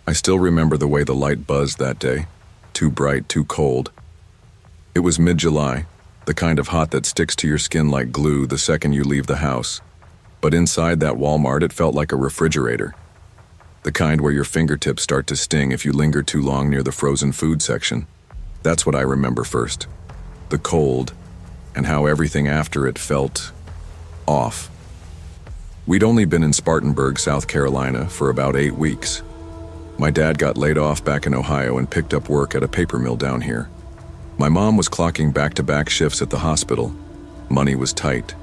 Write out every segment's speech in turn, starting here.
I still remember the way the light buzzed that day. Too bright, too cold. It was mid-July, the kind of hot that sticks to your skin like glue the second you leave the house. But inside that Walmart, it felt like a refrigerator. The kind where your fingertips start to sting if you linger too long near the frozen food section. That's what I remember first. The cold, and how everything after it felt off. We'd only been in Spartanburg, South Carolina, for about 8 weeks. My dad got laid off back in Ohio and picked up work at a paper mill down here. My mom was clocking back-to-back shifts at the hospital. Money was tight,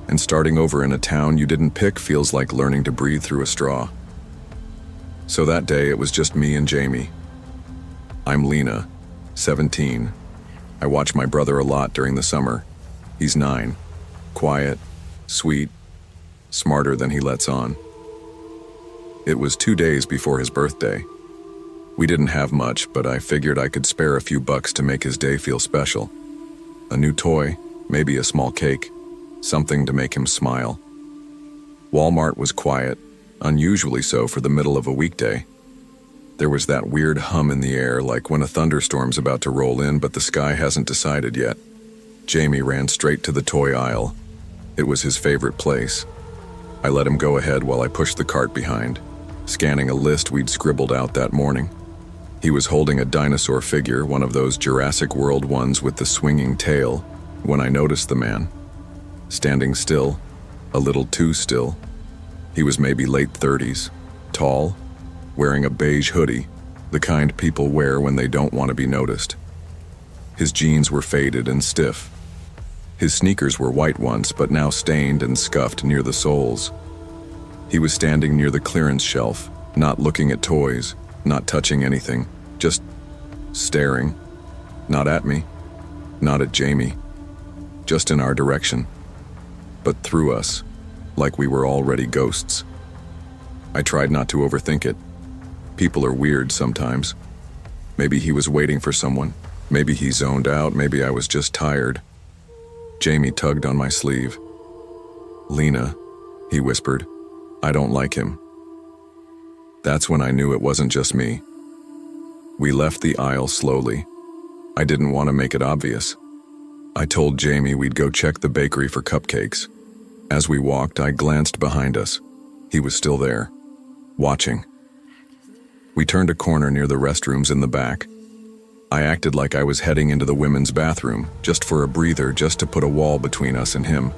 and starting over in a town you didn't pick feels like learning to breathe through a straw. So that day it was just me and Jamie. I'm Lena, 17. I watch my brother a lot during the summer. He's 9. Quiet, sweet, smarter than he lets on. It was 2 days before his birthday. We didn't have much, but I figured I could spare a few bucks to make his day feel special. A new toy, maybe a small cake, something to make him smile. Walmart was quiet, unusually so for the middle of a weekday. There was that weird hum in the air, like when a thunderstorm's about to roll in but the sky hasn't decided yet. Jamie ran straight to the toy aisle. It was his favorite place. I let him go ahead while I pushed the cart behind, scanning a list we'd scribbled out that morning. He was holding a dinosaur figure, one of those Jurassic World ones with the swinging tail, when I noticed the man. Standing still, a little too still. He was maybe late 30s, tall, wearing a beige hoodie, the kind people wear when they don't want to be noticed. His jeans were faded and stiff. His sneakers were white once, but now stained and scuffed near the soles. He was standing near the clearance shelf, not looking at toys, not touching anything, just staring. Not at me, not at Jamie, just in our direction, but through us, like we were already ghosts. I tried not to overthink it. People are weird sometimes. Maybe he was waiting for someone. Maybe he zoned out. Maybe I was just tired. Jamie tugged on my sleeve. "Lena," he whispered, "I don't like him." That's when I knew it wasn't just me. We left the aisle slowly. I didn't want to make it obvious. I told Jamie we'd go check the bakery for cupcakes. As we walked, I glanced behind us. He was still there, watching. We turned a corner near the restrooms in the back. I acted like I was heading into the women's bathroom, just for a breather, just to put a wall between us and him.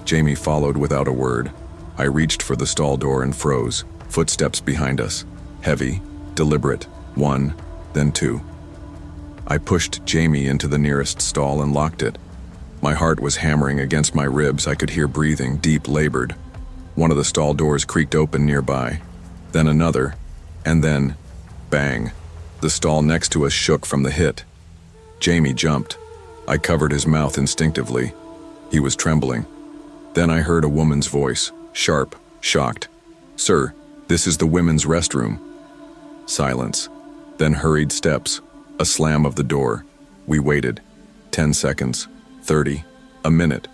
Jamie followed without a word. I reached for the stall door and froze, footsteps behind us. Heavy, deliberate, 1, then 2. I pushed Jamie into the nearest stall and locked it. My heart was hammering against my ribs. I could hear breathing, deep, labored. One of the stall doors creaked open nearby, then another, and then, bang. The stall next to us shook from the hit. Jamie jumped. I covered his mouth instinctively. He was trembling. Then I heard a woman's voice, sharp, shocked. "Sir, this is the women's restroom." Silence. Then hurried steps. A slam of the door. We waited. 10 seconds. 30. A minute.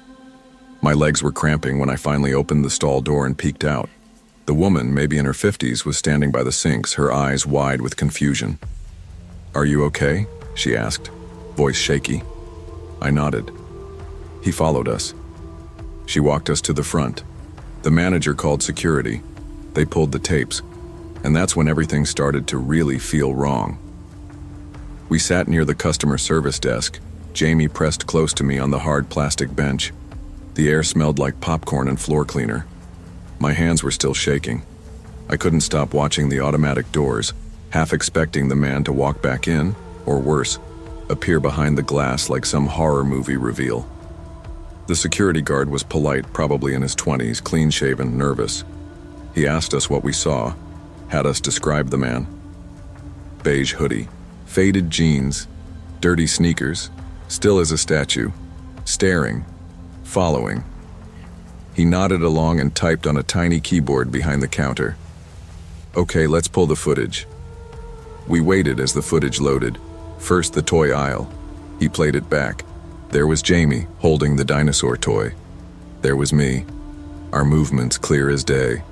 My legs were cramping when I finally opened the stall door and peeked out. The woman, maybe in her 50s, was standing by the sinks, her eyes wide with confusion. "Are you okay?" she asked, voice shaky. I nodded. He followed us. She walked us to the front. The manager called security. They pulled the tapes, and that's when everything started to really feel wrong. We sat near the customer service desk. Jamie pressed close to me on the hard plastic bench. The air smelled like popcorn and floor cleaner. My hands were still shaking. I couldn't stop watching the automatic doors, half expecting the man to walk back in, or worse, appear behind the glass like some horror movie reveal. The security guard was polite, probably in his 20s, clean-shaven, nervous. He asked us what we saw, had us describe the man. Beige hoodie, faded jeans, dirty sneakers, still as a statue, staring, following. He nodded along and typed on a tiny keyboard behind the counter. "Okay, let's pull the footage." We waited as the footage loaded. First the toy aisle. He played it back. There was Jamie, holding the dinosaur toy. There was me, our movements clear as day,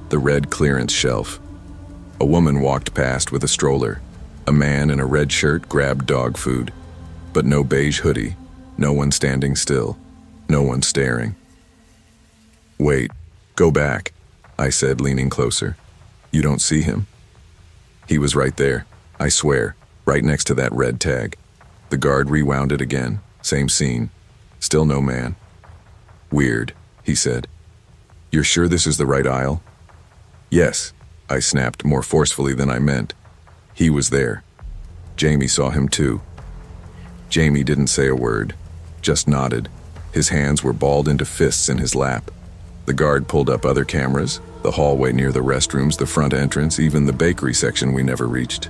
the red clearance shelf. A woman walked past with a stroller. A man in a red shirt grabbed dog food. But no beige hoodie, no one standing still, no one staring. "Wait, go back," I said, leaning closer. "You don't see him?" He was right there, I swear, right next to that red tag. The guard rewound it again, same scene, still no man. "Weird," he said. "You're sure this is the right aisle?" "Yes," I snapped more forcefully than I meant. He was there. Jamie saw him too. Jamie didn't say a word, just nodded. His hands were balled into fists in his lap. The guard pulled up other cameras, the hallway near the restrooms, the front entrance, even the bakery section we never reached.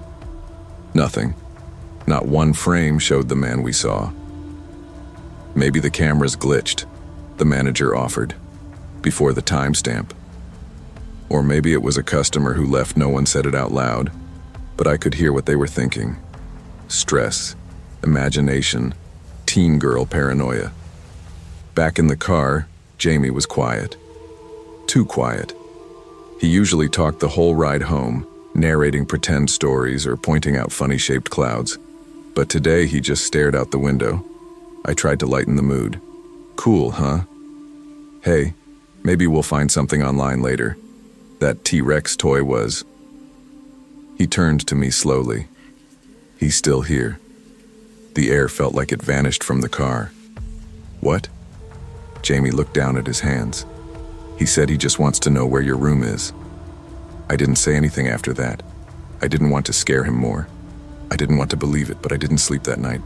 Nothing. Not one frame showed the man we saw. "Maybe the cameras glitched," the manager offered, before the timestamp. Or maybe it was a customer who left. No one said it out loud, but I could hear what they were thinking. Stress, imagination, teen girl paranoia. Back in the car, Jamie was quiet. Too quiet. He usually talked the whole ride home, narrating pretend stories or pointing out funny-shaped clouds. But today he just stared out the window. I tried to lighten the mood. "Cool, huh? Hey, maybe we'll find something online later. That T-Rex toy was..." He turned to me slowly. "He's still here." The air felt like it vanished from the car. "What?" Jamie looked down at his hands. "He said he just wants to know where your room is." I didn't say anything after that. I didn't want to scare him more. I didn't want to believe it, but I didn't sleep that night.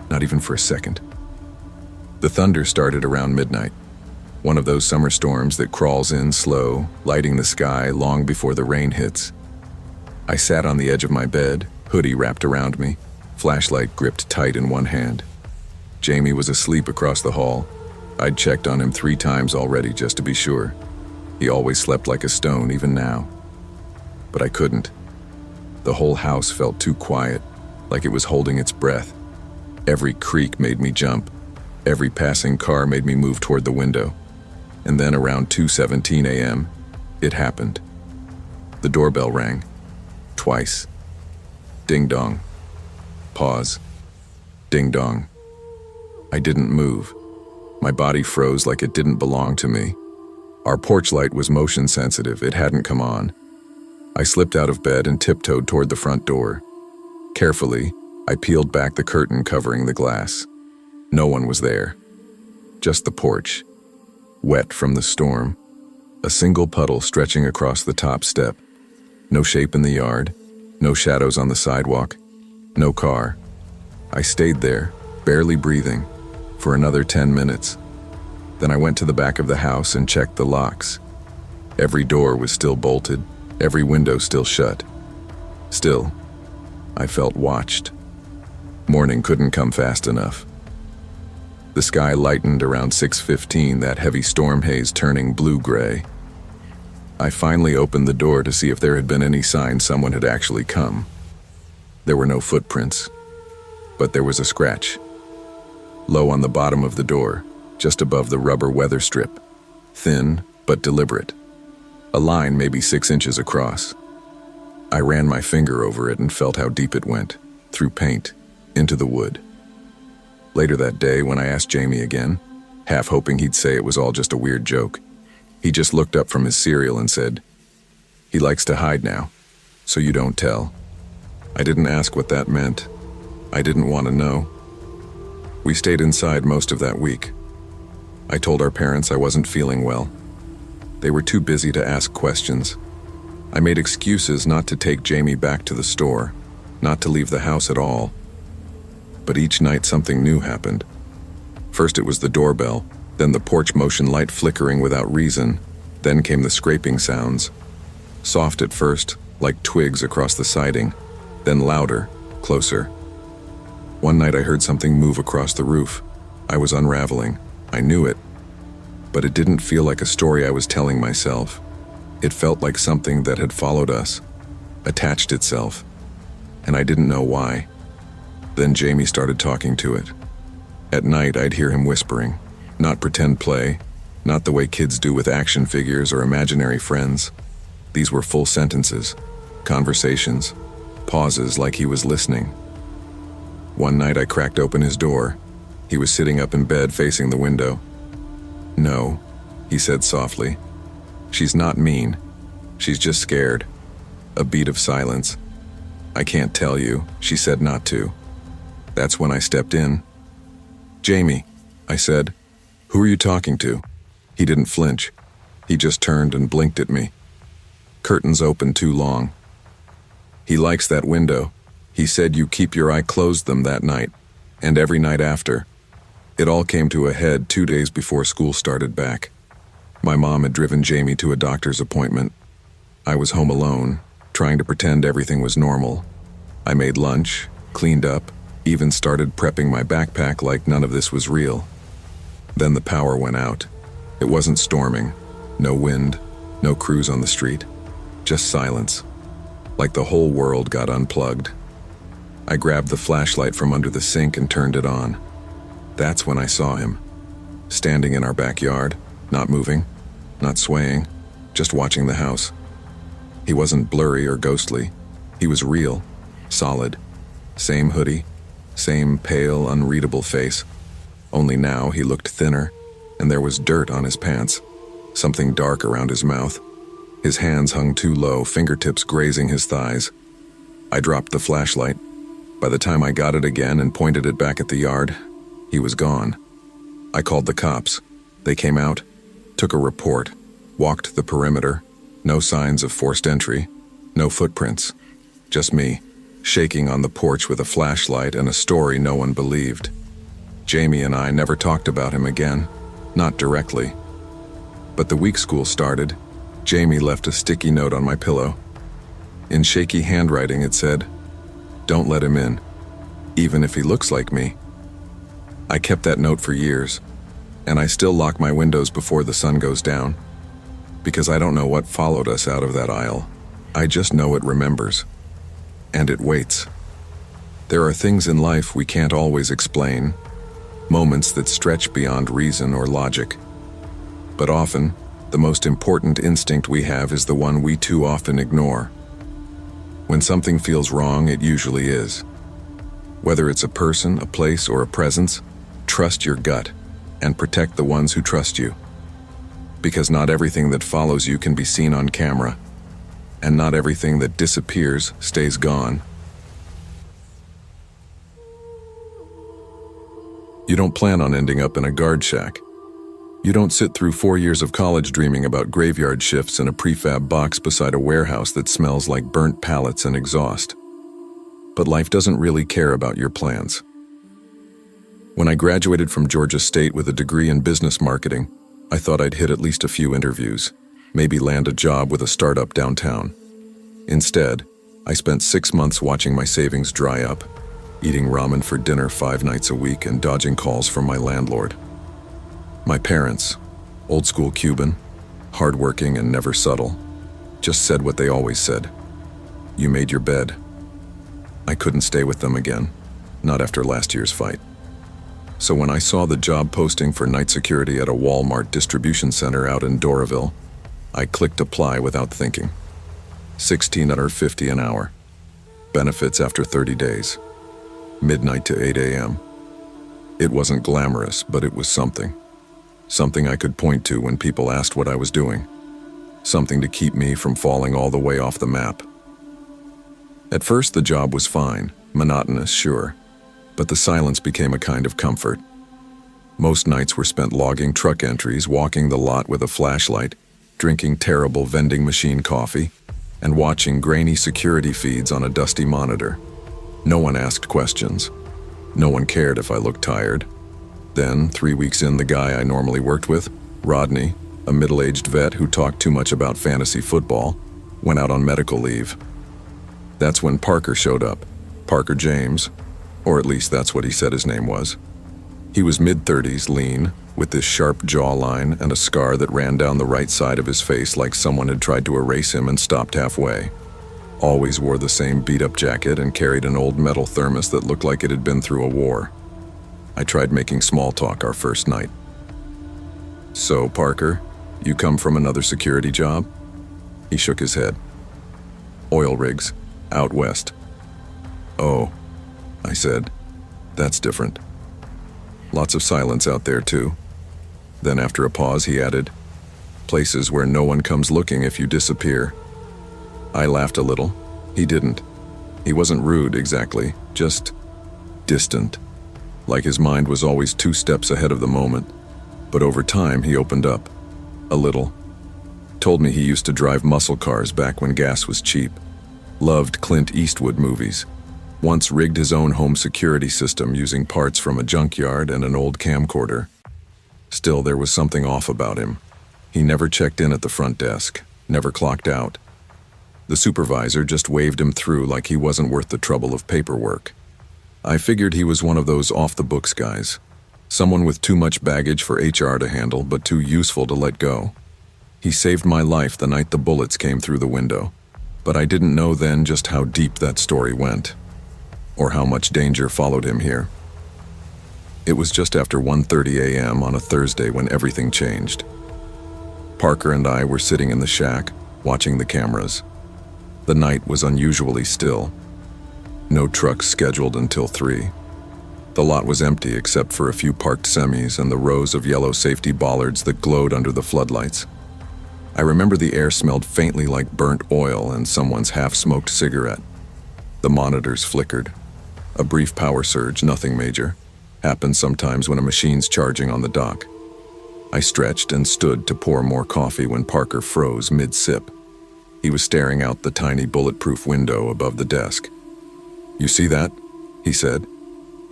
Not even for a second. The thunder started around midnight. One of those summer storms that crawls in slow, lighting the sky long before the rain hits. I sat on the edge of my bed, hoodie wrapped around me, flashlight gripped tight in one hand. Jamie was asleep across the hall. I'd checked on him 3 times already just to be sure. He always slept like a stone, even now. But I couldn't. The whole house felt too quiet, like it was holding its breath. Every creak made me jump. Every passing car made me move toward the window. And then around 2:17 a.m., it happened. The doorbell rang. Twice. Ding dong. Pause. Ding dong. I didn't move. My body froze like it didn't belong to me. Our porch light was motion sensitive. It hadn't come on. I slipped out of bed and tiptoed toward the front door. Carefully, I peeled back the curtain covering the glass. No one was there. Just the porch. Wet from the storm. A single puddle stretching across the top step. No shape in the yard. No shadows on the sidewalk. No car. I stayed there, barely breathing, for another 10 minutes. Then I went to the back of the house and checked the locks. Every door was still bolted, every window still shut. Still, I felt watched. Morning couldn't come fast enough. The sky lightened around 6:15, that heavy storm haze turning blue-gray. I finally opened the door to see if there had been any sign someone had actually come. There were no footprints, but there was a scratch. Low on the bottom of the door, just above the rubber weather strip. Thin, but deliberate. A line maybe 6 inches across. I ran my finger over it and felt how deep it went, through paint, into the wood. Later that day, when I asked Jamie again, half hoping he'd say it was all just a weird joke, he just looked up from his cereal and said, "He likes to hide now, so you don't tell." I didn't ask what that meant. I didn't want to know. We stayed inside most of that week. I told our parents I wasn't feeling well. They were too busy to ask questions. I made excuses not to take Jamie back to the store, not to leave the house at all. But each night something new happened. First it was the doorbell, then the porch motion light flickering without reason, then came the scraping sounds. Soft at first, like twigs across the siding, then louder, closer. One night I heard something move across the roof. I was unraveling. I knew it. But it didn't feel like a story I was telling myself. It felt like something that had followed us, attached itself, and I didn't know why. Then Jamie started talking to it. At night, I'd hear him whispering. Not pretend play, not the way kids do with action figures or imaginary friends. These were full sentences, Conversations, pauses like he was listening. One night I cracked open his door. He was sitting up in bed facing the window. "No," he said softly. "She's not mean. She's just scared." A beat of silence. "I can't tell you. She said not to." That's when I stepped in. "Jamie," I said. "Who are you talking to?" He didn't flinch. He just turned and blinked at me. Curtains open too long. "He likes that window. He said you keep your eye closed them that night, and every night after." It all came to a head 2 days before school started back. My mom had driven Jamie to a doctor's appointment. I was home alone, trying to pretend everything was normal. I made lunch, cleaned up, even started prepping my backpack like none of this was real. Then the power went out. It wasn't storming, no wind, no crews on the street, just silence, like the whole world got unplugged. I grabbed the flashlight from under the sink and turned it on. That's when I saw him, standing in our backyard, not moving, not swaying, just watching the house. He wasn't blurry or ghostly. He was real, solid. Same hoodie, same pale, unreadable face. Only now he looked thinner, and there was dirt on his pants, something dark around his mouth. His hands hung too low, fingertips grazing his thighs. I dropped the flashlight. By the time I got it again and pointed it back at the yard, he was gone. I called the cops. They came out, took a report, walked the perimeter. No signs of forced entry, no footprints. Just me, shaking on the porch with a flashlight and a story no one believed. Jamie and I never talked about him again, not directly. But the week school started, Jamie left a sticky note on my pillow. In shaky handwriting it said, "Don't let him in, even if he looks like me." I kept that note for years, and I still lock my windows before the sun goes down. Because I don't know what followed us out of that aisle. I just know it remembers. And it waits. There are things in life we can't always explain, moments that stretch beyond reason or logic. But often, the most important instinct we have is the one we too often ignore. When something feels wrong, it usually is. Whether it's a person, a place, or a presence, trust your gut and protect the ones who trust you. Because not everything that follows you can be seen on camera, and not everything that disappears stays gone. You don't plan on ending up in a guard shack. You don't sit through 4 years of college dreaming about graveyard shifts in a prefab box beside a warehouse that smells like burnt pallets and exhaust. But life doesn't really care about your plans. When I graduated from Georgia State with a degree in business marketing, I thought I'd hit at least a few interviews, maybe land a job with a startup downtown. Instead, I spent 6 months watching my savings dry up, eating ramen for dinner 5 nights a week and dodging calls from my landlord. My parents, old school Cuban, hardworking and never subtle, just said what they always said. "You made your bed." I couldn't stay with them again, not after last year's fight. So when I saw the job posting for night security at a Walmart distribution center out in Doraville, I clicked apply without thinking. $16.50 an hour. Benefits after 30 days. Midnight to 8 a.m. It wasn't glamorous, but it was something. Something I could point to when people asked what I was doing. Something to keep me from falling all the way off the map. At first the job was fine, monotonous, sure. But the silence became a kind of comfort. Most nights were spent logging truck entries, walking the lot with a flashlight, drinking terrible vending machine coffee, and watching grainy security feeds on a dusty monitor. No one asked questions. No one cared if I looked tired. Then, 3 weeks in, the guy I normally worked with, Rodney, a middle-aged vet who talked too much about fantasy football, went out on medical leave. That's when Parker showed up. Parker James. Or at least that's what he said his name was. He was mid-30s, lean, with this sharp jawline and a scar that ran down the right side of his face like someone had tried to erase him and stopped halfway. Always wore the same beat-up jacket and carried an old metal thermos that looked like it had been through a war. I tried making small talk our first night. "So, Parker, you come from another security job?" He shook his head. Oil rigs. Out west. Oh, I said. That's different. Lots of silence out there, too. Then after a pause, he added, places where no one comes looking if you disappear. I laughed a little. He didn't. He wasn't rude, exactly, just distant. Like his mind was always 2 steps ahead of the moment. But over time, he opened up. A little. Told me he used to drive muscle cars back when gas was cheap. Loved Clint Eastwood movies. Once rigged his own home security system using parts from a junkyard and an old camcorder. Still, there was something off about him. He never checked in at the front desk, never clocked out. The supervisor just waved him through like he wasn't worth the trouble of paperwork. I figured he was one of those off-the-books guys. Someone with too much baggage for HR to handle, but too useful to let go. He saved my life the night the bullets came through the window. But I didn't know then just how deep that story went, or how much danger followed him here. It was just after 1:30 a.m. on a Thursday when everything changed. Parker and I were sitting in the shack, watching the cameras. The night was unusually still. No trucks scheduled until 3. The lot was empty except for a few parked semis and the rows of yellow safety bollards that glowed under the floodlights. I remember the air smelled faintly like burnt oil and someone's half-smoked cigarette. The monitors flickered. A brief power surge, nothing major. Happens sometimes when a machine's charging on the dock. I stretched and stood to pour more coffee when Parker froze mid-sip. He was staring out the tiny bulletproof window above the desk. "You see that?" he said.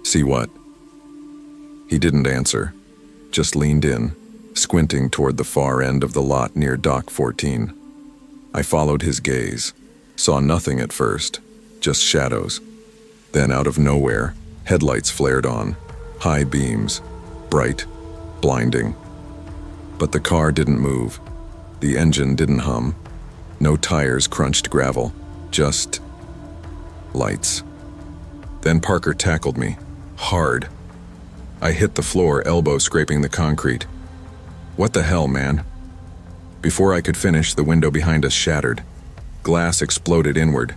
"See what?" He didn't answer, just leaned in, squinting toward the far end of the lot near Dock 14. I followed his gaze, saw nothing at first, just shadows. Then out of nowhere, headlights flared on, high beams, bright, blinding. But the car didn't move, the engine didn't hum, no tires crunched gravel, just lights. Then Parker tackled me, hard. I hit the floor, elbow scraping the concrete. "What the hell, man?" Before I could finish, the window behind us shattered. Glass exploded inward.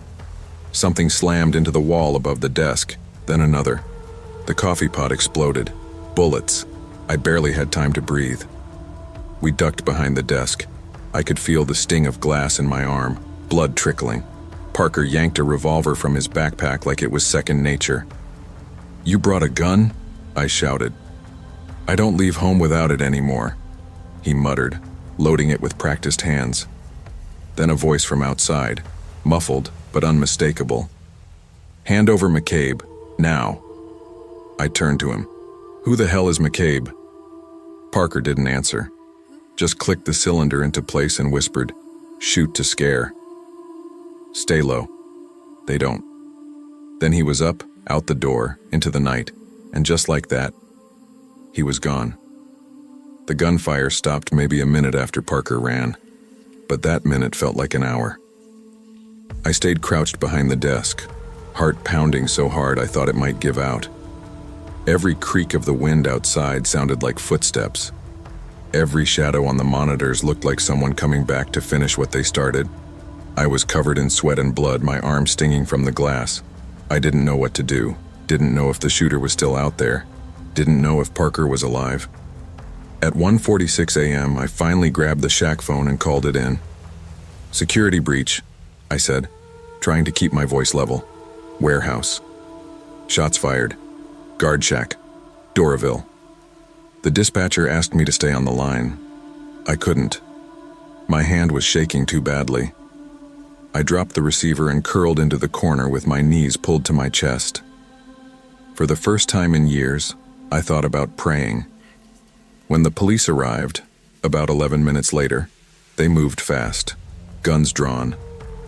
Something slammed into the wall above the desk, then another. The coffee pot exploded. Bullets. I barely had time to breathe. We ducked behind the desk. I could feel the sting of glass in my arm, blood trickling. Parker yanked a revolver from his backpack like it was second nature. "You brought a gun?" I shouted. "I don't leave home without it anymore," he muttered, loading it with practiced hands. Then a voice from outside, muffled but unmistakable. "Hand over McCabe, now." I turned to him. "Who the hell is McCabe?" Parker didn't answer, just clicked the cylinder into place and whispered, "Shoot to scare. Stay low. They don't." Then he was up, out the door, into the night, and just like that, he was gone. The gunfire stopped maybe a minute after Parker ran, but that minute felt like an hour. I stayed crouched behind the desk, heart pounding so hard I thought it might give out. Every creak of the wind outside sounded like footsteps. Every shadow on the monitors looked like someone coming back to finish what they started. I was covered in sweat and blood, my arm stinging from the glass. I didn't know what to do, didn't know if the shooter was still out there, didn't know if Parker was alive. At 1:46 a.m., I finally grabbed the shack phone and called it in. "Security breach," I said, trying to keep my voice level. "Warehouse. Shots fired. Guard shack. Doraville." The dispatcher asked me to stay on the line. I couldn't. My hand was shaking too badly. I dropped the receiver and curled into the corner with my knees pulled to my chest. For the first time in years, I thought about praying. When the police arrived, about 11 minutes later, they moved fast, guns drawn,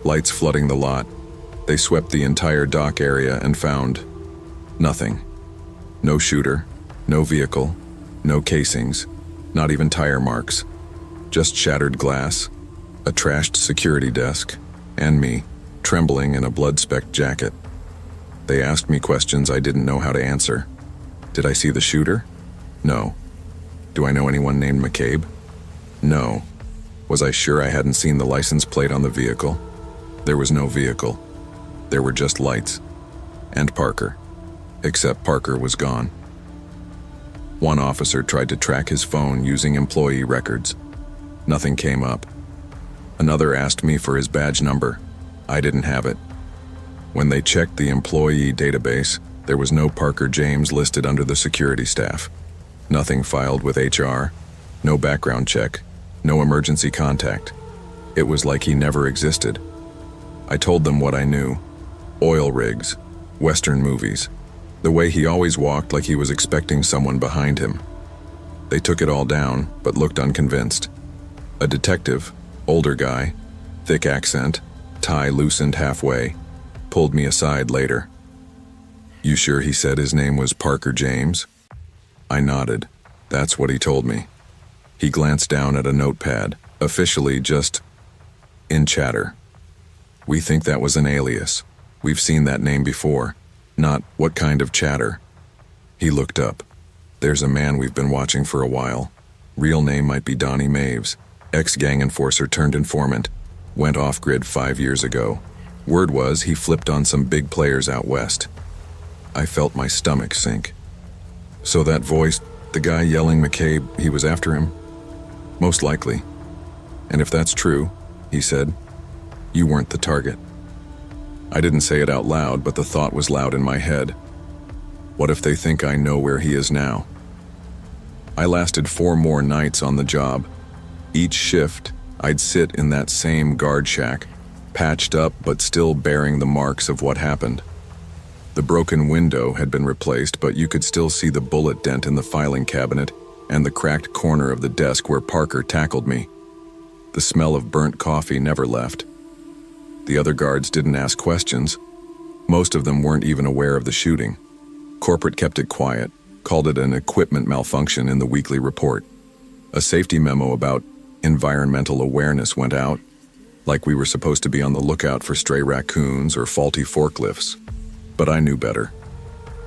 lights flooding the lot. They swept the entire dock area and found nothing. No shooter, no vehicle, no casings, not even tire marks. Just shattered glass, a trashed security desk, and me, trembling in a blood-specked jacket. They asked me questions I didn't know how to answer. Did I see the shooter? No. Do I know anyone named McCabe? No. Was I sure I hadn't seen the license plate on the vehicle? There was no vehicle. There were just lights. And Parker. Except Parker was gone. One officer tried to track his phone using employee records. Nothing came up. Another asked me for his badge number. I didn't have it. When they checked the employee database, there was no Parker James listed under the security staff. Nothing filed with HR. No background check. No emergency contact. It was like he never existed. I told them what I knew. Oil rigs, Western movies, the way he always walked like he was expecting someone behind him. They took it all down, but looked unconvinced. A detective, older guy, thick accent, tie loosened halfway, pulled me aside later. "You sure he said his name was Parker James?" I nodded. That's what he told me. He glanced down at a notepad, officially just in chatter. "We think that was an alias. We've seen that name before. Not what kind of chatter." He looked up. "There's a man we've been watching for a while. Real name might be Donnie Maves. Ex-gang enforcer turned informant. Went off-grid 5 years ago. Word was he flipped on some big players out west." I felt my stomach sink. "So that voice, the guy yelling McCabe, he was after him?" "Most likely. And if that's true," he said, "you weren't the target." I didn't say it out loud, but the thought was loud in my head. What if they think I know where he is now? I lasted 4 more nights on the job. Each shift, I'd sit in that same guard shack, patched up but still bearing the marks of what happened. The broken window had been replaced, but you could still see the bullet dent in the filing cabinet and the cracked corner of the desk where Parker tackled me. The smell of burnt coffee never left. The other guards didn't ask questions. Most of them weren't even aware of the shooting. Corporate kept it quiet, called it an equipment malfunction in the weekly report. A safety memo about environmental awareness went out, like we were supposed to be on the lookout for stray raccoons or faulty forklifts. But I knew better.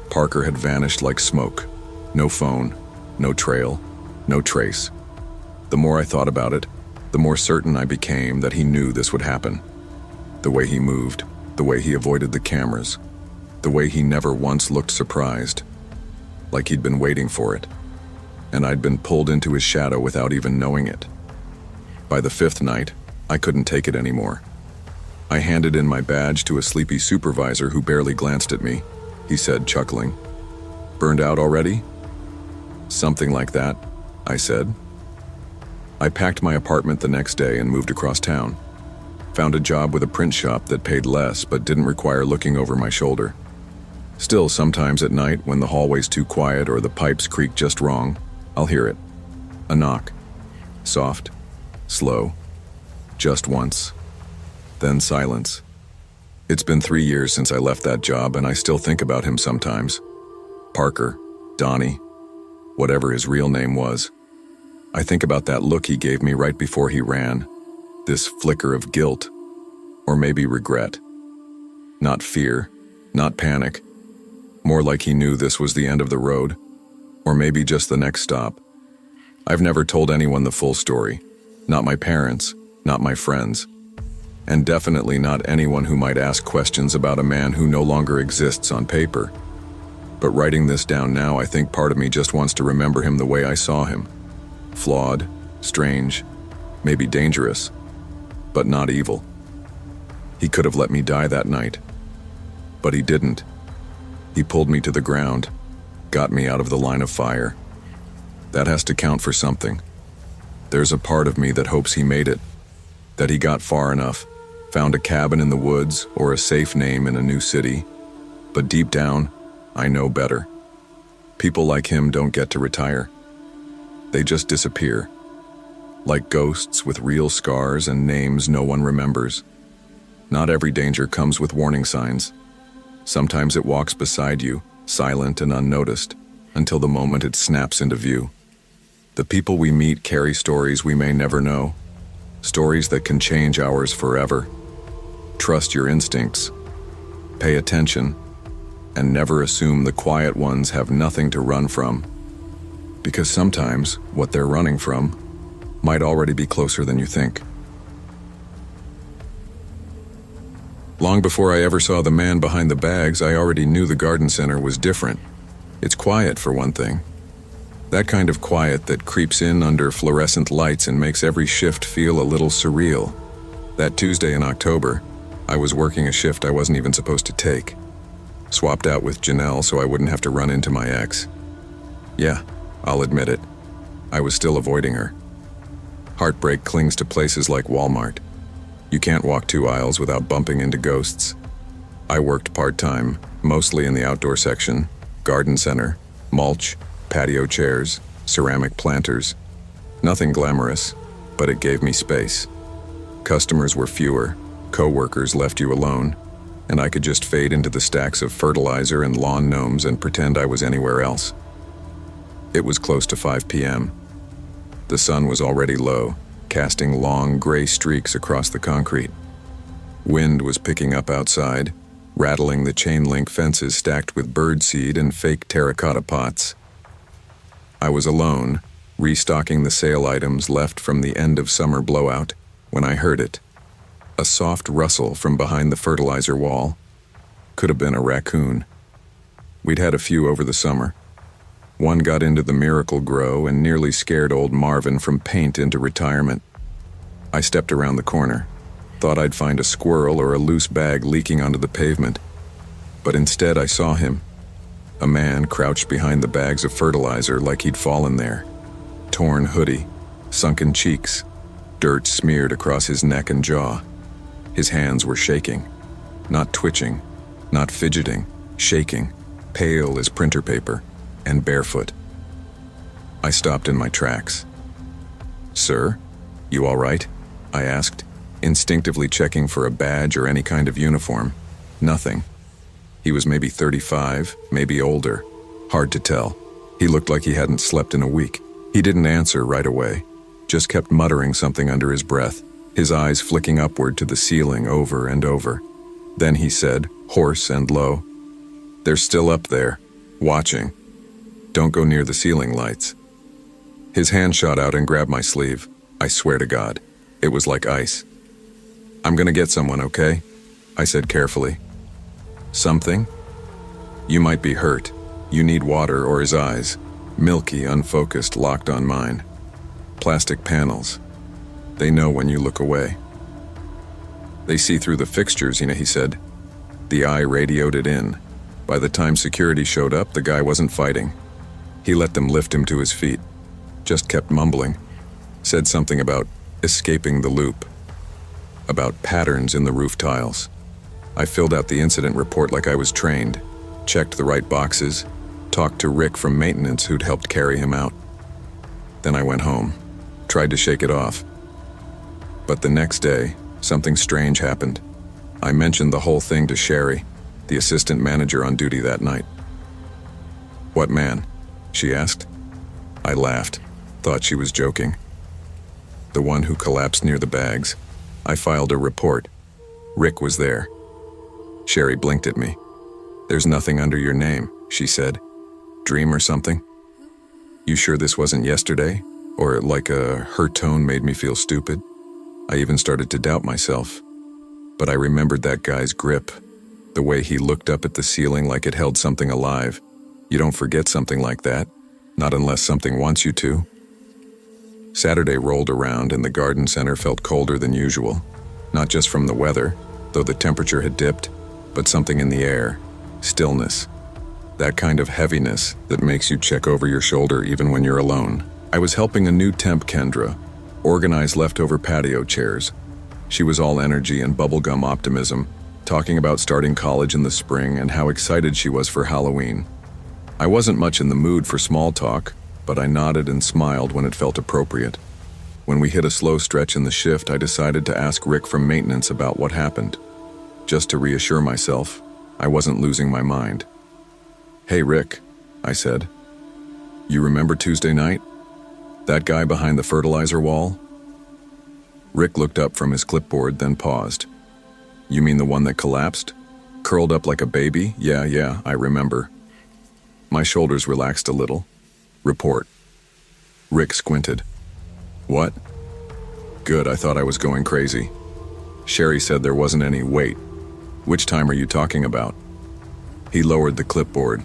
Parker had vanished like smoke. No phone, no trail, no trace. The more I thought about it, the more certain I became that he knew this would happen. The way he moved, the way he avoided the cameras, the way he never once looked surprised, like he'd been waiting for it, and I'd been pulled into his shadow without even knowing it. By the 5th night, I couldn't take it anymore. I handed in my badge to a sleepy supervisor who barely glanced at me. He said, chuckling, "Burned out already?" "Something like that," I said. I packed my apartment the next day and moved across town. Found a job with a print shop that paid less but didn't require looking over my shoulder. Still, sometimes at night, when the hallway's too quiet or the pipes creak just wrong, I'll hear it. A knock. Soft. Slow. Just once. Then silence. It's been 3 years since I left that job, and I still think about him sometimes. Parker, Donnie, whatever his real name was. I think about that look he gave me right before he ran. This flicker of guilt, or maybe regret. Not fear, not panic. More like he knew this was the end of the road, or maybe just the next stop. I've never told anyone the full story. Not my parents, not my friends. And definitely not anyone who might ask questions about a man who no longer exists on paper. But writing this down now, I think part of me just wants to remember him the way I saw him. Flawed, strange, maybe dangerous, but not evil. He could have let me die that night, but he didn't. He pulled me to the ground, got me out of the line of fire. That has to count for something. There's a part of me that hopes he made it, that he got far enough, found a cabin in the woods or a safe name in a new city. But deep down, I know better. People like him don't get to retire. They just disappear. Like ghosts with real scars and names no one remembers. Not every danger comes with warning signs. Sometimes it walks beside you, silent and unnoticed, until the moment it snaps into view. The people we meet carry stories we may never know, stories that can change ours forever. Trust your instincts. Pay attention, and never assume the quiet ones have nothing to run from. Because sometimes what they're running from might already be closer than you think. Long before I ever saw the man behind the bags, I already knew the garden center was different. It's quiet, for one thing. That kind of quiet that creeps in under fluorescent lights and makes every shift feel a little surreal. That Tuesday in October, I was working a shift I wasn't even supposed to take. Swapped out with Janelle so I wouldn't have to run into my ex. Yeah, I'll admit it. I was still avoiding her. Heartbreak clings to places like Walmart. You can't walk 2 aisles without bumping into ghosts. I worked part-time, mostly in the outdoor section, garden center, mulch, patio chairs, ceramic planters. Nothing glamorous, but it gave me space. Customers were fewer, co-workers left you alone, and I could just fade into the stacks of fertilizer and lawn gnomes and pretend I was anywhere else. It was close to 5 p.m. The sun was already low, casting long gray streaks across the concrete. Wind was picking up outside, rattling the chain-link fences stacked with birdseed and fake terracotta pots. I was alone, restocking the sale items left from the end of summer blowout, when I heard it. A soft rustle from behind the fertilizer wall. Could have been a raccoon. We'd had a few over the summer. One got into the Miracle Grow and nearly scared old Marvin from paint into retirement. I stepped around the corner, thought I'd find a squirrel or a loose bag leaking onto the pavement. But instead I saw him. A man crouched behind the bags of fertilizer like he'd fallen there. Torn hoodie, sunken cheeks, dirt smeared across his neck and jaw. His hands were shaking. Not twitching, not fidgeting, shaking, pale as printer paper, and barefoot. I stopped in my tracks. "Sir, you all right?" I asked, instinctively checking for a badge or any kind of uniform. Nothing. He was maybe 35, maybe older. Hard to tell. He looked like he hadn't slept in a week. He didn't answer right away, just kept muttering something under his breath, his eyes flicking upward to the ceiling over and over. Then he said, hoarse and low, "They're still up there, watching. Don't go near the ceiling lights." His hand shot out and grabbed my sleeve. I swear to God, it was like ice. "I'm gonna get someone, okay?" I said carefully. "Something? You might be hurt. You need water," or his eyes, milky, unfocused, locked on mine. Plastic panels. They know when you look away. "They see through the fixtures, he said. The eye radioed it in. By the time security showed up, the guy wasn't fighting. He let them lift him to his feet. Just kept mumbling. Said something about escaping the loop. About patterns in the roof tiles. I filled out the incident report like I was trained, checked the right boxes, talked to Rick from maintenance who'd helped carry him out. Then I went home, tried to shake it off. But the next day, something strange happened. I mentioned the whole thing to Sherry, the assistant manager on duty that night. "What man?" she asked. I laughed, thought she was joking. "The one who collapsed near the bags." I filed a report. Rick was there. Sherry blinked at me. "There's nothing under your name," she said. "Dream or something?" "You sure this wasn't yesterday?" Or her tone made me feel stupid. I even started to doubt myself. But I remembered that guy's grip, the way he looked up at the ceiling like it held something alive. You don't forget something like that, not unless something wants you to. Saturday rolled around and the garden center felt colder than usual. Not just from the weather, though the temperature had dipped, but something in the air, stillness. That kind of heaviness that makes you check over your shoulder even when you're alone. I was helping a new temp, Kendra, organize leftover patio chairs. She was all energy and bubblegum optimism, talking about starting college in the spring and how excited she was for Halloween. I wasn't much in the mood for small talk, but I nodded and smiled when it felt appropriate. When we hit a slow stretch in the shift, I decided to ask Rick from maintenance about what happened. Just to reassure myself, I wasn't losing my mind. "Hey Rick," I said. "You remember Tuesday night? That guy behind the fertilizer wall?" Rick looked up from his clipboard, then paused. "You mean the one that collapsed? Curled up like a baby? Yeah, I remember." My shoulders relaxed a little. "Report." Rick squinted. "What?" "Good, I thought I was going crazy. Sherry said there wasn't any. Wait. Which time are you talking about? He lowered the clipboard.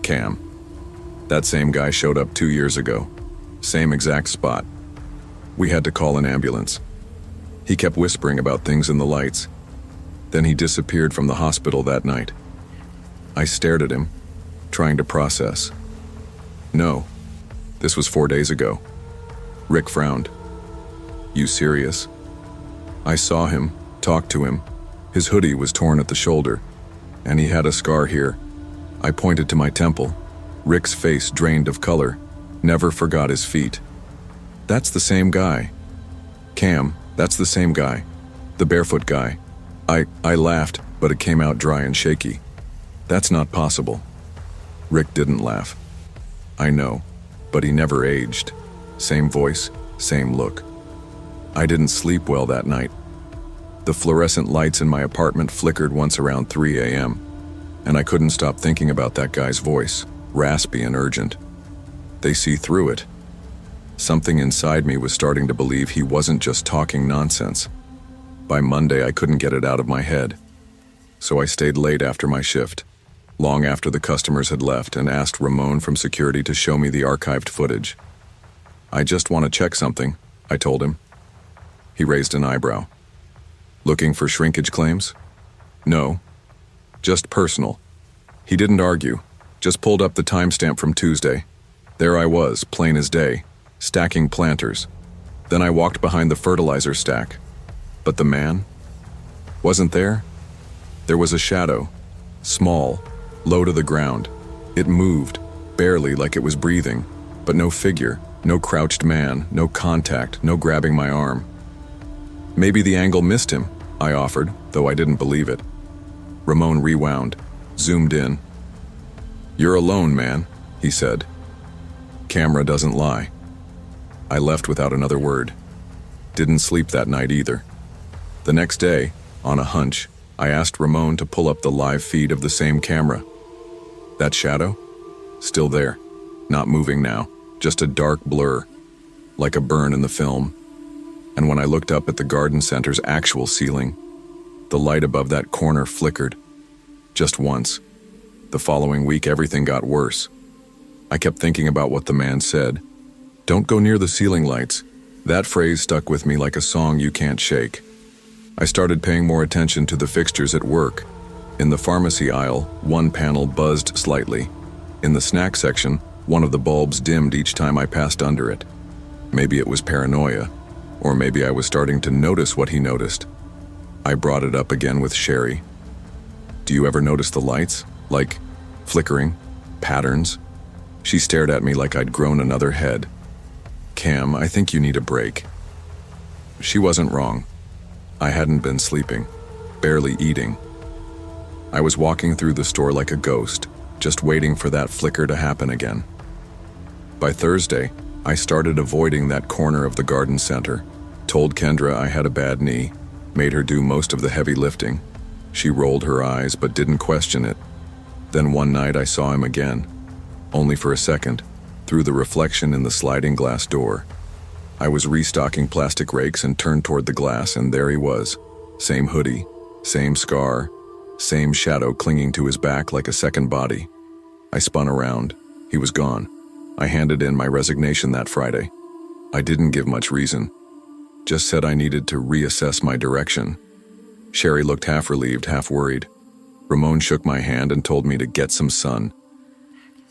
Cam. That same guy showed up 2 years ago. Same exact spot. We had to call an ambulance. He kept whispering about things in the lights. Then he disappeared from the hospital that night. I stared at him, trying to process. No, this was 4 days ago. Rick frowned. You serious? I saw him, talked to him. His hoodie was torn at the shoulder, and he had a scar here. I pointed to my temple. Rick's face drained of color, never forgot his feet. That's the same guy. Cam, that's the same guy. The barefoot guy. I laughed, but it came out dry and shaky. That's not possible. Rick didn't laugh. I know, but he never aged. Same voice, same look. I didn't sleep well that night. The fluorescent lights in my apartment flickered once around 3 a.m., and I couldn't stop thinking about that guy's voice, raspy and urgent. They see through it. Something inside me was starting to believe he wasn't just talking nonsense. By Monday, I couldn't get it out of my head. So I stayed late after my shift, long after the customers had left, and asked Ramon from security to show me the archived footage. I just want to check something, I told him. He raised an eyebrow. Looking for shrinkage claims? No. Just personal. He didn't argue, just pulled up the timestamp from Tuesday. There I was, plain as day, stacking planters. Then I walked behind the fertilizer stack. But the man? Wasn't there? There was a shadow, small, low to the ground. It moved, barely, like it was breathing, but no figure, no crouched man, no contact, no grabbing my arm. Maybe the angle missed him, I offered, though I didn't believe it. Ramon rewound, zoomed in. You're alone, man, he said. Camera doesn't lie. I left without another word. Didn't sleep that night either. The next day, on a hunch, I asked Ramon to pull up the live feed of the same camera. That shadow? Still there. Not moving now, just a dark blur, like a burn in the film. And when I looked up at the garden center's actual ceiling, the light above that corner flickered. Just once. The following week, everything got worse. I kept thinking about what the man said. Don't go near the ceiling lights. That phrase stuck with me like a song you can't shake. I started paying more attention to the fixtures at work. In the pharmacy aisle, one panel buzzed slightly. In the snack section, one of the bulbs dimmed each time I passed under it. Maybe it was paranoia, or maybe I was starting to notice what he noticed. I brought it up again with Sherry. Do you ever notice the lights? Like flickering, patterns? She stared at me like I'd grown another head. Cam, I think you need a break. She wasn't wrong. I hadn't been sleeping, barely eating. I was walking through the store like a ghost, just waiting for that flicker to happen again. By Thursday, I started avoiding that corner of the garden center, told Kendra I had a bad knee, made her do most of the heavy lifting. She rolled her eyes but didn't question it. Then one night I saw him again, only for a second, through the reflection in the sliding glass door. I was restocking plastic rakes and turned toward the glass, and there he was. Same hoodie, same scar, same shadow clinging to his back like a second body. I spun around. He was gone. I handed in my resignation that Friday. I didn't give much reason. Just said I needed to reassess my direction. Sherry looked half relieved, half worried. Ramon shook my hand and told me to get some sun.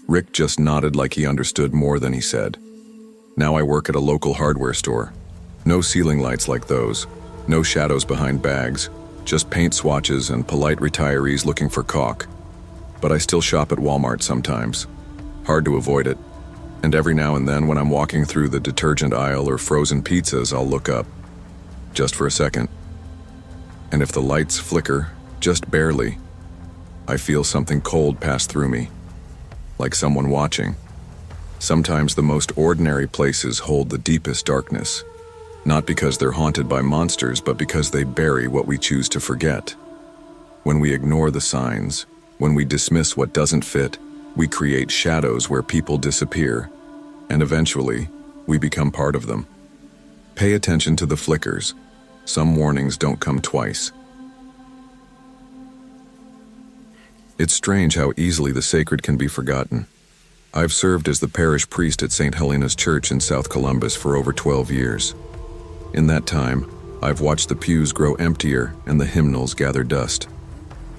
Rick just nodded like he understood more than he said. Now I work at a local hardware store. No ceiling lights like those. No shadows behind bags. Just paint swatches and polite retirees looking for caulk. But I still shop at Walmart sometimes. Hard to avoid it. And every now and then when I'm walking through the detergent aisle or frozen pizzas, I'll look up. Just for a second. And if the lights flicker, just barely, I feel something cold pass through me. Like someone watching. Sometimes the most ordinary places hold the deepest darkness. Not because they're haunted by monsters, but because they bury what we choose to forget. When we ignore the signs, when we dismiss what doesn't fit, we create shadows where people disappear, and eventually, we become part of them. Pay attention to the flickers. Some warnings don't come twice. It's strange how easily the sacred can be forgotten. I've served as the parish priest at St. Helena's Church in South Columbus for over 12 years. In that time, I've watched the pews grow emptier and the hymnals gather dust.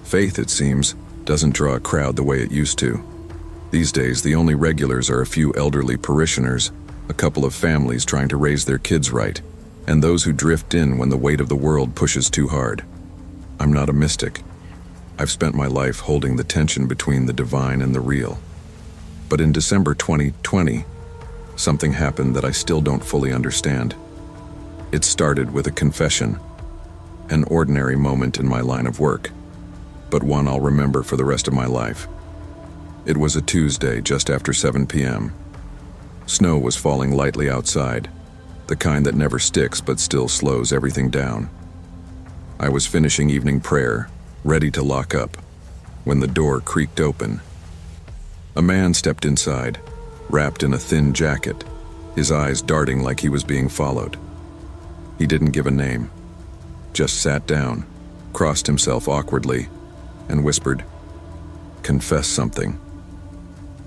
Faith, it seems, doesn't draw a crowd the way it used to. These days, the only regulars are a few elderly parishioners, a couple of families trying to raise their kids right, and those who drift in when the weight of the world pushes too hard. I'm not a mystic. I've spent my life holding the tension between the divine and the real. But in December 2020, something happened that I still don't fully understand. It started with a confession, an ordinary moment in my line of work, but one I'll remember for the rest of my life. It was a Tuesday just after 7 p.m. Snow was falling lightly outside, the kind that never sticks but still slows everything down. I was finishing evening prayer, ready to lock up, when the door creaked open. A man stepped inside, wrapped in a thin jacket, his eyes darting like he was being followed. He didn't give a name, just sat down, crossed himself awkwardly, and whispered, "Confess something.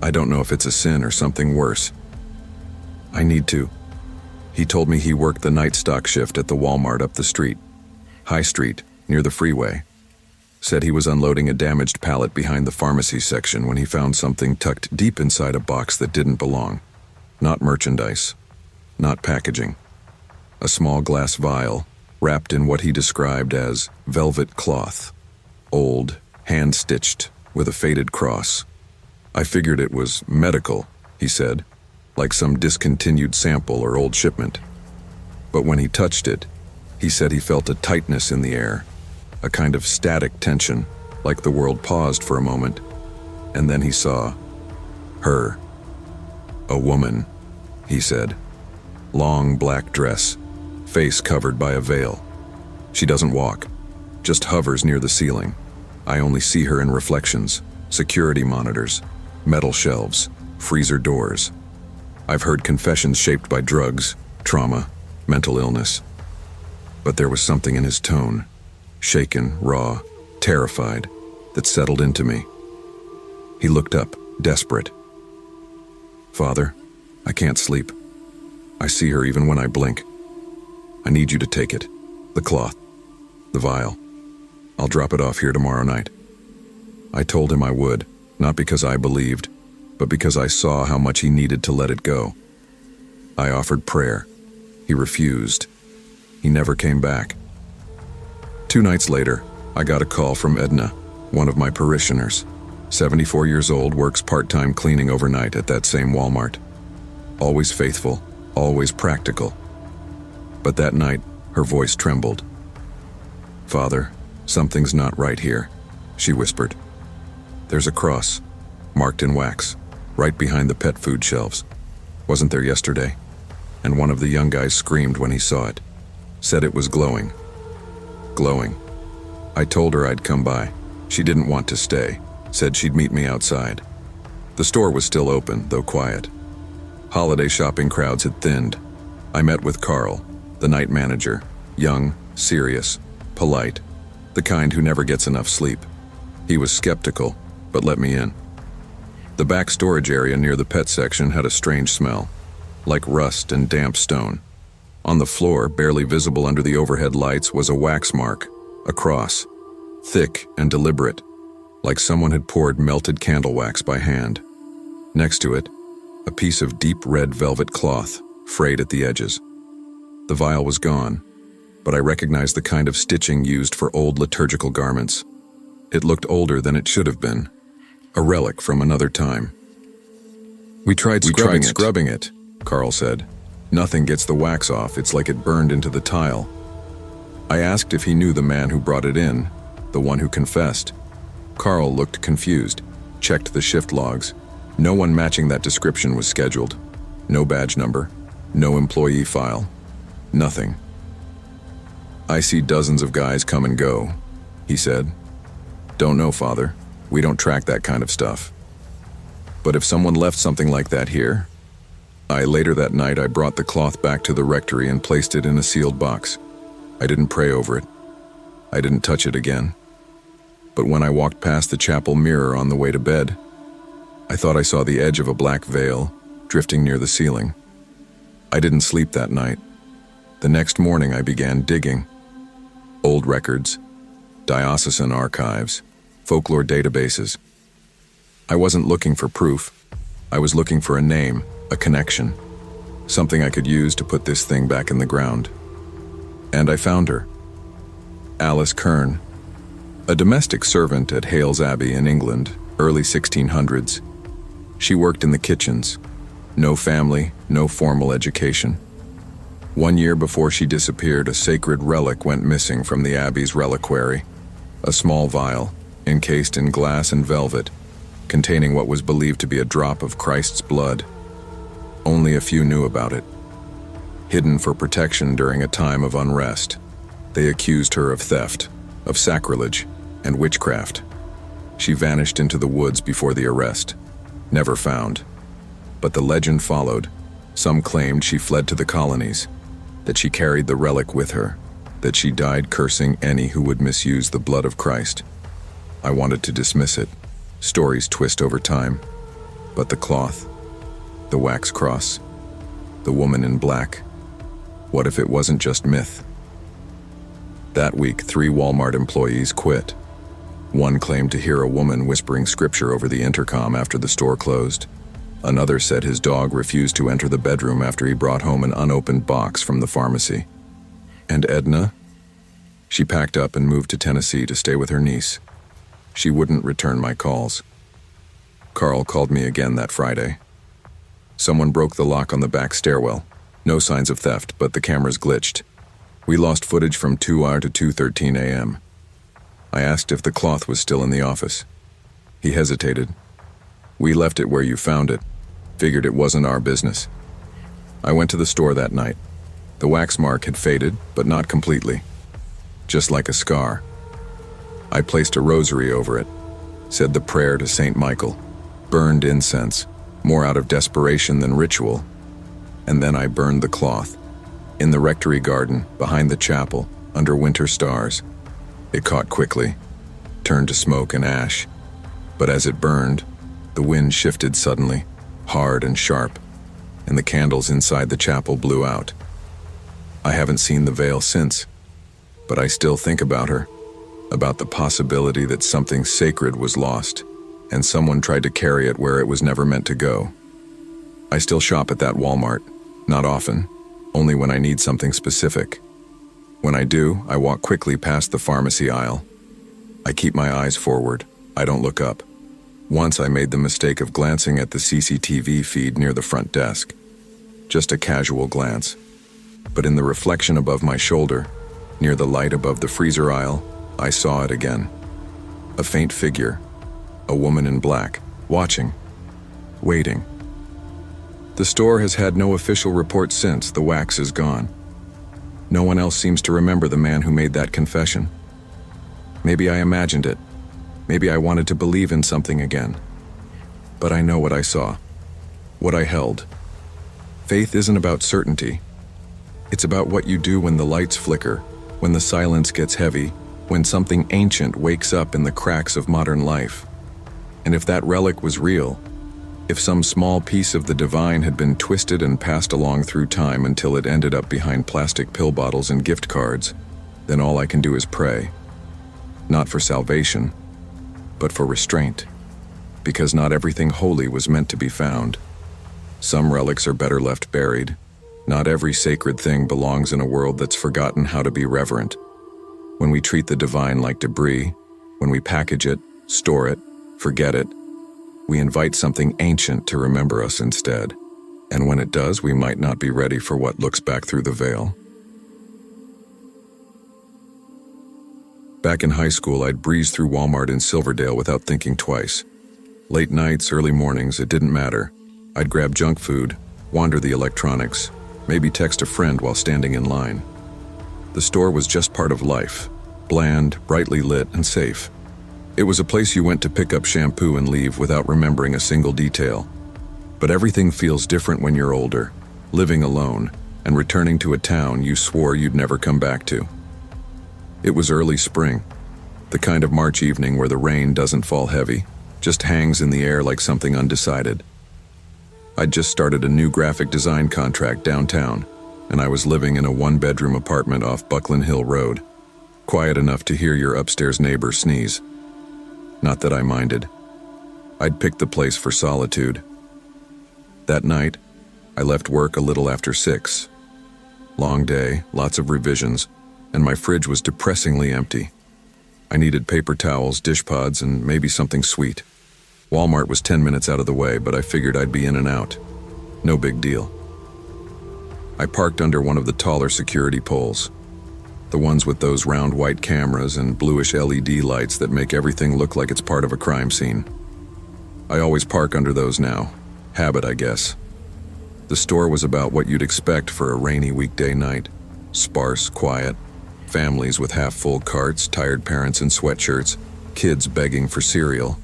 I don't know if it's a sin or something worse. I need to." He told me he worked the night stock shift at the Walmart up the street, High Street, near the freeway. Said he was unloading a damaged pallet behind the pharmacy section when he found something tucked deep inside a box that didn't belong. Not merchandise, not packaging. A small glass vial, wrapped in what he described as velvet cloth. Old, hand-stitched, with a faded cross. I figured it was medical, he said, like some discontinued sample or old shipment. But when he touched it, he said he felt a tightness in the air, a kind of static tension, like the world paused for a moment, and then he saw her. A woman, he said. Long black dress, face covered by a veil. She doesn't walk, just hovers near the ceiling. I only see her in reflections, security monitors, metal shelves, freezer doors. I've heard confessions shaped by drugs, trauma, mental illness. But there was something in his tone, shaken, raw, terrified, that settled into me. He looked up, desperate. "Father, I can't sleep. I see her even when I blink. I need you to take it. The cloth. The vial. I'll drop it off here tomorrow night." I told him I would, not because I believed, but because I saw how much he needed to let it go. I offered prayer. He refused. He never came back. 2 nights later, I got a call from Edna, one of my parishioners. 74 years old, works part-time cleaning overnight at that same Walmart. Always faithful, always practical. But that night, her voice trembled. "Father, something's not right here," she whispered. "There's a cross, marked in wax, right behind the pet food shelves. Wasn't there yesterday?" And one of the young guys screamed when he saw it. Said it was glowing. Glowing. I told her I'd come by. She didn't want to stay. Said she'd meet me outside. The store was still open, though quiet. Holiday shopping crowds had thinned. I met with Carl, the night manager, young, serious, polite, the kind who never gets enough sleep. He was skeptical, but let me in. The back storage area near the pet section had a strange smell, like rust and damp stone. On the floor, barely visible under the overhead lights, was a wax mark, a cross, thick and deliberate, like someone had poured melted candle wax by hand. Next to it, a piece of deep red velvet cloth, frayed at the edges. The vial was gone, but I recognized the kind of stitching used for old liturgical garments. It looked older than it should have been, a relic from another time. We tried scrubbing it, Carl said. "Nothing gets the wax off, it's like it burned into the tile." I asked if he knew the man who brought it in, the one who confessed. Carl looked confused, checked the shift logs. No one matching that description was scheduled. No badge number, no employee file, nothing. "I see dozens of guys come and go," he said. "Don't know, Father. We don't track that kind of stuff. But if someone left something like that here..." Later that night, I brought the cloth back to the rectory and placed it in a sealed box. I didn't pray over it. I didn't touch it again. but when I walked past the chapel mirror on the way to bed, I thought I saw the edge of a black veil drifting near the ceiling. I didn't sleep that night. The next morning I began digging. Old records, diocesan archives, folklore databases. I wasn't looking for proof. I was looking for a name, a connection, something I could use to put this thing back in the ground. And I found her. Alice Kern, a domestic servant at Hales Abbey in England, early 1600s. She worked in the kitchens. No family, no formal education. 1 year before she disappeared, a sacred relic went missing from the Abbey's reliquary. A small vial, encased in glass and velvet, containing what was believed to be a drop of Christ's blood. Only a few knew about it. Hidden for protection during a time of unrest, they accused her of theft, of sacrilege, and witchcraft. She vanished into the woods before the arrest, never found. But the legend followed. Some claimed she fled to the colonies, that she carried the relic with her, that she died cursing any who would misuse the blood of Christ. I wanted to dismiss it. Stories twist over time. But the cloth, the wax cross, the woman in black, what if it wasn't just myth? That week, 3 Walmart employees quit. One claimed to hear a woman whispering scripture over the intercom after the store closed. Another said his dog refused to enter the bedroom after he brought home an unopened box from the pharmacy. And Edna? She packed up and moved to Tennessee to stay with her niece. She wouldn't return my calls. Carl called me again that Friday. Someone broke the lock on the back stairwell. No signs of theft, but the cameras glitched. We lost footage from 2 to 2:13 a.m. I asked if the cloth was still in the office. He hesitated. We left it where you found it. Figured it wasn't our business. I went to the store that night. The wax mark had faded, but not completely. Just like a scar. I placed a rosary over it, said the prayer to Saint Michael, burned incense, more out of desperation than ritual, and then I burned the cloth. In the rectory garden, behind the chapel, under winter stars. It caught quickly, turned to smoke and ash, but as it burned, the wind shifted suddenly, hard and sharp, and the candles inside the chapel blew out. I haven't seen the veil since, but I still think about her, about the possibility that something sacred was lost, and someone tried to carry it where it was never meant to go. I still shop at that Walmart, not often, only when I need something specific. When I do, I walk quickly past the pharmacy aisle. I keep my eyes forward, I don't look up. Once I made the mistake of glancing at the CCTV feed near the front desk. Just a casual glance. But in the reflection above my shoulder, near the light above the freezer aisle, I saw it again. A faint figure, a woman in black, watching, waiting. The store has had no official report since the wax is gone. No one else seems to remember the man who made that confession. Maybe I imagined it. Maybe I wanted to believe in something again. But I know what I saw, what I held. Faith isn't about certainty. It's about what you do when the lights flicker, when the silence gets heavy, when something ancient wakes up in the cracks of modern life. And if that relic was real, if some small piece of the divine had been twisted and passed along through time until it ended up behind plastic pill bottles and gift cards, then all I can do is pray. Not for salvation, but for restraint, because not everything holy was meant to be found. Some relics are better left buried. Not every sacred thing belongs in a world that's forgotten how to be reverent. When we treat the divine like debris, when we package it, store it, forget it, we invite something ancient to remember us instead. And when it does, we might not be ready for what looks back through the veil. Back in high school, I'd breeze through Walmart in Silverdale without thinking twice. Late nights, early mornings, it didn't matter. I'd grab junk food, wander the electronics, maybe text a friend while standing in line. The store was just part of life, bland, brightly lit, and safe. It was a place you went to pick up shampoo and leave without remembering a single detail. But everything feels different when you're older, living alone, and returning to a town you swore you'd never come back to. It was early spring. The kind of March evening where the rain doesn't fall heavy, just hangs in the air like something undecided. I'd just started a new graphic design contract downtown, and I was living in a one-bedroom apartment off Buckland Hill Road, quiet enough to hear your upstairs neighbor sneeze. Not that I minded. I'd picked the place for solitude. That night, I left work a little after 6. Long day, lots of revisions, and my fridge was depressingly empty. I needed paper towels, dish pods, and maybe something sweet. Walmart was 10 minutes out of the way, but I figured I'd be in and out. No big deal. I parked under one of the taller security poles, the ones with those round white cameras and bluish LED lights that make everything look like it's part of a crime scene. I always park under those now. Habit, I guess. The store was about what you'd expect for a rainy weekday night. Sparse, quiet, families with half-full carts, tired parents in sweatshirts, kids begging for cereal,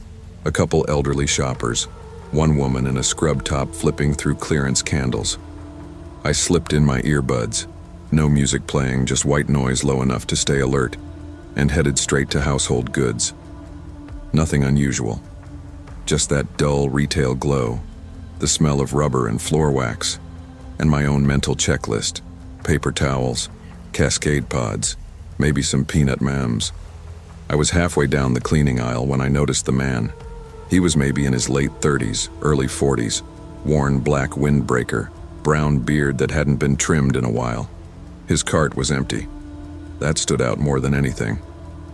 a couple elderly shoppers, one woman in a scrub top flipping through clearance candles. I slipped in my earbuds, no music playing, just white noise low enough to stay alert, and headed straight to household goods. Nothing unusual. Just that dull retail glow, the smell of rubber and floor wax, and my own mental checklist: paper towels, Cascade pods, maybe some peanut M&Ms. I was halfway down the cleaning aisle when I noticed the man. He was maybe in his late 30s, early 40s, worn black windbreaker, brown beard that hadn't been trimmed in a while. His cart was empty. That stood out more than anything.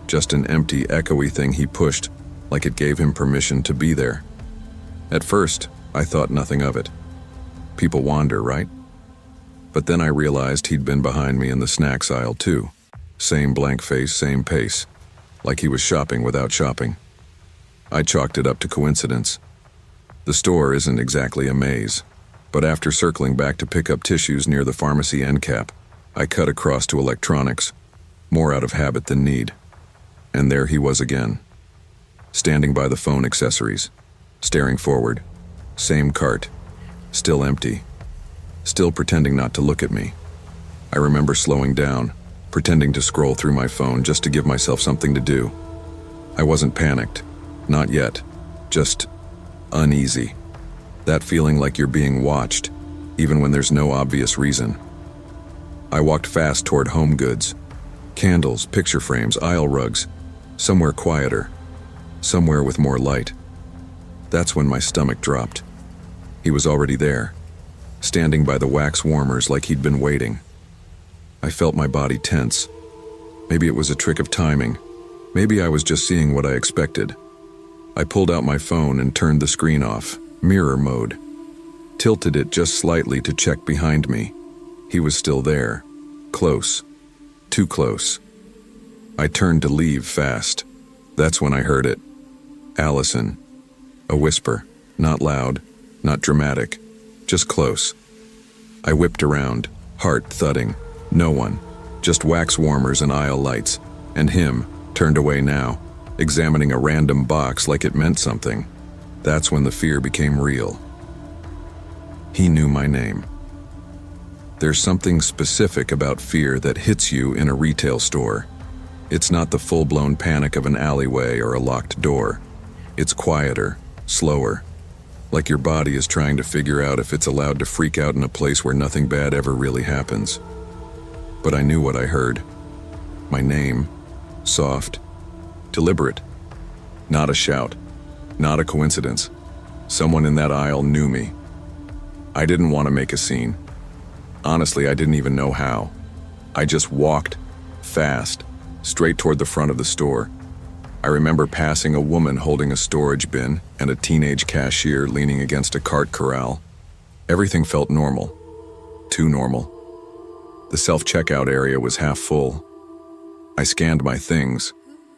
Just an empty, echoey thing he pushed, like it gave him permission to be there. At first, I thought nothing of it. People wander, right? But then I realized he'd been behind me in the snacks aisle too. Same blank face, same pace. Like he was shopping without shopping. I chalked it up to coincidence. The store isn't exactly a maze, but after circling back to pick up tissues near the pharmacy end cap, I cut across to electronics, more out of habit than need. And there he was again, standing by the phone accessories, staring forward. Same cart, still empty, still pretending not to look at me. I remember slowing down, pretending to scroll through my phone just to give myself something to do. I wasn't panicked, not yet, just uneasy. That feeling like you're being watched, even when there's no obvious reason. I walked fast toward home goods, candles, picture frames, aisle rugs, somewhere quieter, somewhere with more light. That's when my stomach dropped. He was already there, standing by the wax warmers like he'd been waiting. I felt my body tense. Maybe it was a trick of timing. Maybe I was just seeing what I expected. I pulled out my phone and turned the screen off, mirror mode. Tilted it just slightly to check behind me. He was still there. Close. Too close. I turned to leave fast. That's when I heard it. Allison. A whisper. Not loud. Not dramatic. Just close. I whipped around, heart thudding. No one. Just wax warmers and aisle lights. And him, turned away now, examining a random box like it meant something. That's when the fear became real. He knew my name. There's something specific about fear that hits you in a retail store. It's not the full-blown panic of an alleyway or a locked door. It's quieter, slower, like your body is trying to figure out if it's allowed to freak out in a place where nothing bad ever really happens. But I knew what I heard. My name, soft, deliberate. Not a shout, not a coincidence. Someone in that aisle knew me. I didn't want to make a scene. Honestly, I didn't even know how. I just walked, fast, straight toward the front of the store. I remember passing a woman holding a storage bin and a teenage cashier leaning against a cart corral. Everything felt normal. Too normal. The self-checkout area was half full. I scanned my things.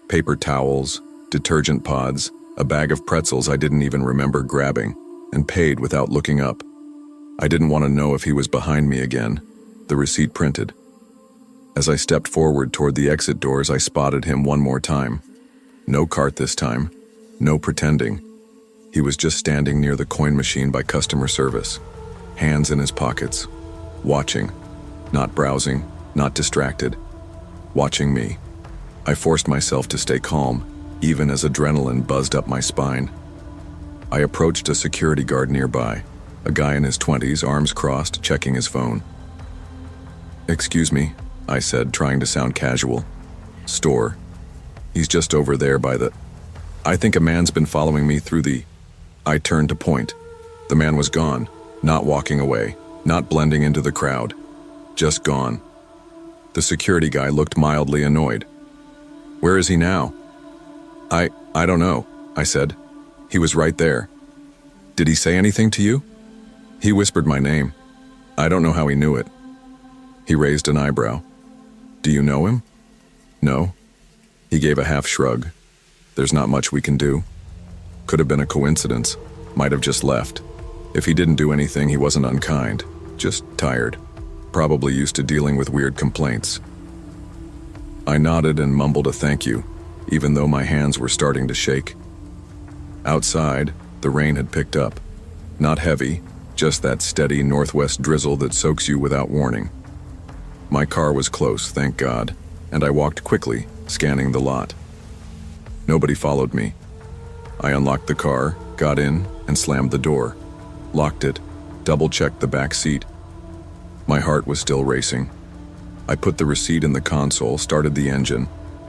Paper towels, detergent pods, a bag of pretzels I didn't even remember grabbing, and paid without looking up. I didn't want to know if he was behind me again. The receipt printed. As I stepped forward toward the exit doors, I spotted him one more time. No cart this time. No pretending. He was just standing near the coin machine by customer service. Hands in his pockets. Watching. Not browsing. Not distracted. Watching me. I forced myself to stay calm, even as adrenaline buzzed up my spine. I approached a security guard nearby, a guy in his 20s, arms crossed, checking his phone. "Excuse me," I said, trying to sound casual. "Store. He's just over there by the... I think a man's been following me through the..." I turned to point. The man was gone, not walking away, not blending into the crowd. Just gone. The security guy looked mildly annoyed. "Where is he now?" I don't know," I said. "He was right there." "Did he say anything to you?" "He whispered my name. I don't know how he knew it." He raised an eyebrow. "Do you know him?" "No." He gave a half shrug. "There's not much we can do." Could have been a coincidence. Might have just left. If he didn't do anything, he wasn't unkind. Just tired. Probably used to dealing with weird complaints. I nodded and mumbled a thank you, even though my hands were starting to shake. Outside, the rain had picked up. Not heavy, just that steady northwest drizzle that soaks you without warning. My car was close, thank God, and I walked quickly, scanning the lot. Nobody followed me. I unlocked the car, got in, and slammed the door. Locked it, double-checked the back seat. My heart was still racing. I put the receipt in the console, started the engine.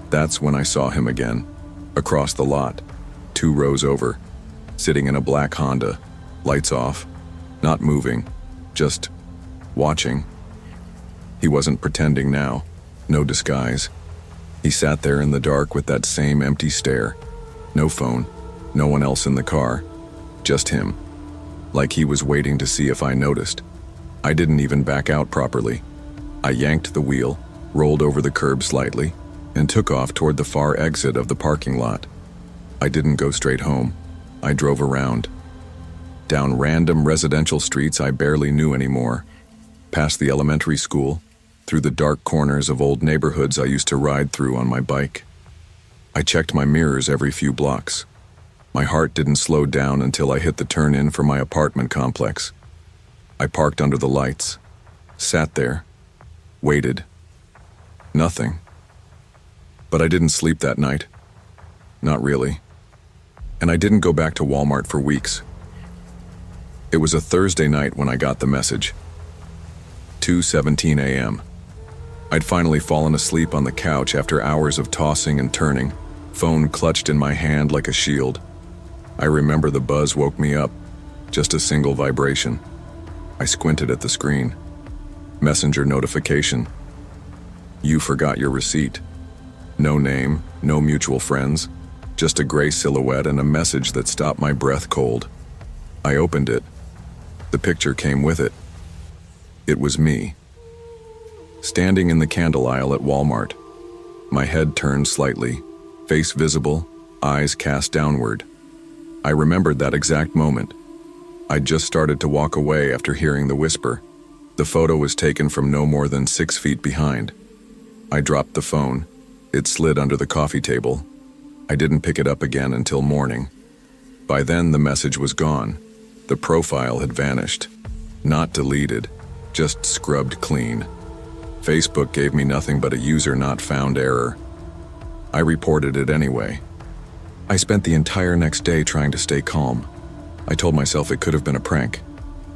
That's when I saw him again, across the lot, 2 rows over, sitting in a black Honda, lights off, not moving, just watching. He wasn't pretending now, no disguise. He sat there in the dark with that same empty stare. No phone, no one else in the car, just him. Like he was waiting to see if I noticed. I didn't even back out properly. I yanked the wheel, rolled over the curb slightly, and took off toward the far exit of the parking lot. I didn't go straight home. I drove around. Down random residential streets I barely knew anymore. Past the elementary school, through the dark corners of old neighborhoods I used to ride through on my bike. I checked my mirrors every few blocks. My heart didn't slow down until I hit the turn-in for my apartment complex. I parked under the lights, sat there, waited. Nothing. But I didn't sleep that night. Not really. And I didn't go back to Walmart for weeks. It was a Thursday night when I got the message. 2:17 a.m. I'd finally fallen asleep on the couch after hours of tossing and turning, phone clutched in my hand like a shield. I remember the buzz woke me up, just a single vibration. I squinted at the screen. Messenger notification. You forgot your receipt. No name, no mutual friends, just a gray silhouette and a message that stopped my breath cold. I opened it. The picture came with it. It was me. Standing in the candle aisle at Walmart. My head turned slightly, face visible, eyes cast downward. I remembered that exact moment. I'd just started to walk away after hearing the whisper. The photo was taken from no more than 6 feet behind. I dropped the phone. It slid under the coffee table. I didn't pick it up again until morning. By then, the message was gone. The profile had vanished. Not deleted, just scrubbed clean. Facebook gave me nothing but a user not found error. I reported it anyway. I spent the entire next day trying to stay calm. I told myself it could have been a prank.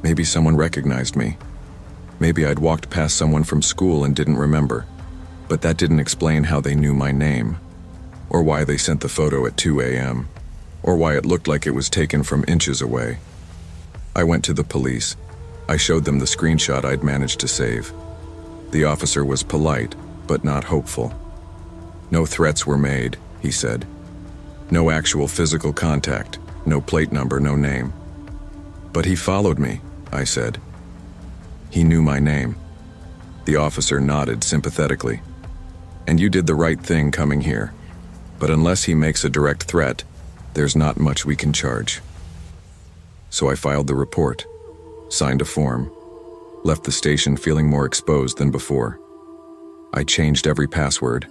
Maybe someone recognized me. Maybe I'd walked past someone from school and didn't remember. But that didn't explain how they knew my name, or why they sent the photo at 2 a.m., or why it looked like it was taken from inches away. I went to the police. I showed them the screenshot I'd managed to save. The officer was polite, but not hopeful. No threats were made, he said. No actual physical contact, no plate number, no name. But he followed me, I said. He knew my name. The officer nodded sympathetically. And you did the right thing coming here. But unless he makes a direct threat, there's not much we can charge. So I filed the report, signed a form, left the station feeling more exposed than before. I changed every password,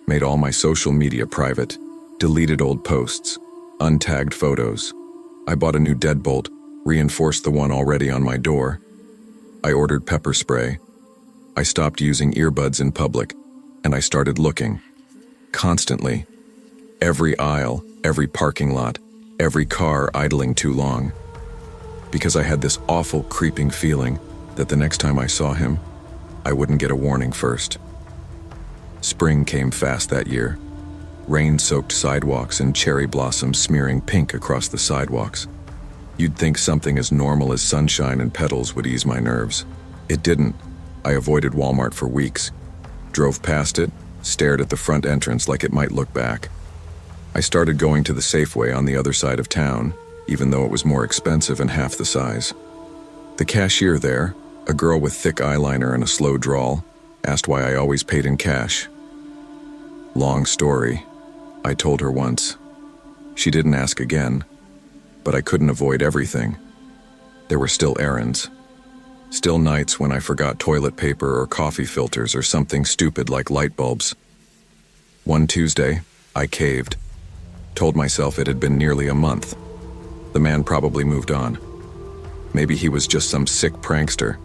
made all my social media private, deleted old posts, untagged photos. I bought a new deadbolt, reinforced the one already on my door. I ordered pepper spray. I stopped using earbuds in public, and I started looking. constantly. Every aisle, every parking lot, every car idling too long. Because I had this awful creeping feeling that the next time I saw him, I wouldn't get a warning first. Spring came fast that year. Rain-soaked sidewalks and cherry blossoms smearing pink across the sidewalks. You'd think something as normal as sunshine and petals would ease my nerves. It didn't. I avoided Walmart for weeks. Drove past it, stared at the front entrance like it might look back. I started going to the Safeway on the other side of town, even though it was more expensive and half the size. The cashier there, a girl with thick eyeliner and a slow drawl, asked why I always paid in cash. Long story, I told her once. She didn't ask again, but I couldn't avoid everything. There were still errands. Still nights when I forgot toilet paper or coffee filters or something stupid like light bulbs. One Tuesday, I caved. Told myself it had been nearly a month. The man probably moved on. Maybe he was just some sick prankster.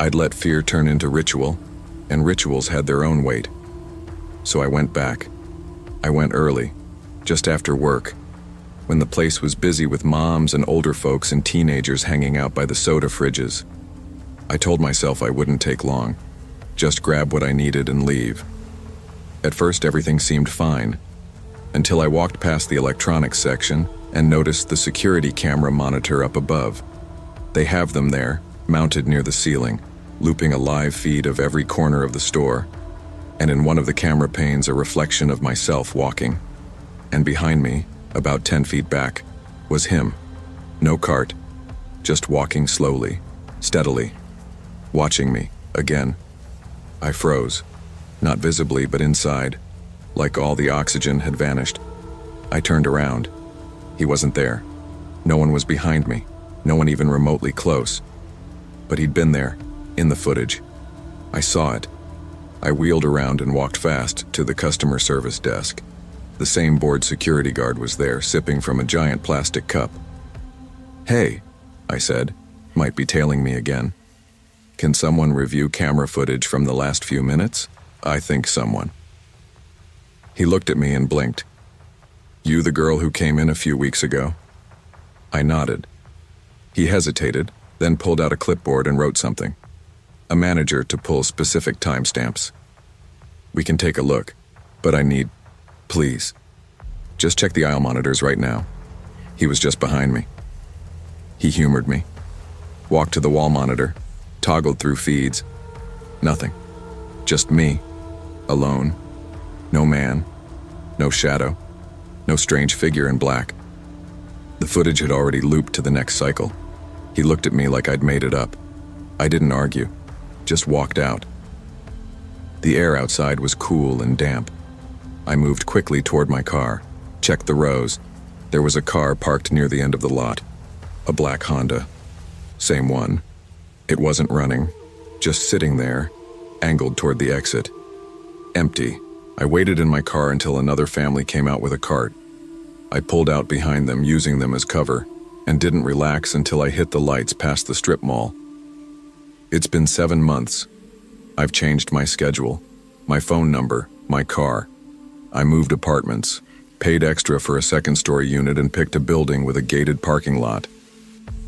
I'd let fear turn into ritual, and rituals had their own weight. So I went back. I went early, just after work, when the place was busy with moms and older folks and teenagers hanging out by the soda fridges. I told myself I wouldn't take long. Just grab what I needed and leave. At first everything seemed fine, until I walked past the electronics section and noticed the security camera monitor up above. They have them there, mounted near the ceiling, looping a live feed of every corner of the store, and in one of the camera panes a reflection of myself walking. And behind me, about 10 feet back, was him. No cart, just walking slowly, steadily, watching me, again. I froze, not visibly but inside, like all the oxygen had vanished. I turned around. He wasn't there. No one was behind me, no one even remotely close. But he'd been there, in the footage. I saw it. I wheeled around and walked fast to the customer service desk. The same bored security guard was there, sipping from a giant plastic cup. "Hey," I said, might be tailing me again. "Can someone review camera footage from the last few minutes? I think someone." He looked at me and blinked. "You the girl who came in a few weeks ago?" I nodded. He hesitated, then pulled out a clipboard and wrote something. A manager to pull specific timestamps. "We can take a look, but I need, please. Just check the aisle monitors right now." He was just behind me. He humored me. Walked to the wall monitor, toggled through feeds. Nothing. Just me. Alone. No man. No shadow. No strange figure in black. The footage had already looped to the next cycle. He looked at me like I'd made it up. I didn't argue. Just walked out. The air outside was cool and damp. I moved quickly toward my car, checked the rows. There was a car parked near the end of the lot. A black Honda. Same one. It wasn't running, just sitting there, angled toward the exit. Empty. I waited in my car until another family came out with a cart. I pulled out behind them, using them as cover, and didn't relax until I hit the lights past the strip mall. It's been 7 months. I've changed my schedule, my phone number, my car. I moved apartments, paid extra for a second-story unit, and picked a building with a gated parking lot.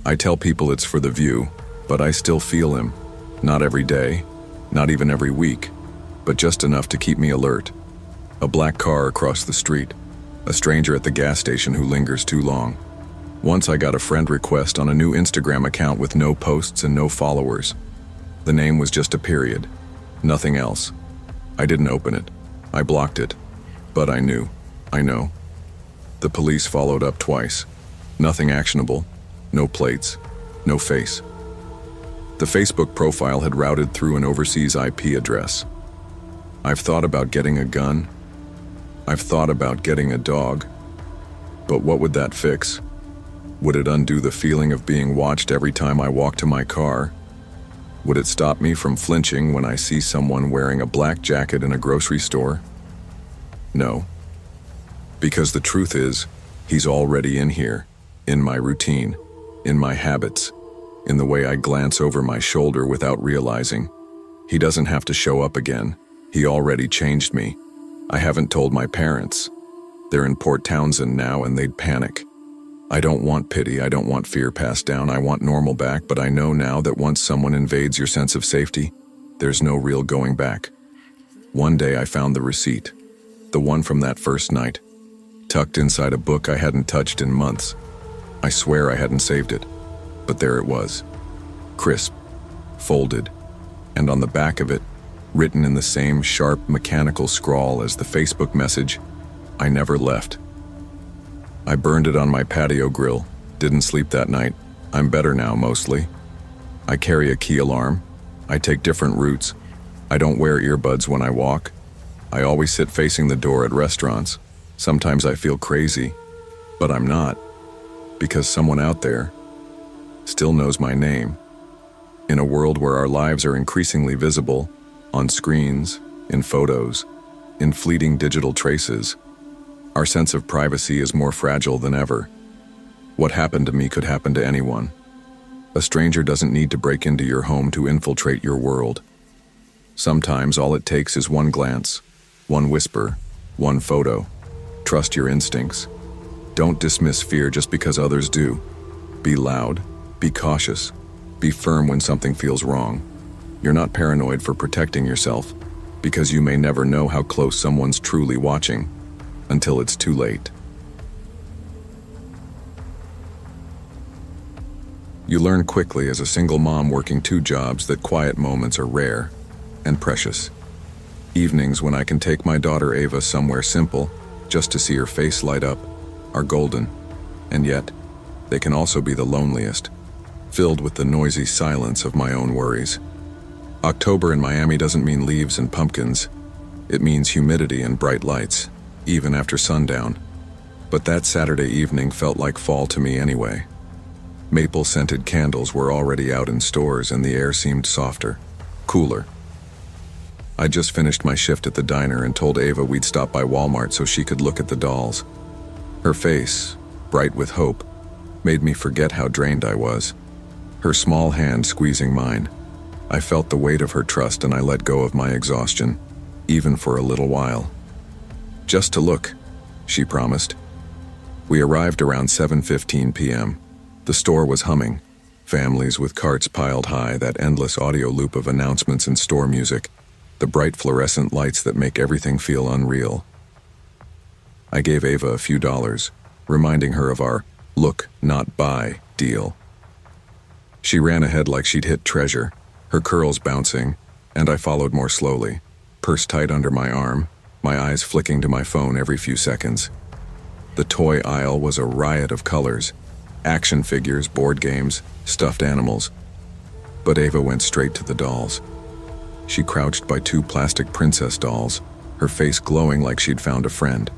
I tell people it's for the view, but I still feel him. Not every day, not even every week, but just enough to keep me alert. A black car across the street, a stranger at the gas station who lingers too long. Once I got a friend request on a new Instagram account with no posts and no followers. The name was just a period, nothing else. I didn't open it. I blocked it. But I knew. I know. The police followed up twice. Nothing actionable. No plates. No face. The Facebook profile had routed through an overseas IP address. I've thought about getting a gun. I've thought about getting a dog. But what would that fix? Would it undo the feeling of being watched every time I walk to my car? Would it stop me from flinching when I see someone wearing a black jacket in a grocery store? No. Because the truth is, he's already in here, in my routine, in my habits, in the way I glance over my shoulder without realizing. He doesn't have to show up again. He already changed me. I haven't told my parents. They're in Port Townsend now and they'd panic. I don't want pity, I don't want fear passed down, I want normal back, but I know now that once someone invades your sense of safety, there's no real going back. One day I found the receipt, the one from that first night, tucked inside a book I hadn't touched in months. I swear I hadn't saved it, but there it was, crisp, folded, and on the back of it, written in the same sharp mechanical scrawl as the Facebook message, I never left. I burned it on my patio grill, didn't sleep that night. I'm better now, mostly. I carry a key alarm. I take different routes. I don't wear earbuds when I walk. I always sit facing the door at restaurants. Sometimes I feel crazy, but I'm not, because someone out there still knows my name. In a world where our lives are increasingly visible, on screens, in photos, in fleeting digital traces, our sense of privacy is more fragile than ever. What happened to me could happen to anyone. A stranger doesn't need to break into your home to infiltrate your world. Sometimes all it takes is one glance, one whisper, one photo. Trust your instincts. Don't dismiss fear just because others do. Be loud, be cautious, be firm when something feels wrong. You're not paranoid for protecting yourself, because you may never know how close someone's truly watching, until it's too late. You learn quickly as a single mom working 2 jobs that quiet moments are rare and precious. Evenings when I can take my daughter Ava somewhere simple, just to see her face light up, are golden, and yet, they can also be the loneliest, filled with the noisy silence of my own worries. October in Miami doesn't mean leaves and pumpkins. It means humidity and bright lights, even after sundown. But that Saturday evening felt like fall to me anyway. Maple-scented candles were already out in stores and the air seemed softer, cooler. I just finished my shift at the diner and told Ava we'd stop by Walmart so she could look at the dolls. Her face, bright with hope, made me forget how drained I was. Her small hand squeezing mine. I felt the weight of her trust and I let go of my exhaustion, even for a little while. Just to look, she promised. We arrived around 7:15 p.m. The store was humming, families with carts piled high, that endless audio loop of announcements and store music, the bright fluorescent lights that make everything feel unreal. I gave Ava a few dollars, reminding her of our look, not buy deal. She ran ahead like she'd hit treasure, her curls bouncing, and I followed more slowly, purse tight under my arm, my eyes flicking to my phone every few seconds. The toy aisle was a riot of colors, action figures, board games, stuffed animals. But Ava went straight to the dolls. She crouched by 2 plastic princess dolls, her face glowing like she'd found a friend.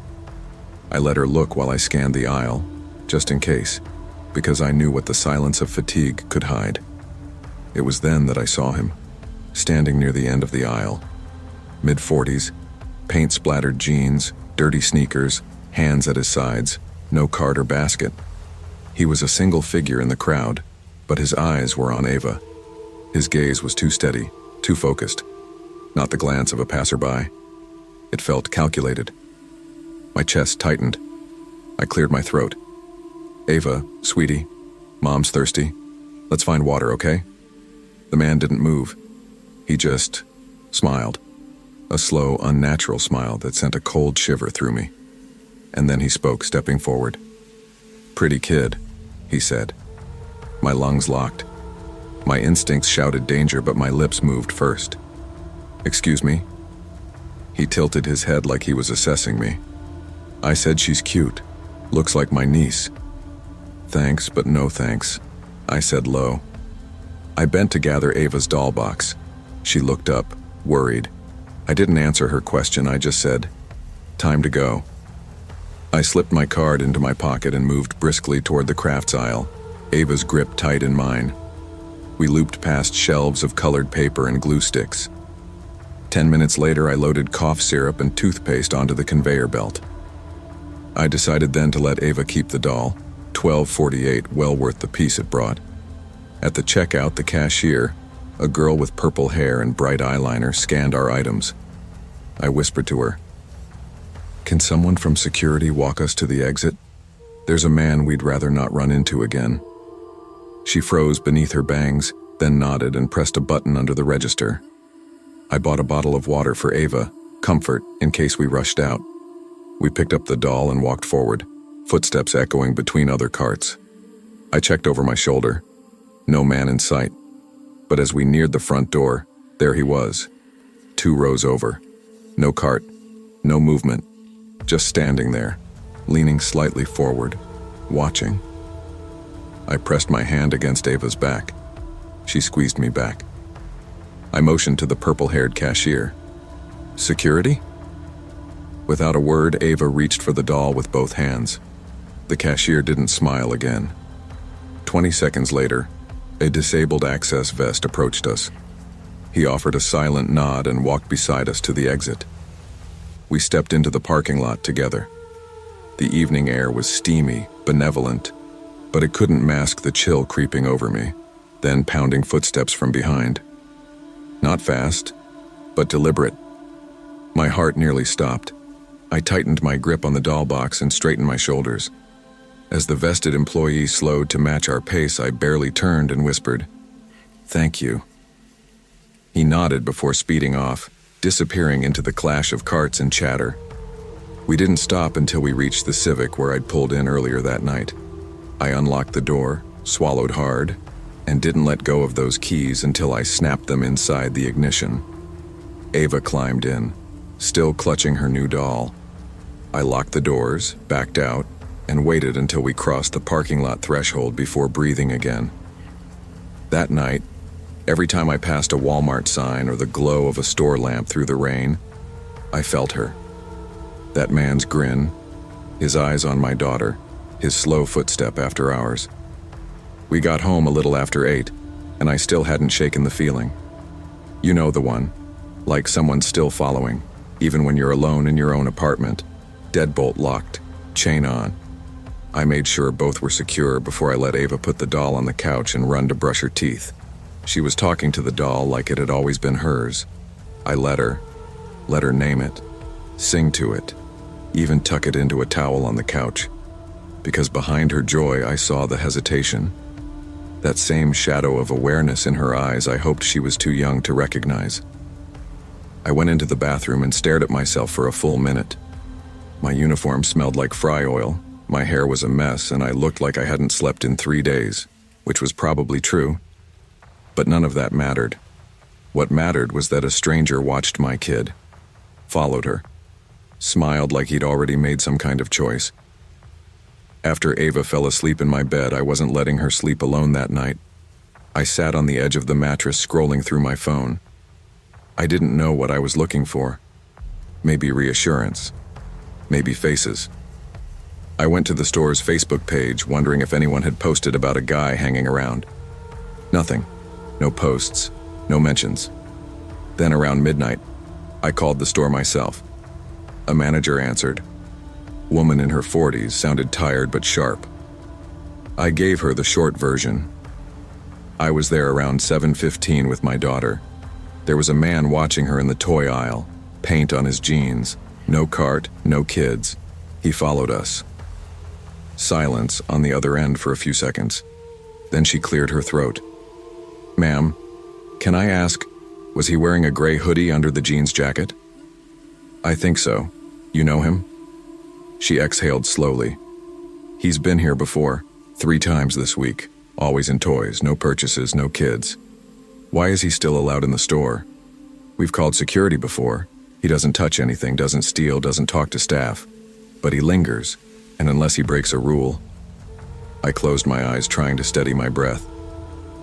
I let her look while I scanned the aisle, just in case, because I knew what the silence of fatigue could hide. It was then that I saw him, standing near the end of the aisle. Mid-40s, paint-splattered jeans, dirty sneakers, hands at his sides, no cart or basket. He was a single figure in the crowd, but his eyes were on Ava. His gaze was too steady, too focused. Not the glance of a passerby. It felt calculated. My chest tightened. I cleared my throat. Ava, sweetie, Mom's thirsty. Let's find water, okay? The man didn't move. He just smiled. A slow, unnatural smile that sent a cold shiver through me. And then he spoke, stepping forward. "Pretty kid," he said. My lungs locked. My instincts shouted danger, but my lips moved first. "Excuse me?" He tilted his head like he was assessing me. "I said she's cute. Looks like my niece." "Thanks, but no thanks," I said low. I bent to gather Ava's doll box. She looked up, worried. I didn't answer her question, I just said, "Time to go." I slipped my card into my pocket and moved briskly toward the crafts aisle, Ava's grip tight in mine. We looped past shelves of colored paper and glue sticks. 10 minutes later, I loaded cough syrup and toothpaste onto the conveyor belt. I decided then to let Ava keep the doll, $12.48, well worth the piece it brought. At the checkout, the cashier, a girl with purple hair and bright eyeliner, scanned our items. I whispered to her, Can someone from security walk us to the exit? There's a man we'd rather not run into again. She froze beneath her bangs, then nodded and pressed a button under the register. I bought a bottle of water for Ava, comfort, in case we rushed out. We picked up the doll and walked forward, footsteps echoing between other carts. I checked over my shoulder. No man in sight. But as we neared the front door, there he was, 2 rows over. No cart, no movement, just standing there, leaning slightly forward, watching. I pressed my hand against Ava's back. She squeezed me back. I motioned to the purple-haired cashier. Security? Without a word, Ava reached for the doll with both hands. The cashier didn't smile again. 20 seconds later, a disabled access vest approached us. He offered a silent nod and walked beside us to the exit. We stepped into the parking lot together. The evening air was steamy, benevolent, but it couldn't mask the chill creeping over me, then pounding footsteps from behind. Not fast, but deliberate. My heart nearly stopped. I tightened my grip on the doll box and straightened my shoulders. As the vested employee slowed to match our pace, I barely turned and whispered, "Thank you." He nodded before speeding off, disappearing into the clash of carts and chatter. We didn't stop until we reached the Civic where I'd pulled in earlier that night. I unlocked the door, swallowed hard, and didn't let go of those keys until I snapped them inside the ignition. Ava climbed in, still clutching her new doll. I locked the doors, backed out, and waited until we crossed the parking lot threshold before breathing again. That night, every time I passed a Walmart sign or the glow of a store lamp through the rain, I felt her. That man's grin, his eyes on my daughter, his slow footstep after ours. We got home a little after 8, and I still hadn't shaken the feeling. You know the one, like someone's still following, even when you're alone in your own apartment, deadbolt locked, chain on. I made sure both were secure before I let Ava put the doll on the couch and run to brush her teeth. She was talking to the doll like it had always been hers. I let her name it, sing to it, even tuck it into a towel on the couch. Because behind her joy I saw the hesitation. That same shadow of awareness in her eyes I hoped she was too young to recognize. I went into the bathroom and stared at myself for a full minute. My uniform smelled like fry oil, my hair was a mess, and I looked like I hadn't slept in 3 days, which was probably true. But none of that mattered. What mattered was that a stranger watched my kid, followed her, smiled like he'd already made some kind of choice. After Ava fell asleep in my bed, I wasn't letting her sleep alone that night. I sat on the edge of the mattress scrolling through my phone. I didn't know what I was looking for. Maybe reassurance. Maybe faces. I went to the store's Facebook page, wondering if anyone had posted about a guy hanging around. Nothing. No posts. No mentions. Then around midnight, I called the store myself. A manager answered. Woman in her 40s, sounded tired but sharp. I gave her the short version. I was there around 7:15 with my daughter. There was a man watching her in the toy aisle, paint on his jeans, no cart, no kids. He followed us. Silence on the other end for a few seconds. Then she cleared her throat. Ma'am, can I ask, was he wearing a gray hoodie under the jeans jacket? I think so. You know him? She exhaled slowly. He's been here before, 3 times this week, always in toys, no purchases, no kids. Why is he still allowed in the store? We've called security before. He doesn't touch anything, doesn't steal, doesn't talk to staff. But he lingers, and unless he breaks a rule. I closed my eyes, trying to steady my breath.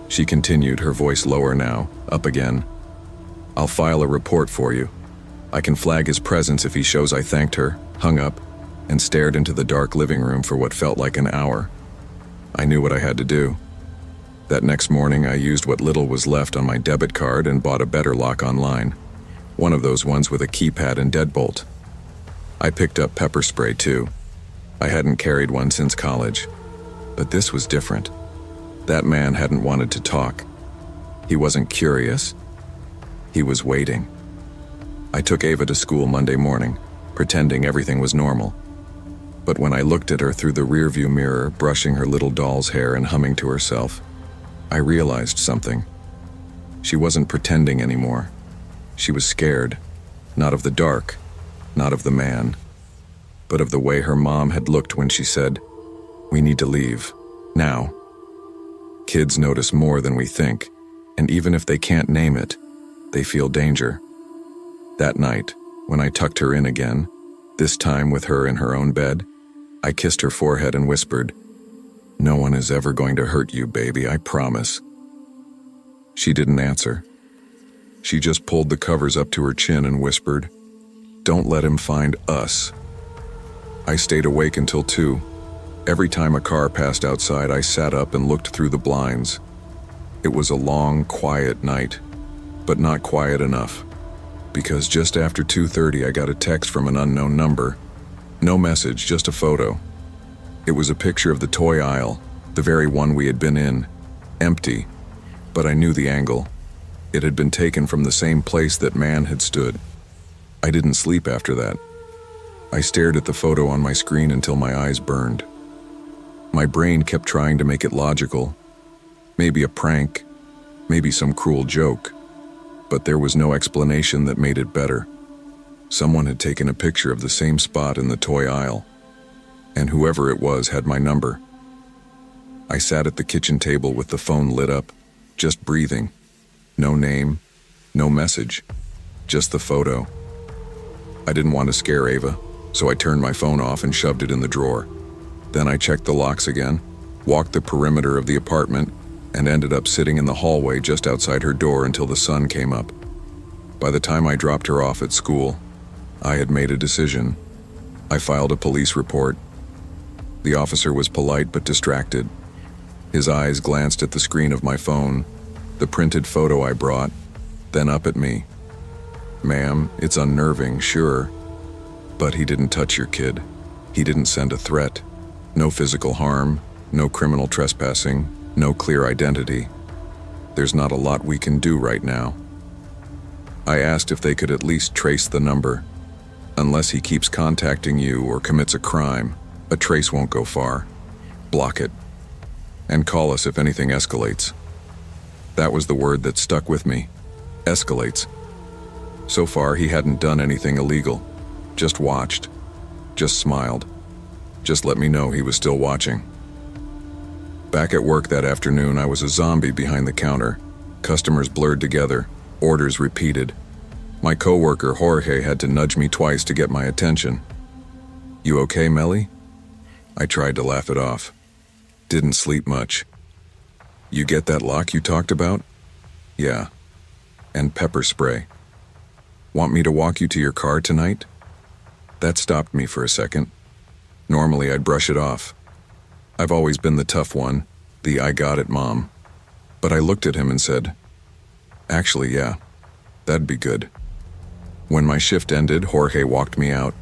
She continued, her voice lower now, up again. I'll file a report for you. I can flag his presence if he shows I thanked her, hung up, and stared into the dark living room for what felt like an hour. I knew what I had to do. That next morning, I used what little was left on my debit card and bought a better lock online. One of those ones with a keypad and deadbolt. I picked up pepper spray too. I hadn't carried one since college. But this was different. That man hadn't wanted to talk. He wasn't curious. He was waiting. I took Ava to school Monday morning. pretending everything was normal. But when I looked at her through the rearview mirror, brushing her little doll's hair and humming to herself, I realized something. She wasn't pretending anymore. She was scared, not of the dark, not of the man, but of the way her mom had looked when she said, "We need to leave, now." Kids notice more than we think, and even if they can't name it, they feel danger. That night, when I tucked her in again, this time with her in her own bed, I kissed her forehead and whispered, "No one is ever going to hurt you, baby, I promise." She didn't answer. She just pulled the covers up to her chin and whispered, "Don't let him find us." I stayed awake until 2. Every time a car passed outside, I sat up and looked through the blinds. It was a long, quiet night, but not quiet enough, because just after 2:30 I got a text from an unknown number. No message, just a photo. It was a picture of the toy aisle, the very one we had been in, empty, but I knew the angle. It had been taken from the same place that man had stood. I didn't sleep after that. I stared at the photo on my screen until my eyes burned. My brain kept trying to make it logical. Maybe a prank, maybe some cruel joke, but there was no explanation that made it better. Someone had taken a picture of the same spot in the toy aisle, and whoever it was had my number. I sat at the kitchen table with the phone lit up, just breathing. No name, no message, just the photo. I didn't want to scare Ava, so I turned my phone off and shoved it in the drawer. Then I checked the locks again, walked the perimeter of the apartment, and ended up sitting in the hallway just outside her door until the sun came up. By the time I dropped her off at school, I had made a decision. I filed a police report. The officer was polite but distracted. His eyes glanced at the screen of my phone, the printed photo I brought, then up at me. "Ma'am, it's unnerving, sure, but he didn't touch your kid. He didn't send a threat. No physical harm, no criminal trespassing, no clear identity. There's not a lot we can do right now." I asked if they could at least trace the number. "Unless he keeps contacting you or commits a crime, a trace won't go far. Block it. And call us if anything escalates." That was the word that stuck with me. Escalates. So far, he hadn't done anything illegal. Just watched. Just smiled. Just let me know he was still watching. Back at work that afternoon, I was a zombie behind the counter. Customers blurred together. Orders repeated. My coworker, Jorge, had to nudge me twice to get my attention. "You okay, Melly?" I tried to laugh it off. Didn't sleep much. "You get that lock you talked about?" "Yeah. And pepper spray. Want me to walk you to your car tonight?" That stopped me for a second. Normally I'd brush it off. I've always been the tough one, the "I got it, Mom." But I looked at him and said, "Actually, yeah, that'd be good." When my shift ended, Jorge walked me out.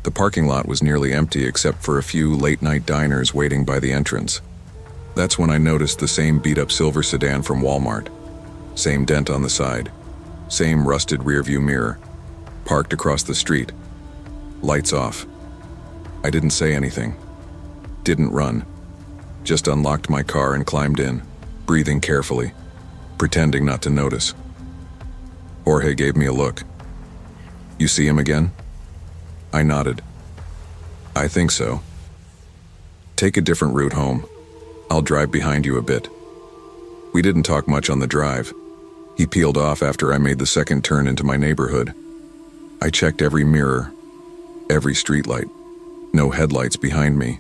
The parking lot was nearly empty except for a few late-night diners waiting by the entrance. That's when I noticed the same beat-up silver sedan from Walmart. Same dent on the side. Same rusted rearview mirror. Parked across the street. Lights off. I didn't say anything. Didn't run. Just unlocked my car and climbed in, breathing carefully, pretending not to notice. Jorge gave me a look. "You see him again?" I nodded. "I think so. Take a different route home. I'll drive behind you a bit." We didn't talk much on the drive. He peeled off after I made the second turn into my neighborhood. I checked every mirror, every streetlight. No headlights behind me.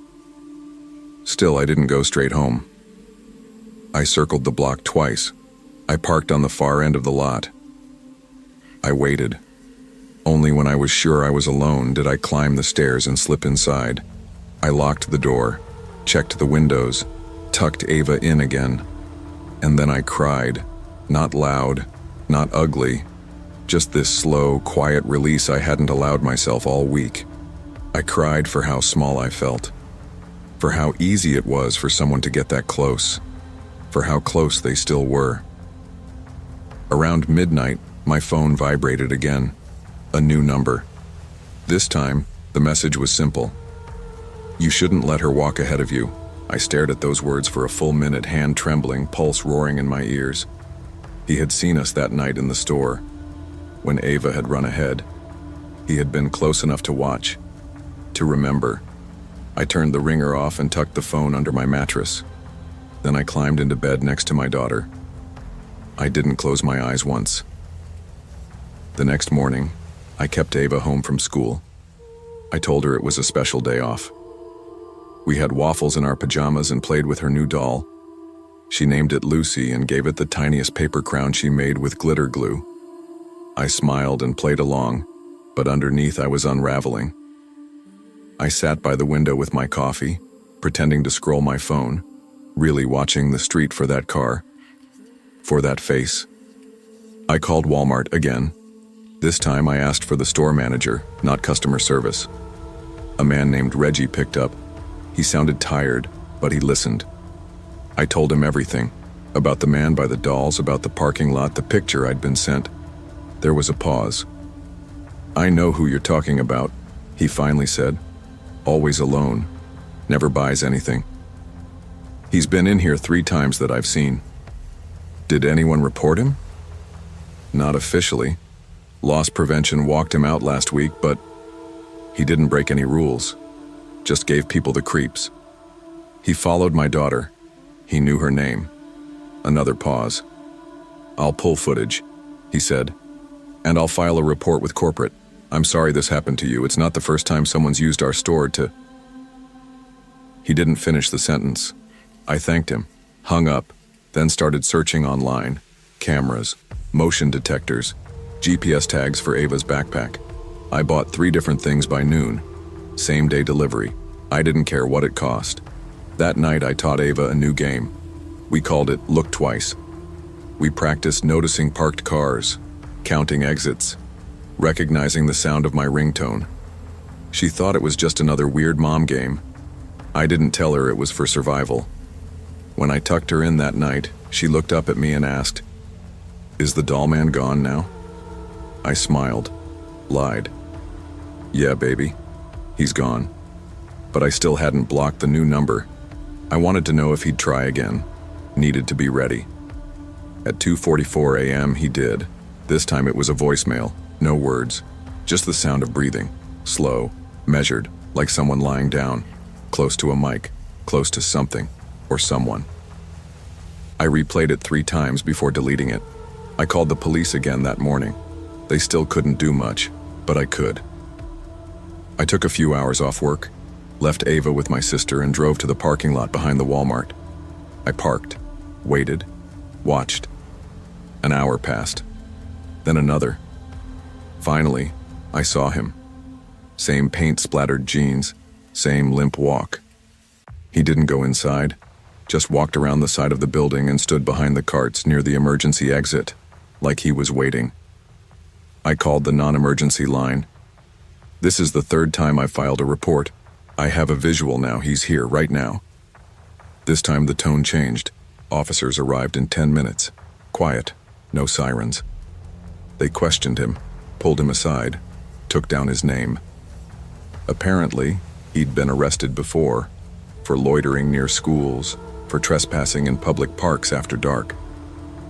Still, I didn't go straight home. I circled the block twice. I parked on the far end of the lot. I waited. Only when I was sure I was alone did I climb the stairs and slip inside. I locked the door, checked the windows, tucked Ava in again. And then I cried. Not loud, not ugly. Just this slow, quiet release I hadn't allowed myself all week. I cried for how small I felt. For how easy it was for someone to get that close. For how close they still were. Around midnight, my phone vibrated again. A new number. This time, the message was simple. You shouldn't let her walk ahead of you. I stared at those words for a full minute, hand trembling, pulse roaring in my ears. He had seen us that night in the store. When Ava had run ahead, he had been close enough to watch, to remember. I turned the ringer off and tucked the phone under my mattress. Then I climbed into bed next to my daughter. I didn't close my eyes once. The next morning, I kept Ava home from school. I told her it was a special day off. We had waffles in our pajamas and played with her new doll. She named it Lucy and gave it the tiniest paper crown she made with glitter glue. I smiled and played along, but underneath I was unraveling. I sat by the window with my coffee, pretending to scroll my phone, really watching the street for that car, for that face. I called Walmart again. This time I asked for the store manager, not customer service. A man named Reggie picked up. He sounded tired, but he listened. I told him everything, about the man by the dolls, about the parking lot, the picture I'd been sent. There was a pause. I know who you're talking about, he finally said. Always alone, never buys anything. He's been in here 3 times that I've seen. Did anyone report him? Not officially. Loss prevention walked him out last week, but he didn't break any rules. Just gave people the creeps. He followed my daughter. He knew her name. Another pause. I'll pull footage, he said, and I'll file a report with corporate. I'm sorry this happened to you. It's not the first time someone's used our store to... He didn't finish the sentence. I thanked him, hung up, then started searching online. Cameras, motion detectors, GPS tags for Ava's backpack. I bought 3 different things by noon. Same-day delivery. I didn't care what it cost. That night I taught Ava a new game. We called it Look Twice. We practiced noticing parked cars, counting exits, recognizing the sound of my ringtone. She thought it was just another weird mom game. I didn't tell her it was for survival. When I tucked her in that night, she looked up at me and asked, "Is the doll man gone now?" I smiled, lied. "Yeah, baby, he's gone." But I still hadn't blocked the new number. I wanted to know if he'd try again. Needed to be ready. At 2:44 a.m. he did. This time it was a voicemail, no words, just the sound of breathing, slow, measured, like someone lying down, close to a mic, close to something, or someone. I replayed it 3 times before deleting it. I called the police again that morning. They still couldn't do much, but I could. I took a few hours off work, left Ava with my sister and drove to the parking lot behind the Walmart. I parked, waited, watched. An hour passed, then another. Finally, I saw him. Same paint-splattered jeans, same limp walk. He didn't go inside, just walked around the side of the building and stood behind the carts near the emergency exit, like he was waiting. I called the non-emergency line. This is the 3rd time I filed a report. I have a visual now. He's here right now. This time the tone changed. Officers arrived in 10 minutes. Quiet, no sirens. They questioned him, pulled him aside, took down his name. Apparently, he'd been arrested before, for loitering near schools, for trespassing in public parks after dark.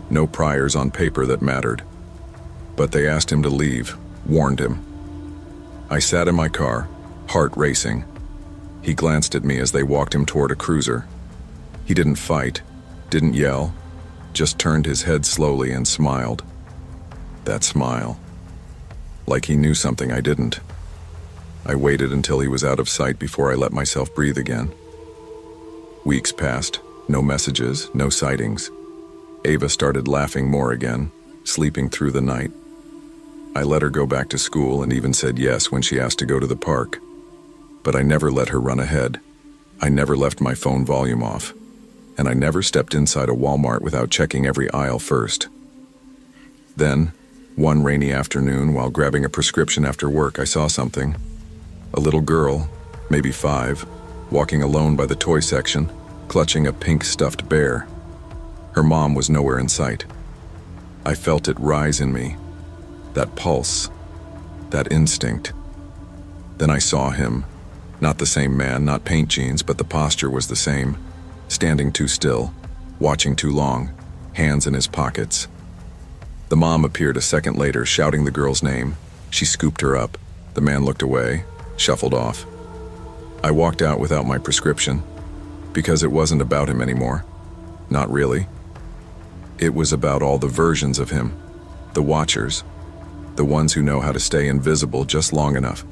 No priors on paper that mattered. But they asked him to leave, warned him. I sat in my car, heart racing. He glanced at me as they walked him toward a cruiser. He didn't fight, didn't yell, just turned his head slowly and smiled. That smile. Like he knew something I didn't. I waited until he was out of sight before I let myself breathe again. Weeks passed, no messages, no sightings. Ava started laughing more again, sleeping through the night. I let her go back to school and even said yes when she asked to go to the park. But I never let her run ahead. I never left my phone volume off. And I never stepped inside a Walmart without checking every aisle first. Then, one rainy afternoon, while grabbing a prescription after work, I saw something. A little girl, maybe 5, walking alone by the toy section, clutching a pink stuffed bear. Her mom was nowhere in sight. I felt it rise in me. That pulse, that instinct. Then I saw him. Not the same man, not paint jeans, but the posture was the same. Standing too still, watching too long, hands in his pockets. The mom appeared a second later, shouting the girl's name. She scooped her up. The man looked away, shuffled off. I walked out without my prescription, because it wasn't about him anymore. Not really. It was about all the versions of him, the watchers, the ones who know how to stay invisible just long enough,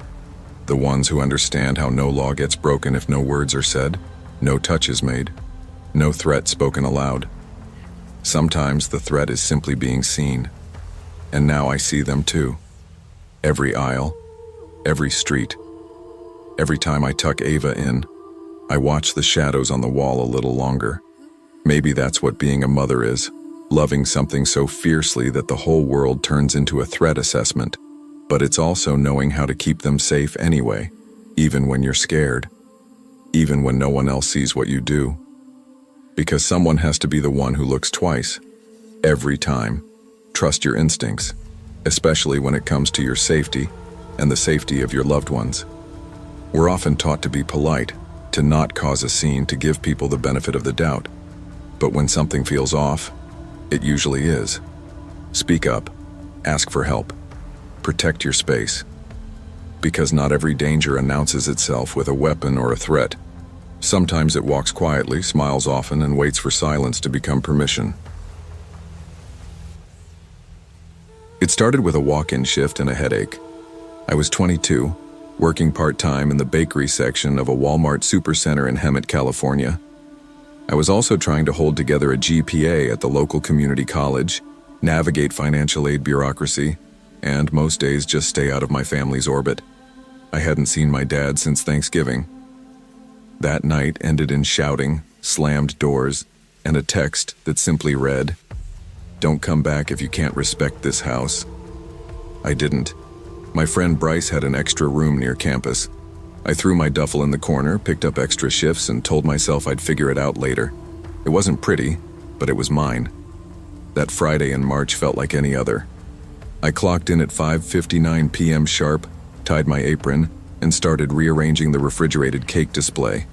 the ones who understand how no law gets broken if no words are said, no touch is made, no threat spoken aloud. Sometimes the threat is simply being seen, and now I see them too. Every aisle, every street. Every time I tuck Ava in, I watch the shadows on the wall a little longer. Maybe that's what being a mother is, loving something so fiercely that the whole world turns into a threat assessment. But it's also knowing how to keep them safe anyway, even when you're scared, even when no one else sees what you do. Because someone has to be the one who looks twice, every time. Trust your instincts, especially when it comes to your safety and the safety of your loved ones. We're often taught to be polite, to not cause a scene, to give people the benefit of the doubt. But when something feels off, it usually is. Speak up, ask for help, protect your space. Because not every danger announces itself with a weapon or a threat. Sometimes it walks quietly, smiles often, and waits for silence to become permission. It started with a walk-in shift and a headache. I was 22, working part-time in the bakery section of a Walmart supercenter in Hemet, California. I was also trying to hold together a GPA at the local community college, navigate financial aid bureaucracy, and most days just stay out of my family's orbit. I hadn't seen my dad since Thanksgiving. That night ended in shouting, slammed doors, and a text that simply read, "Don't come back if you can't respect this house." I didn't. My friend Bryce had an extra room near campus. I threw my duffel in the corner, picked up extra shifts, and told myself I'd figure it out later. It wasn't pretty, but it was mine. That Friday in March felt like any other. I clocked in at 5:59 p.m. sharp, tied my apron, and started rearranging the refrigerated cake display.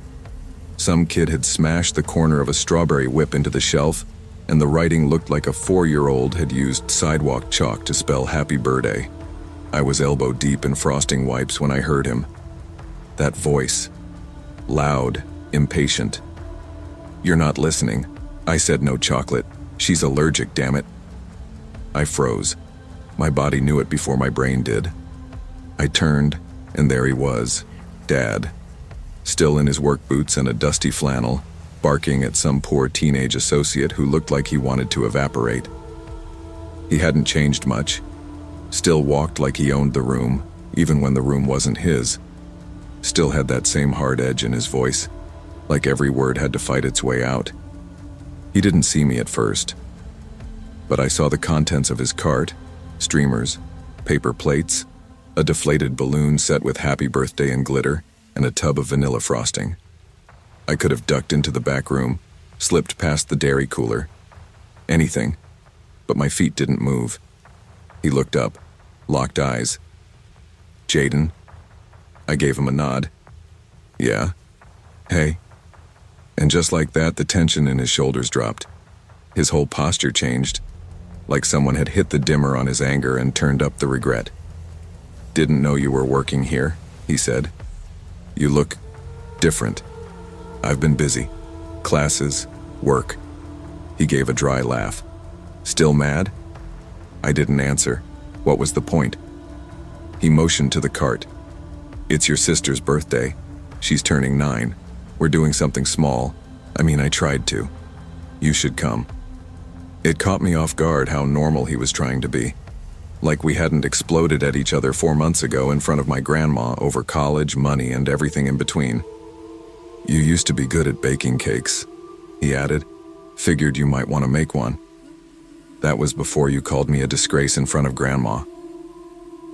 Some kid had smashed the corner of a strawberry whip into the shelf, and the writing looked like a 4-year-old had used sidewalk chalk to spell happy birthday. I was elbow deep in frosting wipes when I heard him. That voice. Loud, impatient. "You're not listening." I said no chocolate. "She's allergic, damn it." I froze. My body knew it before my brain did. I turned, and there he was, Dad. Still in his work boots and a dusty flannel, barking at some poor teenage associate who looked like he wanted to evaporate. He hadn't changed much. Still walked like he owned the room, even when the room wasn't his. Still had that same hard edge in his voice, like every word had to fight its way out. He didn't see me at first, but I saw the contents of his cart, streamers, paper plates, a deflated balloon set with happy birthday and glitter, and a tub of vanilla frosting. I could have ducked into the back room, slipped past the dairy cooler. Anything, but my feet didn't move. He looked up, locked eyes. "Jaden?" I gave him a nod. "Yeah? Hey?" And just like that, the tension in his shoulders dropped. His whole posture changed, like someone had hit the dimmer on his anger and turned up the regret. "Didn't know you were working here," he said. "You look different." "I've been busy. Classes, work." He gave a dry laugh. "Still mad?" I didn't answer. What was the point? He motioned to the cart. "It's your sister's birthday. She's turning 9. We're doing something small. I tried to. You should come." It caught me off guard how normal he was trying to be. Like we hadn't exploded at each other 4 months ago in front of my grandma over college, money, and everything in between. "You used to be good at baking cakes," he added. "Figured you might want to make one." That was before you called me a disgrace in front of Grandma.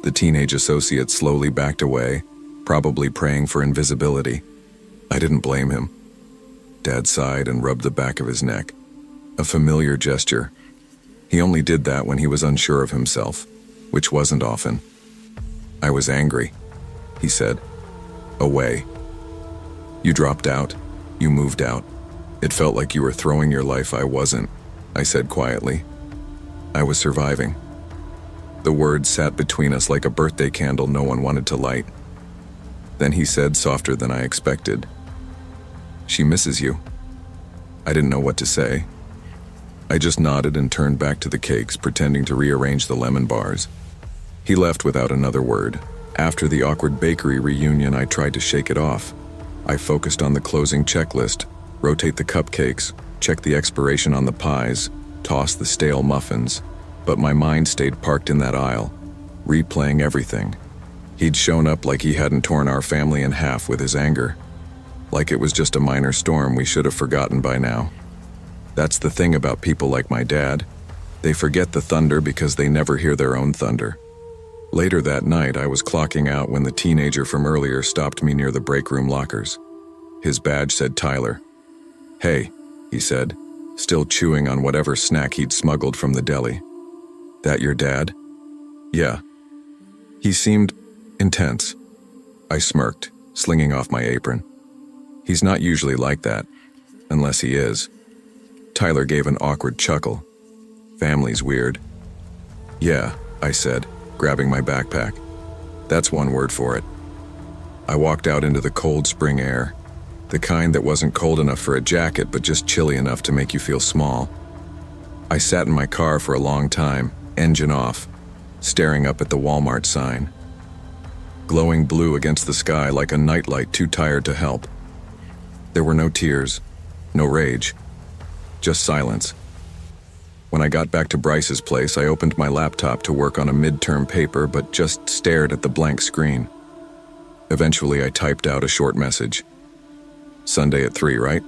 The teenage associate slowly backed away, probably praying for invisibility. I didn't blame him. Dad sighed and rubbed the back of his neck. A familiar gesture. He only did that when he was unsure of himself, which wasn't often. I was angry. he said. Away. You dropped out. You moved out. It felt like you were throwing your life. I wasn't, I said quietly. I was surviving. The words sat between us like a birthday candle no one wanted to light. Then he said, softer than I expected, "She misses you." I didn't know what to say. I just nodded and turned back to the cakes, pretending to rearrange the lemon bars. He left without another word. After the awkward bakery reunion, I tried to shake it off. I focused on the closing checklist: rotate the cupcakes, check the expiration on the pies, toss the stale muffins. But my mind stayed parked in that aisle, replaying everything. He'd shown up like he hadn't torn our family in half with his anger. Like it was just a minor storm we should have forgotten by now. That's the thing about people like my dad. They forget the thunder because they never hear their own thunder. Later that night, I was clocking out when the teenager from earlier stopped me near the break room lockers. His badge said Tyler. "Hey," he said, still chewing on whatever snack he'd smuggled from the deli. "That your dad?" "Yeah." He seemed intense. I smirked, slinging off my apron. He's not usually like that, unless he is. Tyler gave an awkward chuckle. "Family's weird." "Yeah," I said, grabbing my backpack. "That's one word for it." I walked out into the cold spring air, the kind that wasn't cold enough for a jacket but just chilly enough to make you feel small. I sat in my car for a long time, engine off, staring up at the Walmart sign. Glowing blue against the sky like a nightlight too tired to help. There were no tears, no rage, just silence. When I got back to Bryce's place, I opened my laptop to work on a midterm paper but just stared at the blank screen. Eventually, I typed out a short message. "Sunday at 3, right?"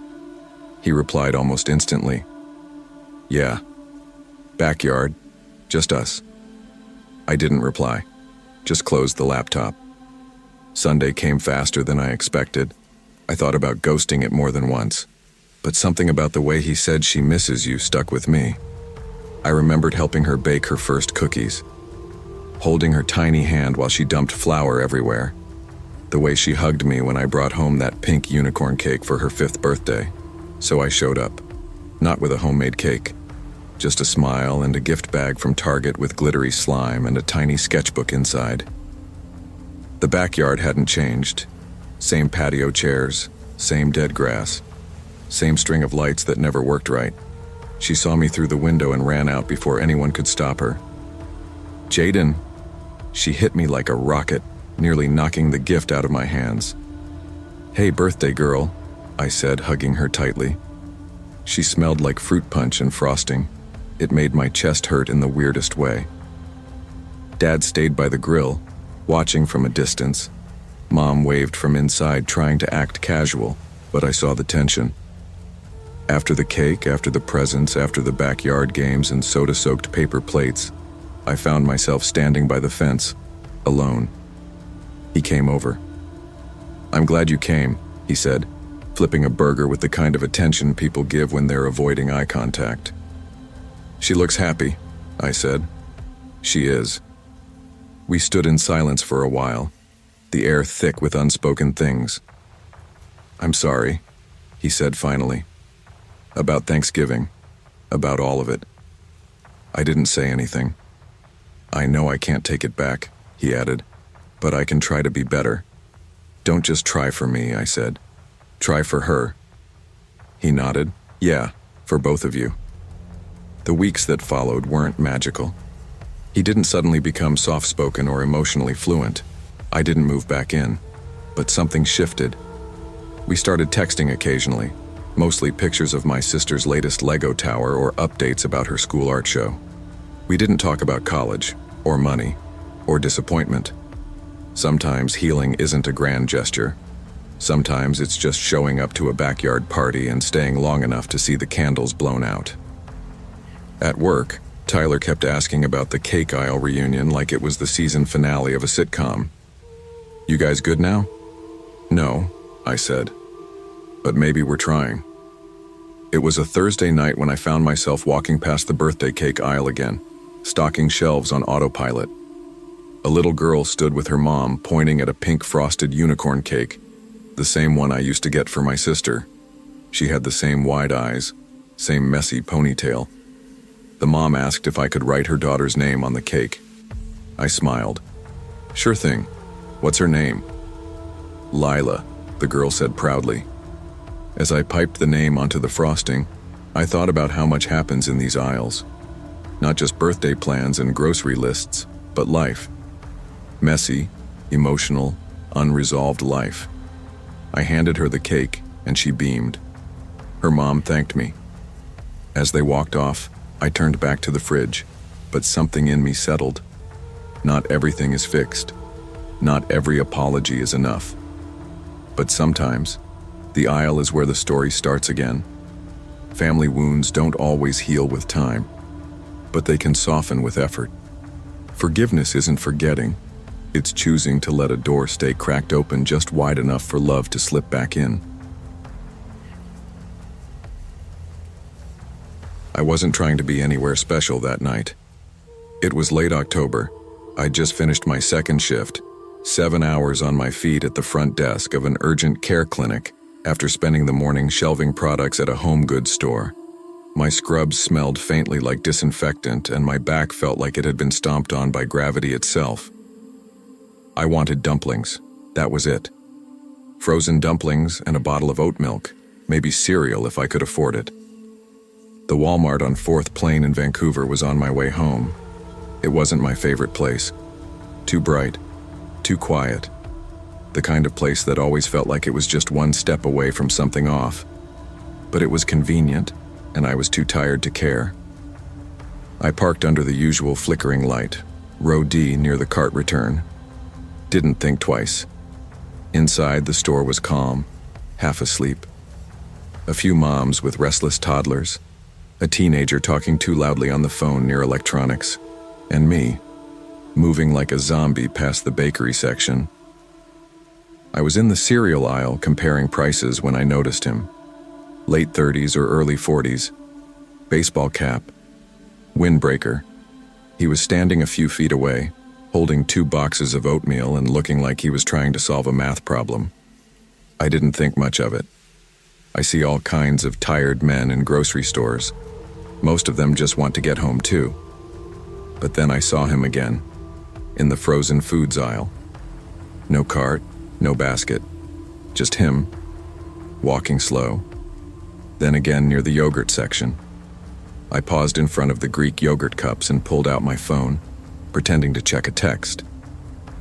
He replied almost instantly. "Yeah. Backyard. Just us." I didn't reply, just closed the laptop. Sunday came faster than I expected. I thought about ghosting it more than once, but something about the way he said "she misses you" stuck with me. I remembered helping her bake her first cookies, holding her tiny hand while she dumped flour everywhere, the way she hugged me when I brought home that pink unicorn cake for her 5th birthday. So I showed up, not with a homemade cake, just a smile and a gift bag from Target with glittery slime and a tiny sketchbook inside. The backyard hadn't changed. Same patio chairs, same dead grass, same string of lights that never worked right. She saw me through the window and ran out before anyone could stop her. "Jaden!" She hit me like a rocket, nearly knocking the gift out of my hands. "Hey, birthday girl," I said, hugging her tightly. She smelled like fruit punch and frosting. It made my chest hurt in the weirdest way. Dad stayed by the grill, watching from a distance. Mom waved from inside, trying to act casual, but I saw the tension. After the cake, after the presents, after the backyard games and soda-soaked paper plates, I found myself standing by the fence, alone. He came over. "I'm glad you came," he said, flipping a burger with the kind of attention people give when they're avoiding eye contact. "She looks happy," I said. "She is." We stood in silence for a while, the air thick with unspoken things. "I'm sorry," he said finally. "About Thanksgiving. About all of it." I didn't say anything. "I know I can't take it back," he added, "but I can try to be better." "Don't just try for me," I said. "Try for her." He nodded. "Yeah, for both of you." The weeks that followed weren't magical. He didn't suddenly become soft-spoken or emotionally fluent. I didn't move back in. But something shifted. We started texting occasionally, mostly pictures of my sister's latest Lego tower or updates about her school art show. We didn't talk about college, or money, or disappointment. Sometimes healing isn't a grand gesture. Sometimes it's just showing up to a backyard party and staying long enough to see the candles blown out. At work, Tyler kept asking about the cake aisle reunion like it was the season finale of a sitcom. "You guys good now?" "No," I said. "But maybe we're trying." It was a Thursday night when I found myself walking past the birthday cake aisle again, stocking shelves on autopilot. A little girl stood with her mom, pointing at a pink frosted unicorn cake, the same one I used to get for my sister. She had the same wide eyes, same messy ponytail. The mom asked if I could write her daughter's name on the cake. I smiled. "Sure thing. What's her name?" "Lila," the girl said proudly. As I piped the name onto the frosting, I thought about how much happens in these aisles. Not just birthday plans and grocery lists, but life. Messy, emotional, unresolved life. I handed her the cake, and she beamed. Her mom thanked me. As they walked off, I turned back to the fridge, but something in me settled. Not everything is fixed. Not every apology is enough. But sometimes, the aisle is where the story starts again. Family wounds don't always heal with time, but they can soften with effort. Forgiveness isn't forgetting. It's choosing to let a door stay cracked open just wide enough for love to slip back in. I wasn't trying to be anywhere special that night. It was late October. I'd just finished my second shift, 7 hours on my feet at the front desk of an urgent care clinic after spending the morning shelving products at a home goods store. My scrubs smelled faintly like disinfectant, and my back felt like it had been stomped on by gravity itself. I wanted dumplings. That was it. Frozen dumplings and a bottle of oat milk, maybe cereal if I could afford it. The Walmart on 4th Plain in Vancouver was on my way home. It wasn't my favorite place. Too bright, too quiet. The kind of place that always felt like it was just one step away from something off. But it was convenient, and I was too tired to care. I parked under the usual flickering light, row D near the cart return. Didn't think twice. Inside, the store was calm, half asleep. A few moms with restless toddlers, a teenager talking too loudly on the phone near electronics, and me, moving like a zombie past the bakery section. I was in the cereal aisle comparing prices when I noticed him. Late 30s or early 40s, baseball cap, windbreaker. He was standing a few feet away, holding 2 boxes of oatmeal and looking like he was trying to solve a math problem. I didn't think much of it. I see all kinds of tired men in grocery stores. Most of them just want to get home too. But then I saw him again, in the frozen foods aisle. No cart, no basket, just him, walking slow. Then again near the yogurt section. I paused in front of the Greek yogurt cups and pulled out my phone, pretending to check a text.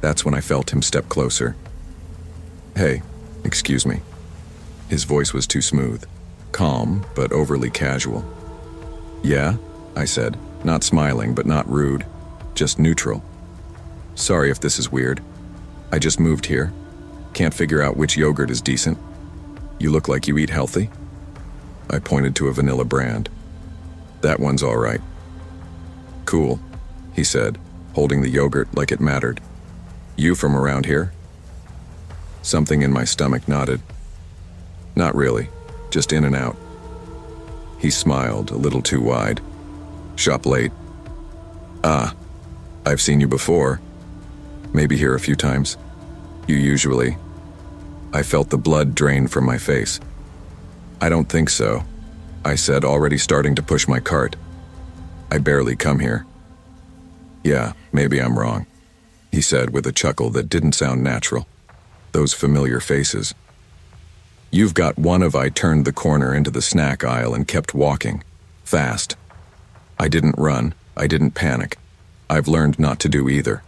That's when I felt him step closer. "Hey, excuse me." His voice was too smooth, calm, but overly casual. "Yeah?" I said, not smiling but not rude, just neutral. "Sorry if this is weird. I just moved here. Can't figure out which yogurt is decent. You look like you eat healthy." I pointed to a vanilla brand. "That one's all right." "Cool," he said, holding the yogurt like it mattered. "You from around here?" Something in my stomach nodded. "Not really, just in and out." He smiled, a little too wide. "Shop late?" "Ah, I've seen you before. Maybe here a few times. You usually..." I felt the blood drain from my face. "I don't think so," I said, already starting to push my cart. "I barely come here." "Yeah, maybe I'm wrong," he said with a chuckle that didn't sound natural. Those familiar faces. "You've got one of..." I turned the corner into the snack aisle and kept walking, fast. I didn't run, I didn't panic. I've learned not to do either.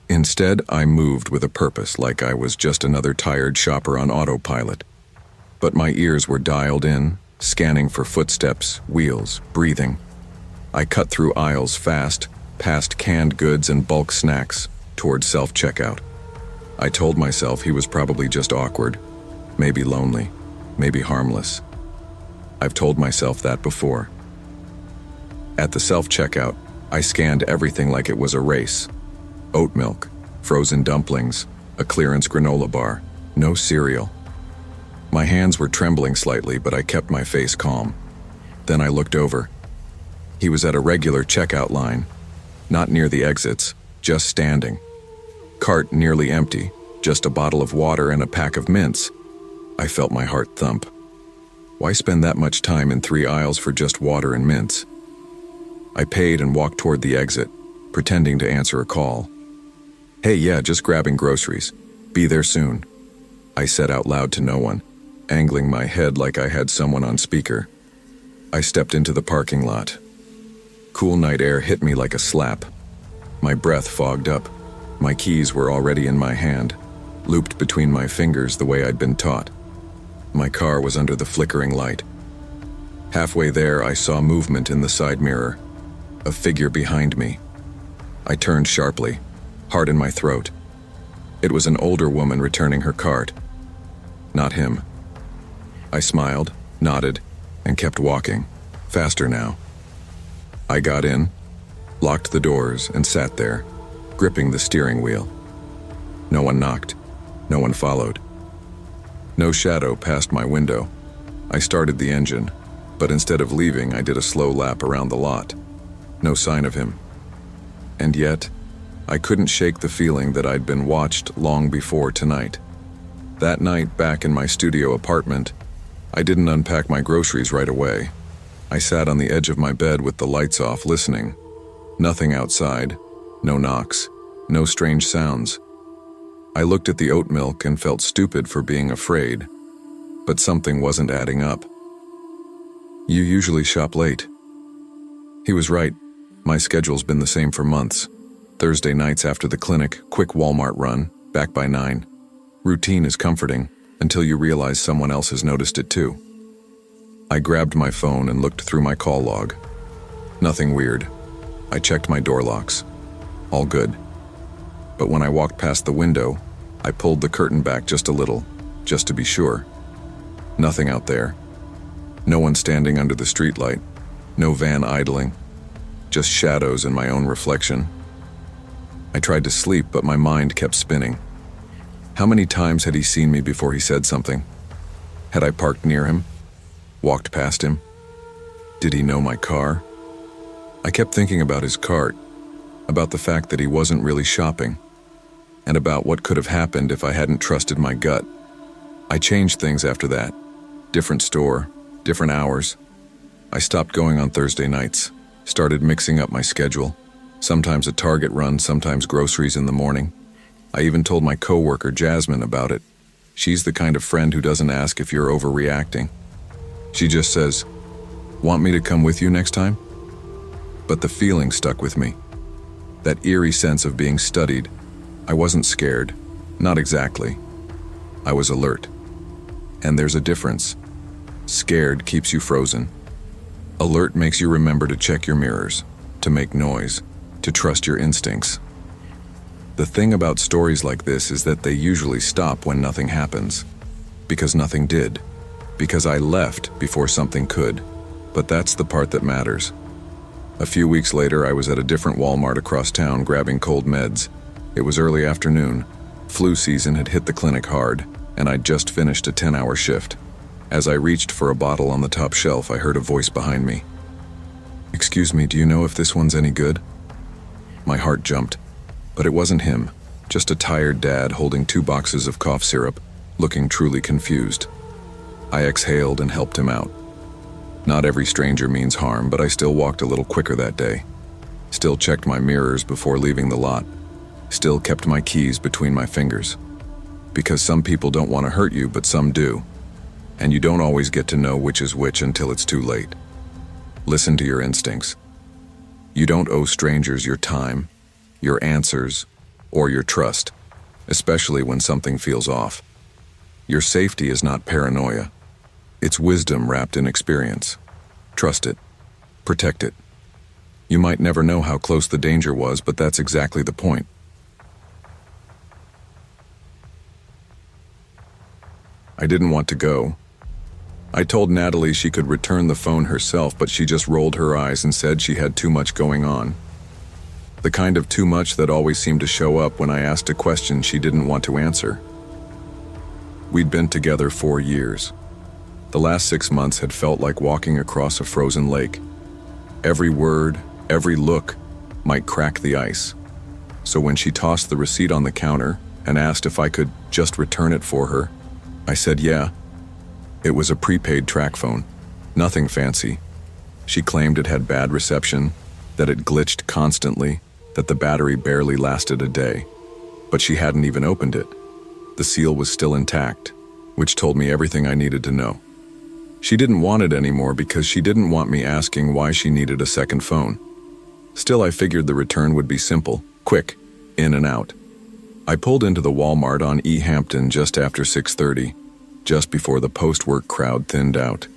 Instead, I moved with a purpose, like I was just another tired shopper on autopilot. But my ears were dialed in, scanning for footsteps, wheels, breathing. I cut through aisles fast, past canned goods and bulk snacks, toward self-checkout. I told myself he was probably just awkward, maybe lonely, maybe harmless. I've told myself that before. At the self-checkout, I scanned everything like it was a race. Oat milk, frozen dumplings, a clearance granola bar, no cereal. My hands were trembling slightly, but I kept my face calm. Then I looked over. He was at a regular checkout line, not near the exits, just standing. Cart nearly empty, just a bottle of water and a pack of mints. I felt my heart thump. Why spend that much time in 3 aisles for just water and mints? I paid and walked toward the exit, pretending to answer a call. "Hey, yeah, just grabbing groceries. Be there soon," I said out loud to no one, angling my head like I had someone on speaker. I stepped into the parking lot. Cool night air hit me like a slap. My breath fogged up. My keys were already in my hand, looped between my fingers the way I'd been taught. My car was under the flickering light. Halfway there, I saw movement in the side mirror, a figure behind me. I turned sharply, heart in my throat. It was an older woman returning her cart. Not him. I smiled, nodded, and kept walking, faster now. I got in, locked the doors, and sat there, gripping the steering wheel. No one knocked. No one followed. No shadow passed my window. I started the engine, but instead of leaving, I did a slow lap around the lot. No sign of him. And yet, I couldn't shake the feeling that I'd been watched long before tonight. That night, back in my studio apartment, I didn't unpack my groceries right away. I sat on the edge of my bed with the lights off, listening. Nothing outside, no knocks, no strange sounds. I looked at the oat milk and felt stupid for being afraid, but something wasn't adding up. "You usually shop late." He was right. My schedule's been the same for months. Thursday nights after the clinic, quick Walmart run, back by 9. Routine is comforting until you realize someone else has noticed it too. I grabbed my phone and looked through my call log. Nothing weird. I checked my door locks. All good. But when I walked past the window, I pulled the curtain back just a little, just to be sure. Nothing out there. No one standing under the streetlight. No van idling. Just shadows and my own reflection. I tried to sleep, but my mind kept spinning. How many times had he seen me before he said something? Had I parked near him? Walked past him? Did he know my car? I kept thinking about his cart, about the fact that he wasn't really shopping, and about what could have happened if I hadn't trusted my gut. I changed things after that. Different store, different hours. I stopped going on Thursday nights, started mixing up my schedule, sometimes a Target run, sometimes groceries in the morning. I even told my coworker Jasmine about it. She's the kind of friend who doesn't ask if you're overreacting. She just says, "Want me to come with you next time?" But the feeling stuck with me. That eerie sense of being studied. I wasn't scared. Not exactly. I was alert. And there's a difference. Scared keeps you frozen. Alert makes you remember to check your mirrors, to make noise, to trust your instincts. The thing about stories like this is that they usually stop when nothing happens. Because nothing did. Because I left before something could. But that's the part that matters. A few weeks later, I was at a different Walmart across town grabbing cold meds. It was early afternoon. Flu season had hit the clinic hard, and I'd just finished a 10-hour shift. As I reached for a bottle on the top shelf, I heard a voice behind me. "Excuse me, do you know if this one's any good?" My heart jumped, but it wasn't him, just a tired dad holding 2 boxes of cough syrup, looking truly confused. I exhaled and helped him out. Not every stranger means harm, but I still walked a little quicker that day. Still checked my mirrors before leaving the lot. Still kept my keys between my fingers. Because some people don't want to hurt you, but some do. And you don't always get to know which is which until it's too late. Listen to your instincts. You don't owe strangers your time, your answers, or your trust, especially when something feels off. Your safety is not paranoia. It's wisdom wrapped in experience. Trust it. Protect it. You might never know how close the danger was, but that's exactly the point. I didn't want to go. I told Natalie she could return the phone herself, but she just rolled her eyes and said she had too much going on. The kind of too much that always seemed to show up when I asked a question she didn't want to answer. We'd been together 4 years. The last 6 months had felt like walking across a frozen lake. Every word, every look might crack the ice. So when she tossed the receipt on the counter and asked if I could just return it for her, I said yeah. It was a prepaid track phone, nothing fancy. She claimed it had bad reception, that it glitched constantly, that the battery barely lasted a day. But she hadn't even opened it. The seal was still intact, which told me everything I needed to know. She didn't want it anymore because she didn't want me asking why she needed a second phone. Still, I figured the return would be simple, quick, in and out. I pulled into the Walmart on E. Hampton just after 6:30, just before the post-work crowd thinned out.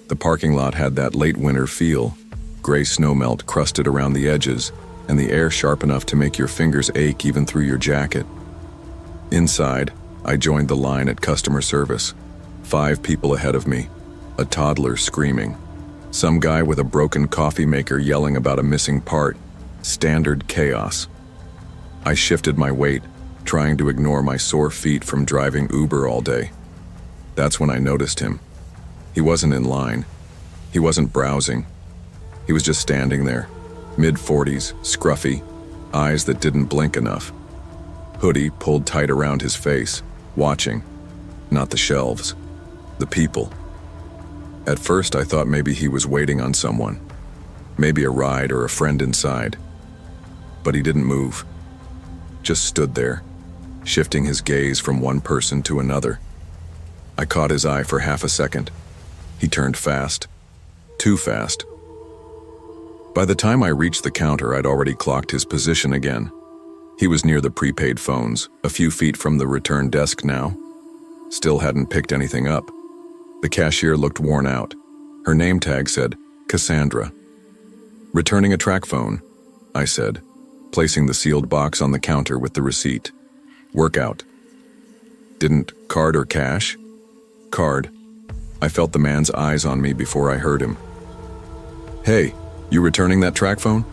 The parking lot had that late winter feel, gray snowmelt crusted around the edges, and the air sharp enough to make your fingers ache even through your jacket. Inside, I joined the line at customer service. 5 people ahead of me, a toddler screaming, some guy with a broken coffee maker yelling about a missing part, standard chaos. I shifted my weight, trying to ignore my sore feet from driving Uber all day. That's when I noticed him. He wasn't in line. He wasn't browsing. He was just standing there, mid-40s, scruffy, eyes that didn't blink enough. Hoodie pulled tight around his face, watching. Not the shelves, the people. At first I thought maybe he was waiting on someone, maybe a ride or a friend inside. But he didn't move, just stood there, shifting his gaze from one person to another. I caught his eye for half a second. He turned fast, too fast. By the time I reached the counter, I'd already clocked his position again. He was near the prepaid phones, a few feet from the return desk now. Still hadn't picked anything up. The cashier looked worn out. Her name tag said, Cassandra. "Returning a track phone," I said, placing the sealed box on the counter with the receipt. "Workout." "Didn't card or cash?" "Card." I felt the man's eyes on me before I heard him. "Hey, you returning that track phone?"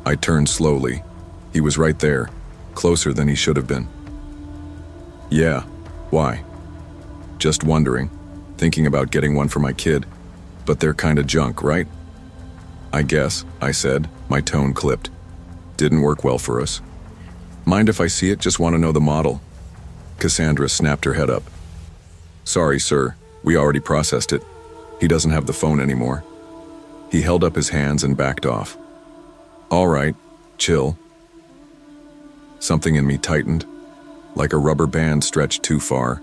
I turned slowly. He was right there, closer than he should have been. "Yeah, why?" "Just wondering, thinking about getting one for my kid, but they're kinda junk, right?" "I guess," I said, my tone clipped. "Didn't work well for us." "Mind if I see it? Just want to know the model." Cassandra snapped her head up. "Sorry, sir, we already processed it. He doesn't have the phone anymore." He held up his hands and backed off. "All right, chill." Something in me tightened, like a rubber band stretched too far.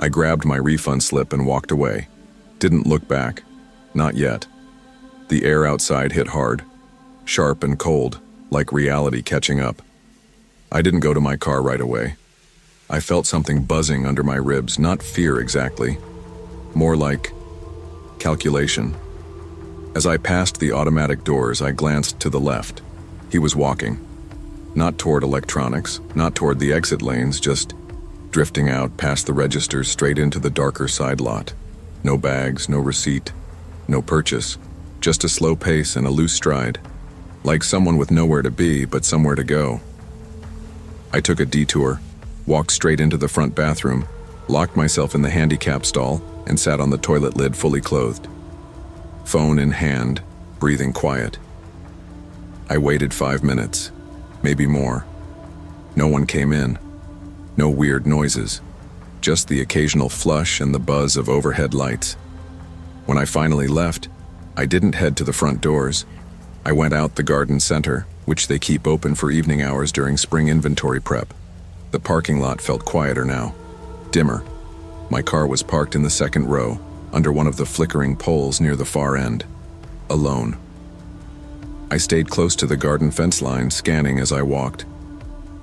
I grabbed my refund slip and walked away. Didn't look back. Not yet. The air outside hit hard, sharp and cold, like reality catching up. I didn't go to my car right away. I felt something buzzing under my ribs, not fear exactly. More like calculation. As I passed the automatic doors, I glanced to the left. He was walking. Not toward electronics, not toward the exit lanes, just drifting out past the registers straight into the darker side lot. No bags, no receipt, no purchase, just a slow pace and a loose stride, like someone with nowhere to be but somewhere to go. I took a detour, walked straight into the front bathroom, locked myself in the handicap stall, and sat on the toilet lid fully clothed. Phone in hand, breathing quiet. I waited 5 minutes, maybe more. No one came in. No weird noises. Just the occasional flush and the buzz of overhead lights. When I finally left, I didn't head to the front doors. I went out the garden center, which they keep open for evening hours during spring inventory prep. The parking lot felt quieter now, dimmer. My car was parked in the second row, under one of the flickering poles near the far end. Alone. I stayed close to the garden fence line, scanning as I walked.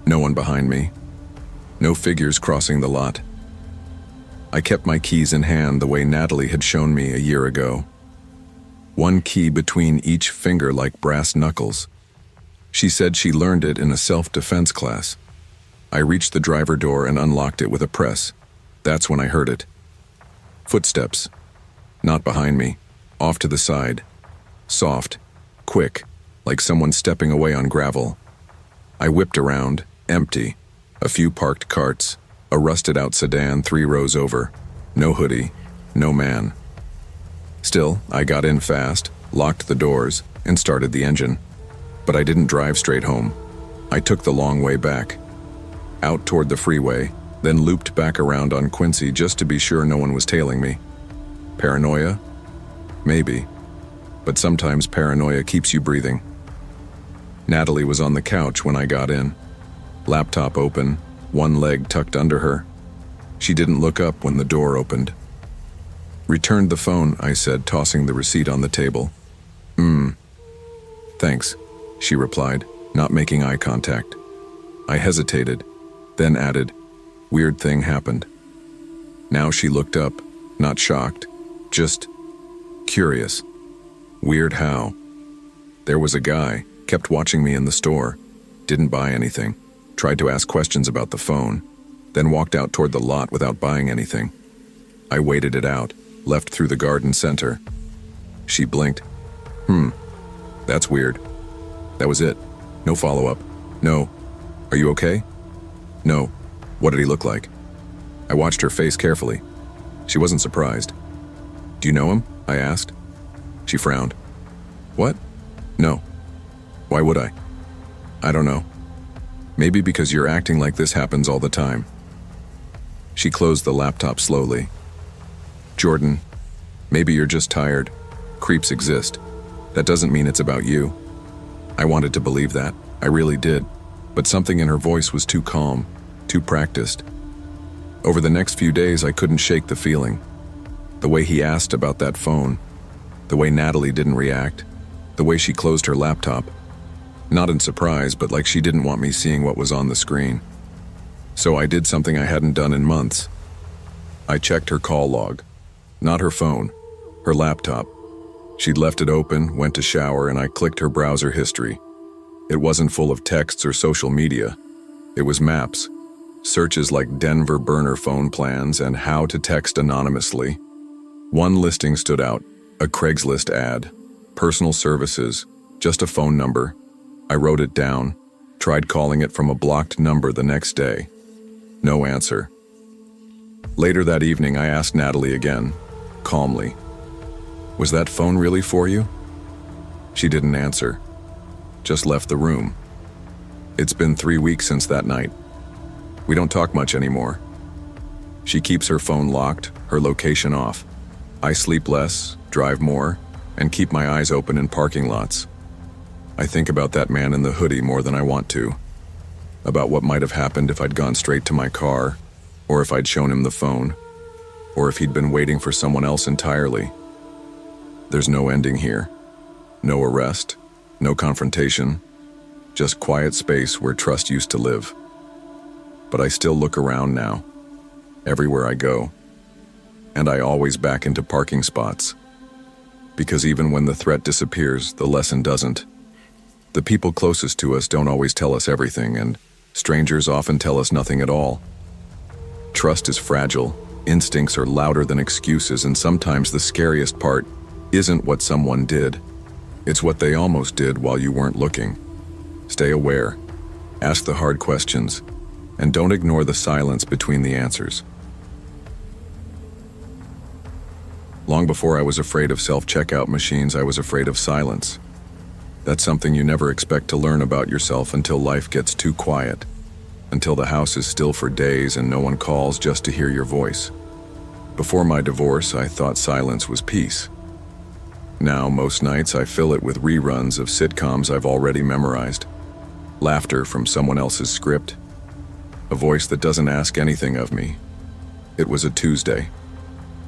No one behind me. No figures crossing the lot. I kept my keys in hand the way Natalie had shown me a year ago. One key between each finger like brass knuckles. She said she learned it in a self-defense class. I reached the driver door and unlocked it with a press. That's when I heard it. Footsteps. Not behind me. Off to the side. Soft. Quick. Like someone stepping away on gravel. I whipped around, empty. A few parked carts. A rusted-out sedan 3 rows over. No hoodie. No man. Still, I got in fast, locked the doors, and started the engine. But I didn't drive straight home. I took the long way back, out toward the freeway, then looped back around on Quincy just to be sure no one was tailing me. Paranoia? Maybe. But sometimes paranoia keeps you breathing. Natalie was on the couch when I got in, laptop open, one leg tucked under her. She didn't look up when the door opened. "Returned the phone," I said, tossing the receipt on the table. Thanks," she replied, not making eye contact. I hesitated, then added, "Weird thing happened." Now she looked up, not shocked, just curious. Weird how? There was a guy, kept watching me in the store, didn't buy anything, tried to ask questions about the phone, then walked out toward the lot without buying anything. I waited it out, left through the garden center. She blinked. That's weird. That was it. No follow-up. No. Are you okay? No. What did he look like? I watched her face carefully. She wasn't surprised. "Do you know him?" I asked. She frowned. "What? No. Why would I?" "I don't know. Maybe because you're acting like this happens all the time." She closed the laptop slowly. "Jordan, maybe you're just tired. Creeps exist. That doesn't mean it's about you." I wanted to believe that. I really did. But something in her voice was too calm, too practiced. Over the next few days, I couldn't shake the feeling. The way he asked about that phone, the way Natalie didn't react, the way she closed her laptop. Not in surprise, but like she didn't want me seeing what was on the screen. So I did something I hadn't done in months. I checked her call log. Not her phone, her laptop. She'd left it open, went to shower, and I clicked her browser history. It wasn't full of texts or social media. It was maps, searches like Denver burner phone plans and how to text anonymously. One listing stood out, a Craigslist ad, personal services, just a phone number. I wrote it down, tried calling it from a blocked number the next day. No answer. Later that evening, I asked Natalie again, calmly, "Was that phone really for you?" She didn't answer, just left the room. It's been 3 weeks since that night. We don't talk much anymore. She keeps her phone locked, her location off. I sleep less, drive more, and keep my eyes open in parking lots. I think about that man in the hoodie more than I want to. About what might have happened if I'd gone straight to my car, or if I'd shown him the phone, or if he'd been waiting for someone else entirely. There's no ending here. No arrest, no confrontation, just quiet space where trust used to live. But I still look around now, everywhere I go, and I always back into parking spots. Because even when the threat disappears, the lesson doesn't. The people closest to us don't always tell us everything, and strangers often tell us nothing at all. Trust is fragile, instincts are louder than excuses, and sometimes the scariest part isn't what someone did. It's what they almost did while you weren't looking. Stay aware, ask the hard questions, and don't ignore the silence between the answers. Long before I was afraid of self-checkout machines, I was afraid of silence. That's something you never expect to learn about yourself until life gets too quiet, until the house is still for days and no one calls just to hear your voice. Before my divorce, I thought silence was peace. Now, most nights, I fill it with reruns of sitcoms I've already memorized. Laughter from someone else's script. A voice that doesn't ask anything of me. It was a Tuesday.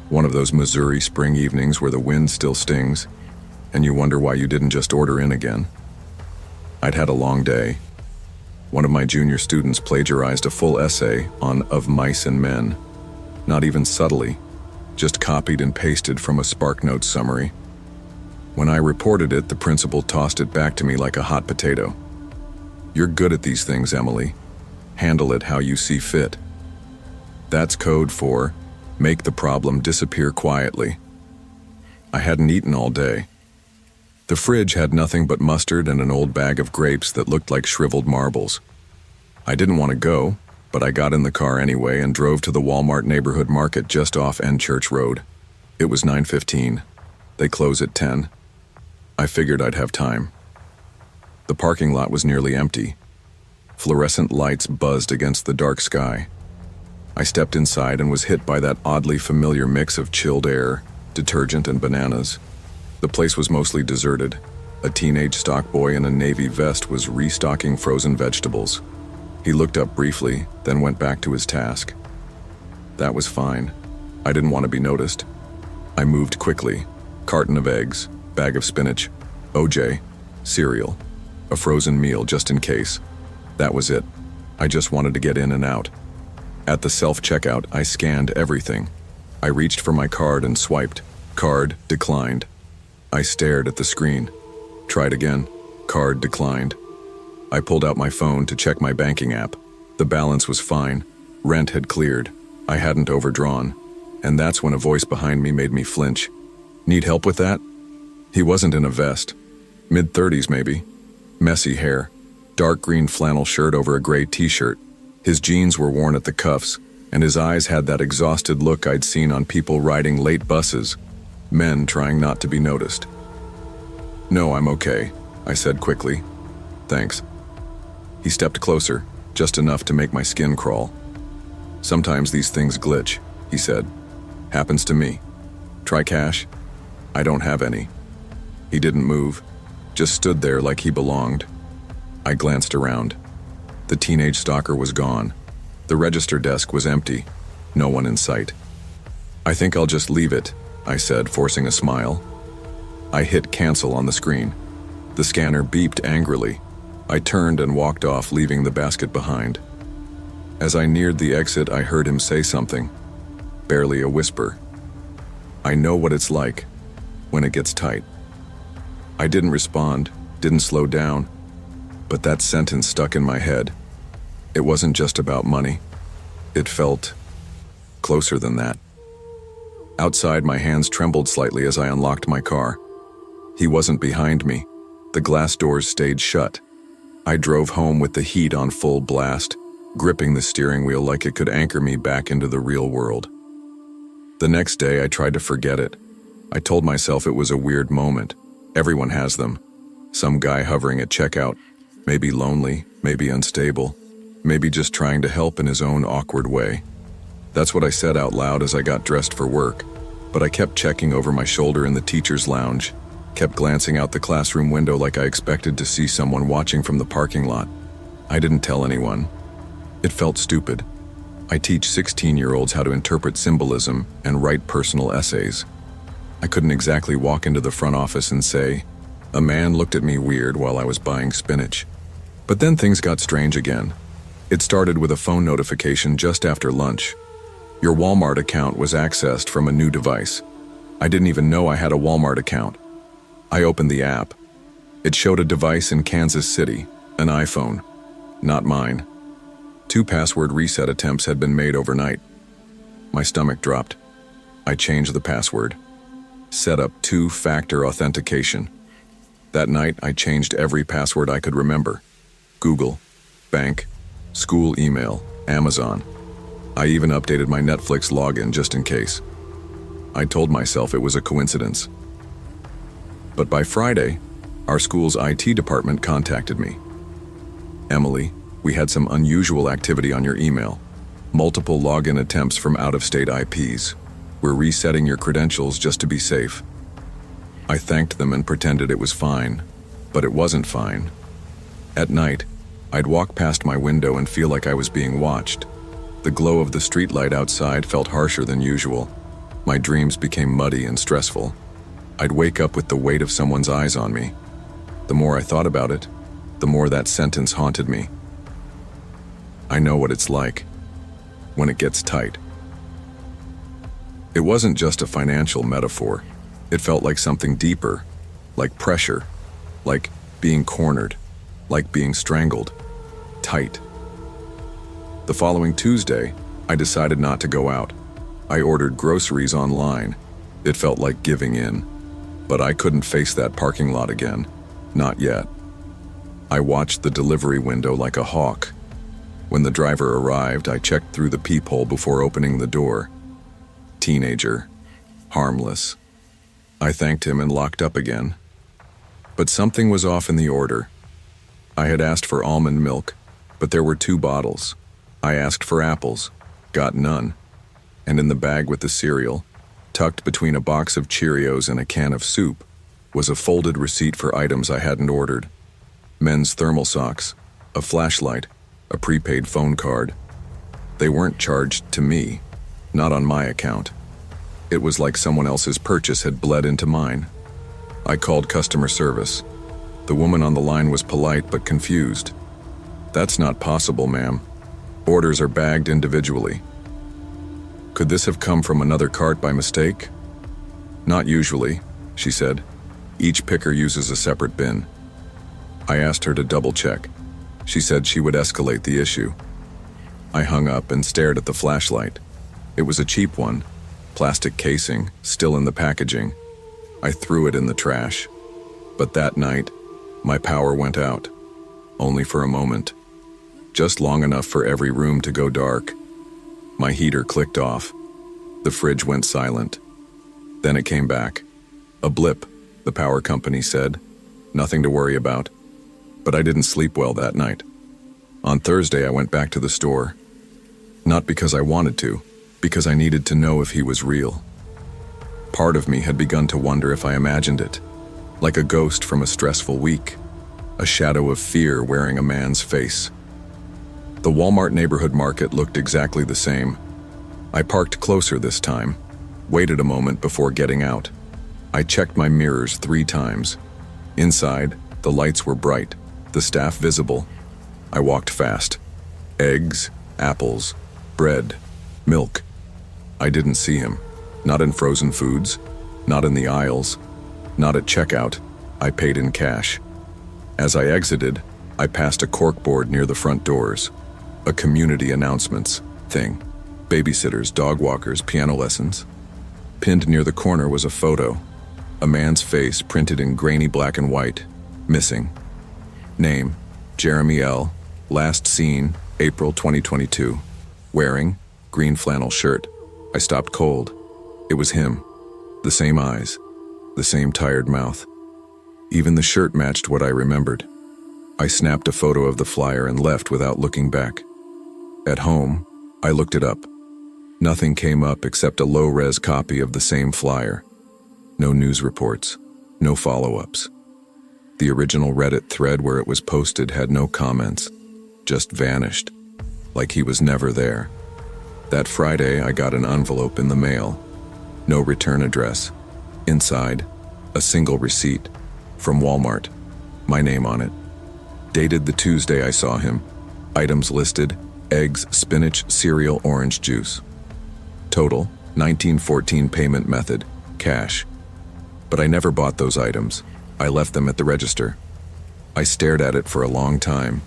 One of those Missouri spring evenings where the wind still stings, and you wonder why you didn't just order in again. I'd had a long day. One of my junior students plagiarized a full essay on Of Mice and Men. Not even subtly, just copied and pasted from a SparkNotes summary. When I reported it, the principal tossed it back to me like a hot potato. "You're good at these things, Emily. Handle it how you see fit." That's code for make the problem disappear quietly. I hadn't eaten all day. The fridge had nothing but mustard and an old bag of grapes that looked like shriveled marbles. I didn't want to go, but I got in the car anyway and drove to the Walmart neighborhood market just off End Church Road. It was 9:15. They close at 10. I figured I'd have time. The parking lot was nearly empty. Fluorescent lights buzzed against the dark sky. I stepped inside and was hit by that oddly familiar mix of chilled air, detergent, and bananas. The place was mostly deserted. A teenage stock boy in a navy vest was restocking frozen vegetables. He looked up briefly, then went back to his task. That was fine. I didn't want to be noticed. I moved quickly. Carton of eggs, bag of spinach, OJ, cereal, a frozen meal just in case. That was it. I just wanted to get in and out. At the self-checkout, I scanned everything. I reached for my card and swiped. Card declined. I stared at the screen. Tried again. Card declined. I pulled out my phone to check my banking app. The balance was fine. Rent had cleared. I hadn't overdrawn. And that's when a voice behind me made me flinch. Need help with that? He wasn't in a vest. Mid-30s maybe. Messy hair. Dark green flannel shirt over a gray t-shirt. His jeans were worn at the cuffs, and his eyes had that exhausted look I'd seen on people riding late buses. Men trying not to be noticed. "No, I'm okay," I said quickly. "Thanks." He stepped closer, just enough to make my skin crawl. "Sometimes these things glitch," he said. "Happens to me. Try cash?" "I don't have any." He didn't move, just stood there like he belonged. I glanced around. The teenage stalker was gone. The register desk was empty. No one in sight. "I think I'll just leave it," I said, forcing a smile. I hit cancel on the screen. The scanner beeped angrily. I turned and walked off, leaving the basket behind. As I neared the exit, I heard him say something. Barely a whisper. "I know what it's like when it gets tight." I didn't respond, didn't slow down, but that sentence stuck in my head. It wasn't just about money. It felt closer than that. Outside, my hands trembled slightly as I unlocked my car. He wasn't behind me. The glass doors stayed shut. I drove home with the heat on full blast, gripping the steering wheel like it could anchor me back into the real world. The next day, I tried to forget it. I told myself it was a weird moment. Everyone has them. Some guy hovering at checkout, maybe lonely, maybe unstable, maybe just trying to help in his own awkward way. That's what I said out loud as I got dressed for work, but I kept checking over my shoulder in the teacher's lounge, kept glancing out the classroom window like I expected to see someone watching from the parking lot. I didn't tell anyone. It felt stupid. I teach 16-year-olds how to interpret symbolism and write personal essays. I couldn't exactly walk into the front office and say, "A man looked at me weird while I was buying spinach." But then things got strange again. It started with a phone notification just after lunch. Your Walmart account was accessed from a new device. I didn't even know I had a Walmart account. I opened the app. It showed a device in Kansas City, an iPhone. Not mine. 2 password reset attempts had been made overnight. My stomach dropped. I changed the password. Set up 2-factor authentication. That night, I changed every password I could remember. Google, bank, school email, Amazon. I even updated my Netflix login just in case. I told myself it was a coincidence. But by Friday, our school's IT department contacted me. "Emily, we had some unusual activity on your email. Multiple login attempts from out-of-state IPs. We're resetting your credentials just to be safe." I thanked them and pretended it was fine, but it wasn't fine. At night, I'd walk past my window and feel like I was being watched. The glow of the streetlight outside felt harsher than usual. My dreams became muddy and stressful. I'd wake up with the weight of someone's eyes on me. The more I thought about it, the more that sentence haunted me. I know what it's like when it gets tight. It wasn't just a financial metaphor. It felt like something deeper, like pressure, like being cornered, like being strangled. Tight. The following Tuesday, I decided not to go out. I ordered groceries online. It felt like giving in. But I couldn't face that parking lot again. Not yet. I watched the delivery window like a hawk. When the driver arrived, I checked through the peephole before opening the door. Teenager. Harmless. I thanked him and locked up again. But something was off in the order. I had asked for almond milk. But there were 2 bottles. I asked for apples, got none, and in the bag with the cereal, tucked between a box of Cheerios and a can of soup, was a folded receipt for items I hadn't ordered. Men's thermal socks, a flashlight, a prepaid phone card. They weren't charged to me, not on my account. It was like someone else's purchase had bled into mine. I called customer service. The woman on the line was polite but confused. "That's not possible, ma'am. Orders are bagged individually." "Could this have come from another cart by mistake?" "Not usually," she said. "Each picker uses a separate bin." I asked her to double-check. She said she would escalate the issue. I hung up and stared at the flashlight. It was a cheap one, plastic casing, still in the packaging. I threw it in the trash. But that night, my power went out. Only for a moment. Just long enough for every room to go dark. My heater clicked off. The fridge went silent. Then it came back. "A blip," the power company said. "Nothing to worry about." But I didn't sleep well that night. On Thursday, I went back to the store. Not because I wanted to, because I needed to know if he was real. Part of me had begun to wonder if I imagined it, like a ghost from a stressful week, a shadow of fear wearing a man's face. The Walmart neighborhood market looked exactly the same. I parked closer this time, waited a moment before getting out. I checked my mirrors 3 times. Inside, the lights were bright, the staff visible. I walked fast. Eggs, apples, bread, milk. I didn't see him. Not in frozen foods, not in the aisles, not at checkout. I paid in cash. As I exited, I passed a corkboard near the front doors. A community announcements thing. Babysitters, dog walkers, piano lessons. Pinned near the corner was a photo. A man's face printed in grainy black and white. Missing. Name, Jeremy L. Last seen, April 2022. Wearing, green flannel shirt. I stopped cold. It was him. The same eyes. The same tired mouth. Even the shirt matched what I remembered. I snapped a photo of the flyer and left without looking back. At home, I looked it up. Nothing came up except a low-res copy of the same flyer. No news reports. No follow-ups. The original Reddit thread where it was posted had no comments. Just vanished. Like he was never there. That Friday, I got an envelope in the mail. No return address. Inside, a single receipt. From Walmart. My name on it. Dated the Tuesday I saw him. Items listed: eggs, spinach, cereal, orange juice. Total, $19.14 payment method, cash. But I never bought those items. I left them at the register. I stared at it for a long time.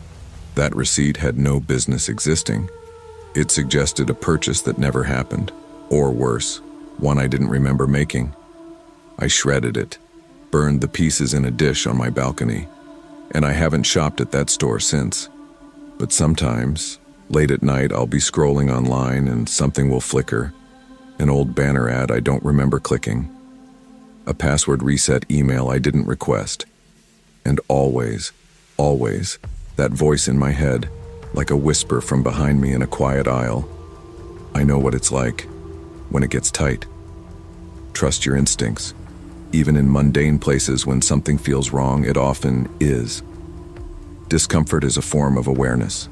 That receipt had no business existing. It suggested a purchase that never happened, or worse, one I didn't remember making. I shredded it, burned the pieces in a dish on my balcony, and I haven't shopped at that store since. But sometimes, late at night, I'll be scrolling online and something will flicker. An old banner ad I don't remember clicking. A password reset email I didn't request. And always, that voice in my head, like a whisper from behind me in a quiet aisle. I know what it's like when it gets tight. Trust your instincts. Even in mundane places when something feels wrong, it often is. Discomfort is a form of awareness.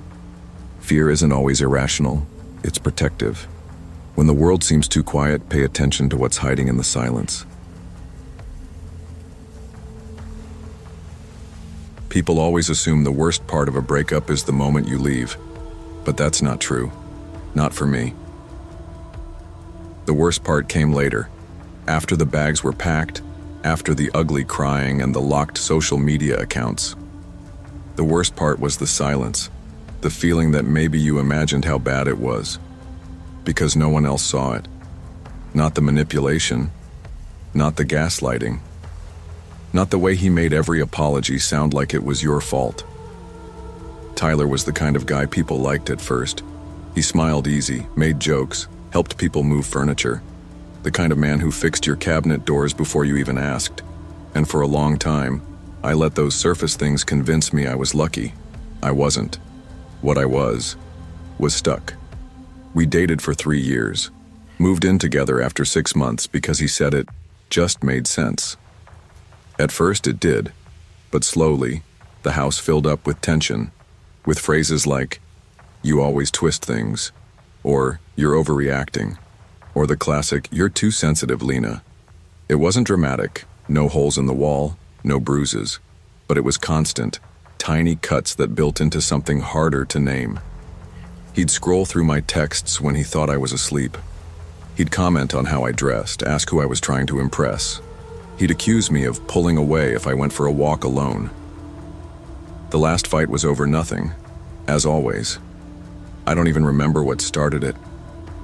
Fear isn't always irrational, it's protective. When the world seems too quiet, pay attention to what's hiding in the silence. People always assume the worst part of a breakup is the moment you leave, but that's not true. Not for me. The worst part came later, after the bags were packed, after the ugly crying and the locked social media accounts. The worst part was the silence, the feeling that maybe you imagined how bad it was, because no one else saw it. Not the manipulation, not the gaslighting, not the way he made every apology sound like it was your fault. Tyler was the kind of guy people liked at first. He smiled easy, made jokes, helped people move furniture. The kind of man who fixed your cabinet doors before you even asked. And for a long time, I let those surface things convince me I was lucky. I wasn't. What I was stuck. We dated for 3 years, moved in together after 6 months because he said it just made sense. At first it did, but slowly, the house filled up with tension, with phrases like, "You always twist things," or "You're overreacting," or the classic, "You're too sensitive, Lena." It wasn't dramatic, no holes in the wall, no bruises, but it was constant, tiny cuts that built into something harder to name. He'd scroll through my texts when he thought I was asleep. He'd comment on how I dressed, ask who I was trying to impress. He'd accuse me of pulling away if I went for a walk alone. The last fight was over nothing, as always. I don't even remember what started it,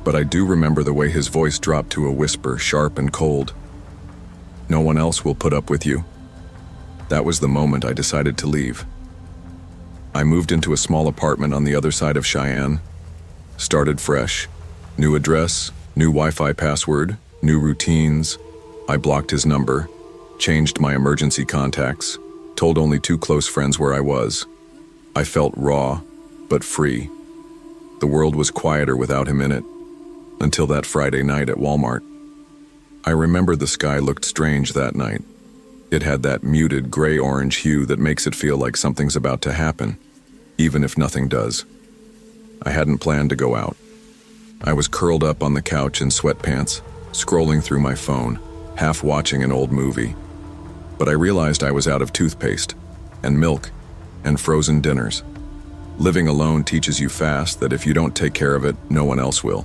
but I do remember the way his voice dropped to a whisper, sharp and cold. "No one else will put up with you." That was the moment I decided to leave. I moved into a small apartment on the other side of Cheyenne, started fresh, new address, new Wi-Fi password, new routines. I blocked his number, changed my emergency contacts, told only 2 close friends where I was. I felt raw, but free. The world was quieter without him in it, until that Friday night at Walmart. I remember the sky looked strange that night. It had that muted gray-orange hue that makes it feel like something's about to happen, even if nothing does. I hadn't planned to go out. I was curled up on the couch in sweatpants, scrolling through my phone, half watching an old movie. But I realized I was out of toothpaste, and milk, and frozen dinners. Living alone teaches you fast that if you don't take care of it, no one else will.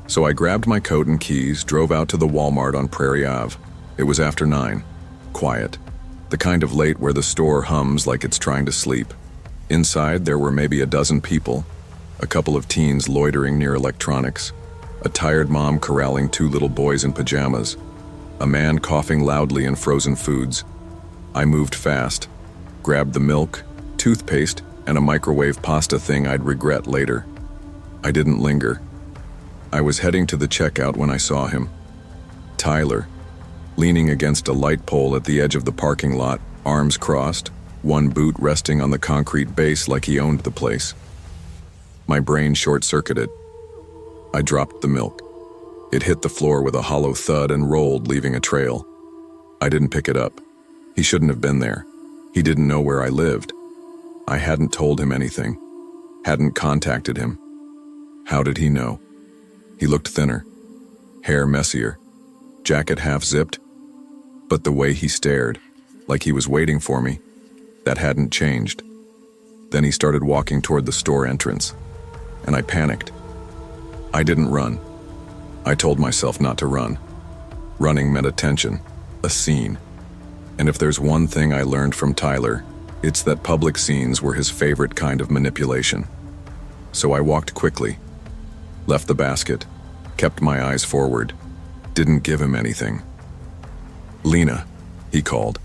So I grabbed my coat and keys, drove out to the Walmart on Prairie Ave. It was after 9. Quiet. The kind of late where the store hums like it's trying to sleep. Inside, there were maybe a dozen people, a couple of teens loitering near electronics, a tired mom corralling 2 little boys in pajamas, a man coughing loudly in frozen foods. I moved fast, grabbed the milk, toothpaste, and a microwave pasta thing I'd regret later. I didn't linger. I was heading to the checkout when I saw him. Tyler, leaning against a light pole at the edge of the parking lot, arms crossed, one boot resting on the concrete base like he owned the place. My brain short-circuited. I dropped the milk. It hit the floor with a hollow thud and rolled, leaving a trail. I didn't pick it up. He shouldn't have been there. He didn't know where I lived. I hadn't told him anything. Hadn't contacted him. How did he know? He looked thinner. Hair messier. Jacket half-zipped. But the way he stared, like he was waiting for me, that hadn't changed. Then he started walking toward the store entrance, and I panicked. I didn't run. I told myself not to run. Running meant attention, a scene. And if there's one thing I learned from Tyler, it's that public scenes were his favorite kind of manipulation. So I walked quickly, left the basket, kept my eyes forward, didn't give him anything. "Lena," he called,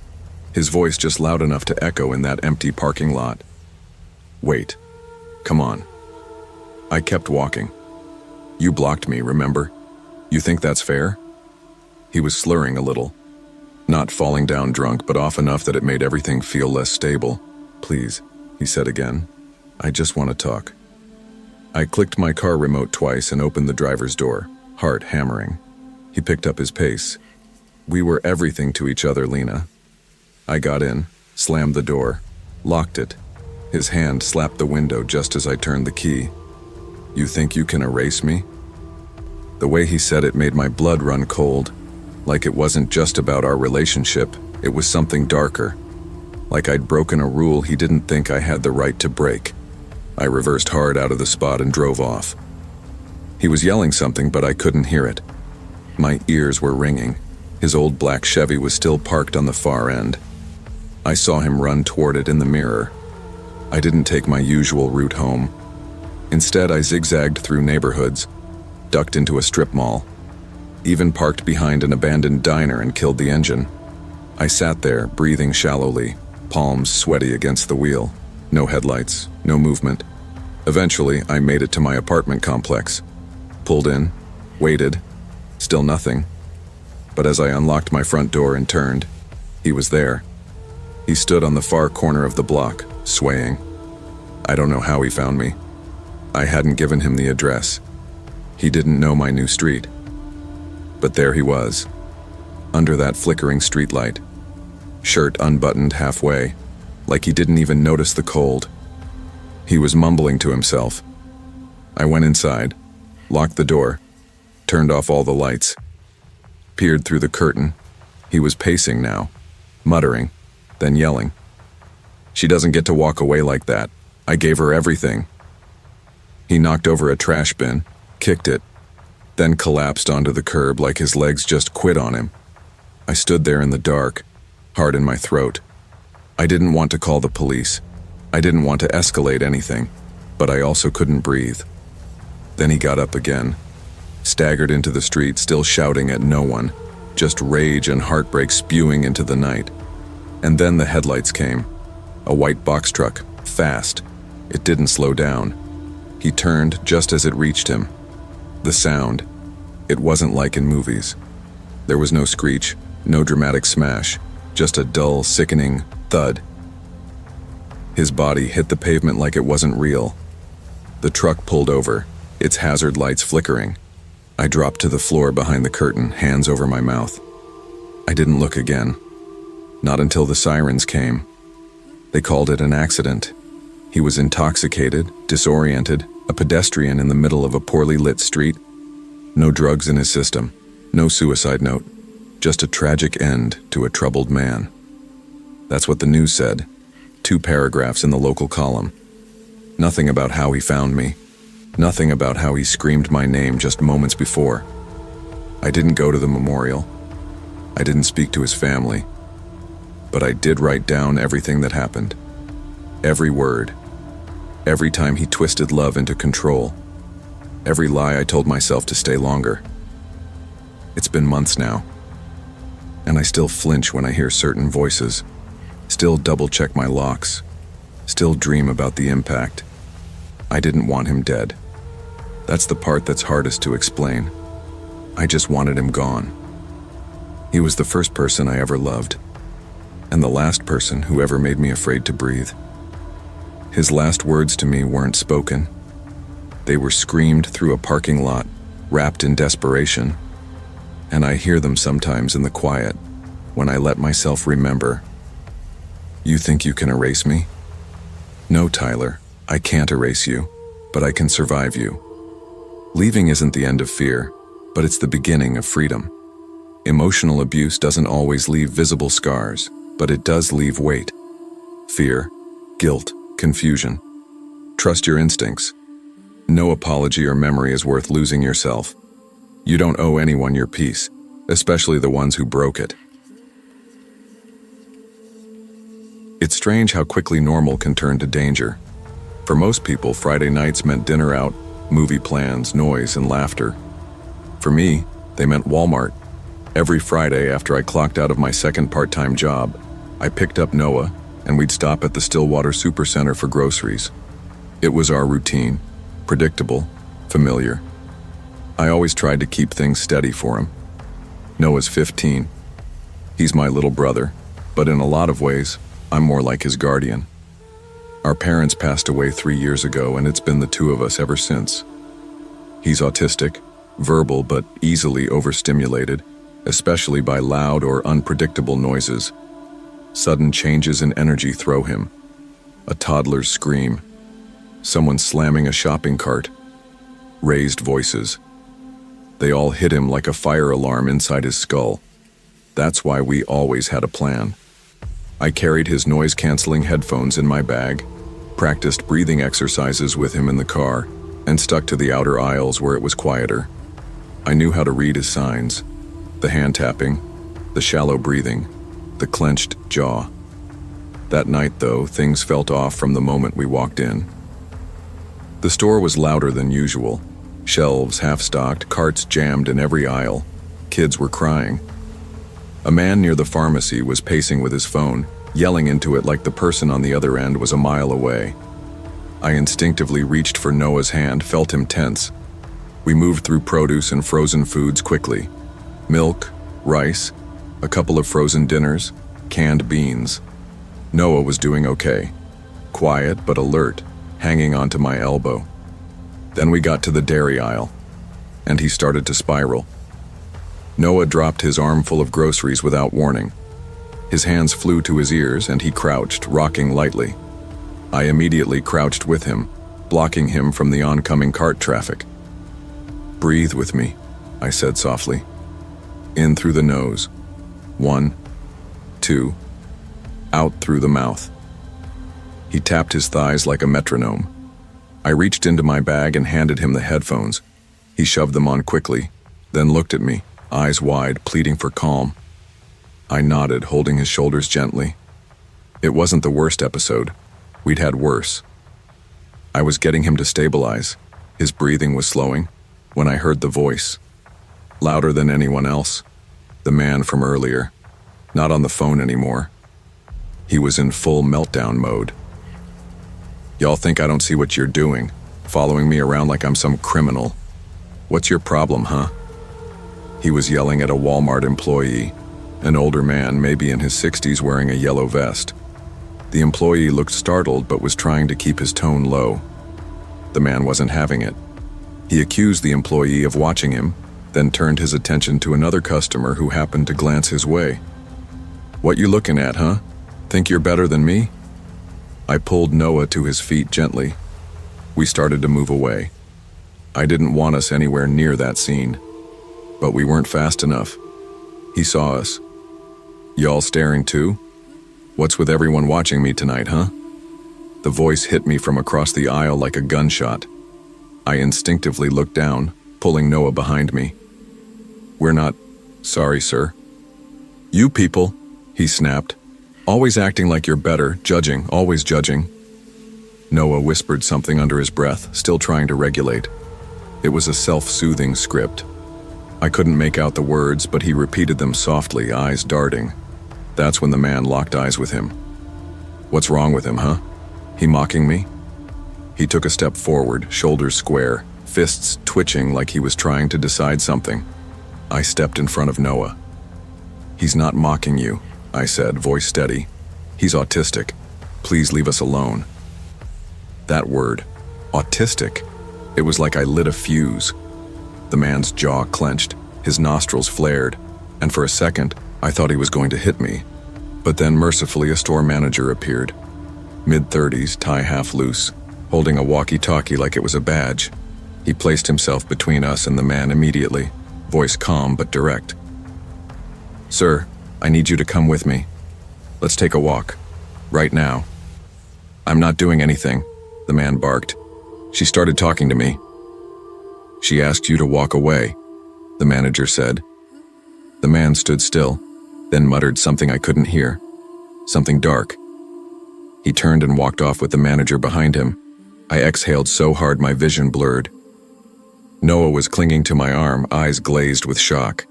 his voice just loud enough to echo in that empty parking lot. "Wait. Come on." I kept walking. "You blocked me, remember? You think that's fair?" He was slurring a little. Not falling down drunk, but off enough that it made everything feel less stable. "Please," he said again. "I just want to talk." I clicked my car remote twice and opened the driver's door, heart hammering. He picked up his pace. We were everything to each other, Lena. I got in, slammed the door, locked it. His hand slapped the window just as I turned the key. "You think you can erase me?" The way he said it made my blood run cold. Like it wasn't just about our relationship, it was something darker. Like I'd broken a rule he didn't think I had the right to break. I reversed hard out of the spot and drove off. He was yelling something, but I couldn't hear it. My ears were ringing. His old black Chevy was still parked on the far end. I saw him run toward it in the mirror. I didn't take my usual route home. Instead, I zigzagged through neighborhoods, ducked into a strip mall, even parked behind an abandoned diner and killed the engine. I sat there, breathing shallowly, palms sweaty against the wheel. No headlights, no movement. Eventually, I made it to my apartment complex. Pulled in, waited, still nothing. But as I unlocked my front door and turned, he was there. He stood on the far corner of the block, swaying. I don't know how he found me. I hadn't given him the address. He didn't know my new street. But there he was, under that flickering streetlight, shirt unbuttoned halfway, like he didn't even notice the cold. He was mumbling to himself. I went inside, locked the door, turned off all the lights, peered through the curtain. He was pacing now, muttering, then yelling. She doesn't get to walk away like that. I gave her everything. He knocked over a trash bin, kicked it, then collapsed onto the curb like his legs just quit on him. I stood there in the dark, heart in my throat. I didn't want to call the police. I didn't want to escalate anything, but I also couldn't breathe. Then he got up again, staggered into the street, still shouting at no one, just rage and heartbreak spewing into the night. And then the headlights came. A white box truck, fast. It didn't slow down. He turned just as it reached him. The sound, it wasn't like in movies. There was no screech, no dramatic smash, just a dull, sickening thud. His body hit the pavement like it wasn't real. The truck pulled over, its hazard lights flickering. I dropped to the floor behind the curtain, hands over my mouth. I didn't look again. Not until the sirens came. They called it an accident. He was intoxicated, disoriented, a pedestrian in the middle of a poorly lit street. No drugs in his system, no suicide note, just a tragic end to a troubled man. That's what the news said. 2 paragraphs in the local column. Nothing about how he found me. Nothing about how he screamed my name just moments before. I didn't go to the memorial. I didn't speak to his family. But I did write down everything that happened. Every word. Every time he twisted love into control. Every lie I told myself to stay longer. It's been months now. And I still flinch when I hear certain voices. Still double-check my locks. Still dream about the impact. I didn't want him dead. That's the part that's hardest to explain. I just wanted him gone. He was the first person I ever loved. And the last person who ever made me afraid to breathe. His last words to me weren't spoken. They were screamed through a parking lot, wrapped in desperation. And I hear them sometimes in the quiet, when I let myself remember. You think you can erase me? No, Tyler, I can't erase you, but I can survive you. Leaving isn't the end of fear, but it's the beginning of freedom. Emotional abuse doesn't always leave visible scars, but it does leave weight. Fear, guilt, confusion. Trust your instincts. No apology or memory is worth losing yourself. You don't owe anyone your peace, especially the ones who broke it. It's strange how quickly normal can turn to danger. For most people, Friday nights meant dinner out, movie plans, noise, and laughter. For me, they meant Walmart. Every Friday after I clocked out of my second part-time job, I picked up Noah, and we'd stop at the Stillwater Supercenter for groceries. It was our routine, predictable, familiar. I always tried to keep things steady for him. Noah's 15. He's my little brother, but in a lot of ways, I'm more like his guardian. Our parents passed away 3 years ago, and it's been the 2 of us ever since. He's autistic, verbal but easily overstimulated, especially by loud or unpredictable noises. Sudden changes in energy throw him. A toddler's scream. Someone slamming a shopping cart. Raised voices. They all hit him like a fire alarm inside his skull. That's why we always had a plan. I carried his noise-canceling headphones in my bag, practiced breathing exercises with him in the car, and stuck to the outer aisles where it was quieter. I knew how to read his signs. The hand tapping, the shallow breathing, the clenched jaw. That night, though, things felt off from the moment we walked in. The store was louder than usual. Shelves half-stocked, carts jammed in every aisle. Kids were crying. A man near the pharmacy was pacing with his phone, yelling into it like the person on the other end was a mile away. I instinctively reached for Noah's hand, felt him tense. We moved through produce and frozen foods quickly. Milk, rice, a couple of frozen dinners, canned beans. Noah was doing okay. Quiet but alert, hanging onto my elbow. Then we got to the dairy aisle, and he started to spiral. Noah dropped his armful of groceries without warning. His hands flew to his ears, and he crouched, rocking lightly. I immediately crouched with him, blocking him from the oncoming cart traffic. "Breathe with me," I said softly. "In through the nose. 1, 2, out through the mouth." He tapped his thighs like a metronome. I reached into my bag and handed him the headphones. He shoved them on quickly, then looked at me, eyes wide, pleading for calm. I nodded, holding his shoulders gently. It wasn't the worst episode. We'd had worse. I was getting him to stabilize. His breathing was slowing when I heard the voice. Louder than anyone else. The man from earlier. Not on the phone anymore. He was in full meltdown mode. "Y'all think I don't see what you're doing, following me around like I'm some criminal. What's your problem, huh?" He was yelling at a Walmart employee, an older man, maybe in his 60s, wearing a yellow vest. The employee looked startled but was trying to keep his tone low. The man wasn't having it. He accused the employee of watching him, then turned his attention to another customer who happened to glance his way. "What you looking at, huh? Think you're better than me?" I pulled Noah to his feet gently. We started to move away. I didn't want us anywhere near that scene, but we weren't fast enough. He saw us. "Y'all staring too? What's with everyone watching me tonight, huh?" The voice hit me from across the aisle like a gunshot. I instinctively looked down, pulling Noah behind me. "We're not sorry, sir." "You people," he snapped. "Always acting like you're better, judging, always judging." Noah whispered something under his breath, still trying to regulate. It was a self-soothing script. I couldn't make out the words, but he repeated them softly, eyes darting. That's when the man locked eyes with him. "What's wrong with him, huh? He mocking me?" He took a step forward, shoulders square, fists twitching like he was trying to decide something. I stepped in front of Noah. "He's not mocking you," I said, voice steady. "He's autistic. Please leave us alone." That word, autistic, it was like I lit a fuse. The man's jaw clenched, his nostrils flared, and for a second, I thought he was going to hit me. But then mercifully a store manager appeared. Mid-30s, tie half loose, holding a walkie-talkie like it was a badge. He placed himself between us and the man immediately, voice calm but direct. "Sir, I need you to come with me. Let's take a walk. Right now." "I'm not doing anything," the man barked. "She started talking to me." "She asked you to walk away," the manager said. The man stood still, then muttered something I couldn't hear. Something dark. He turned and walked off with the manager behind him. I exhaled so hard my vision blurred. Noah was clinging to my arm, eyes glazed with shock.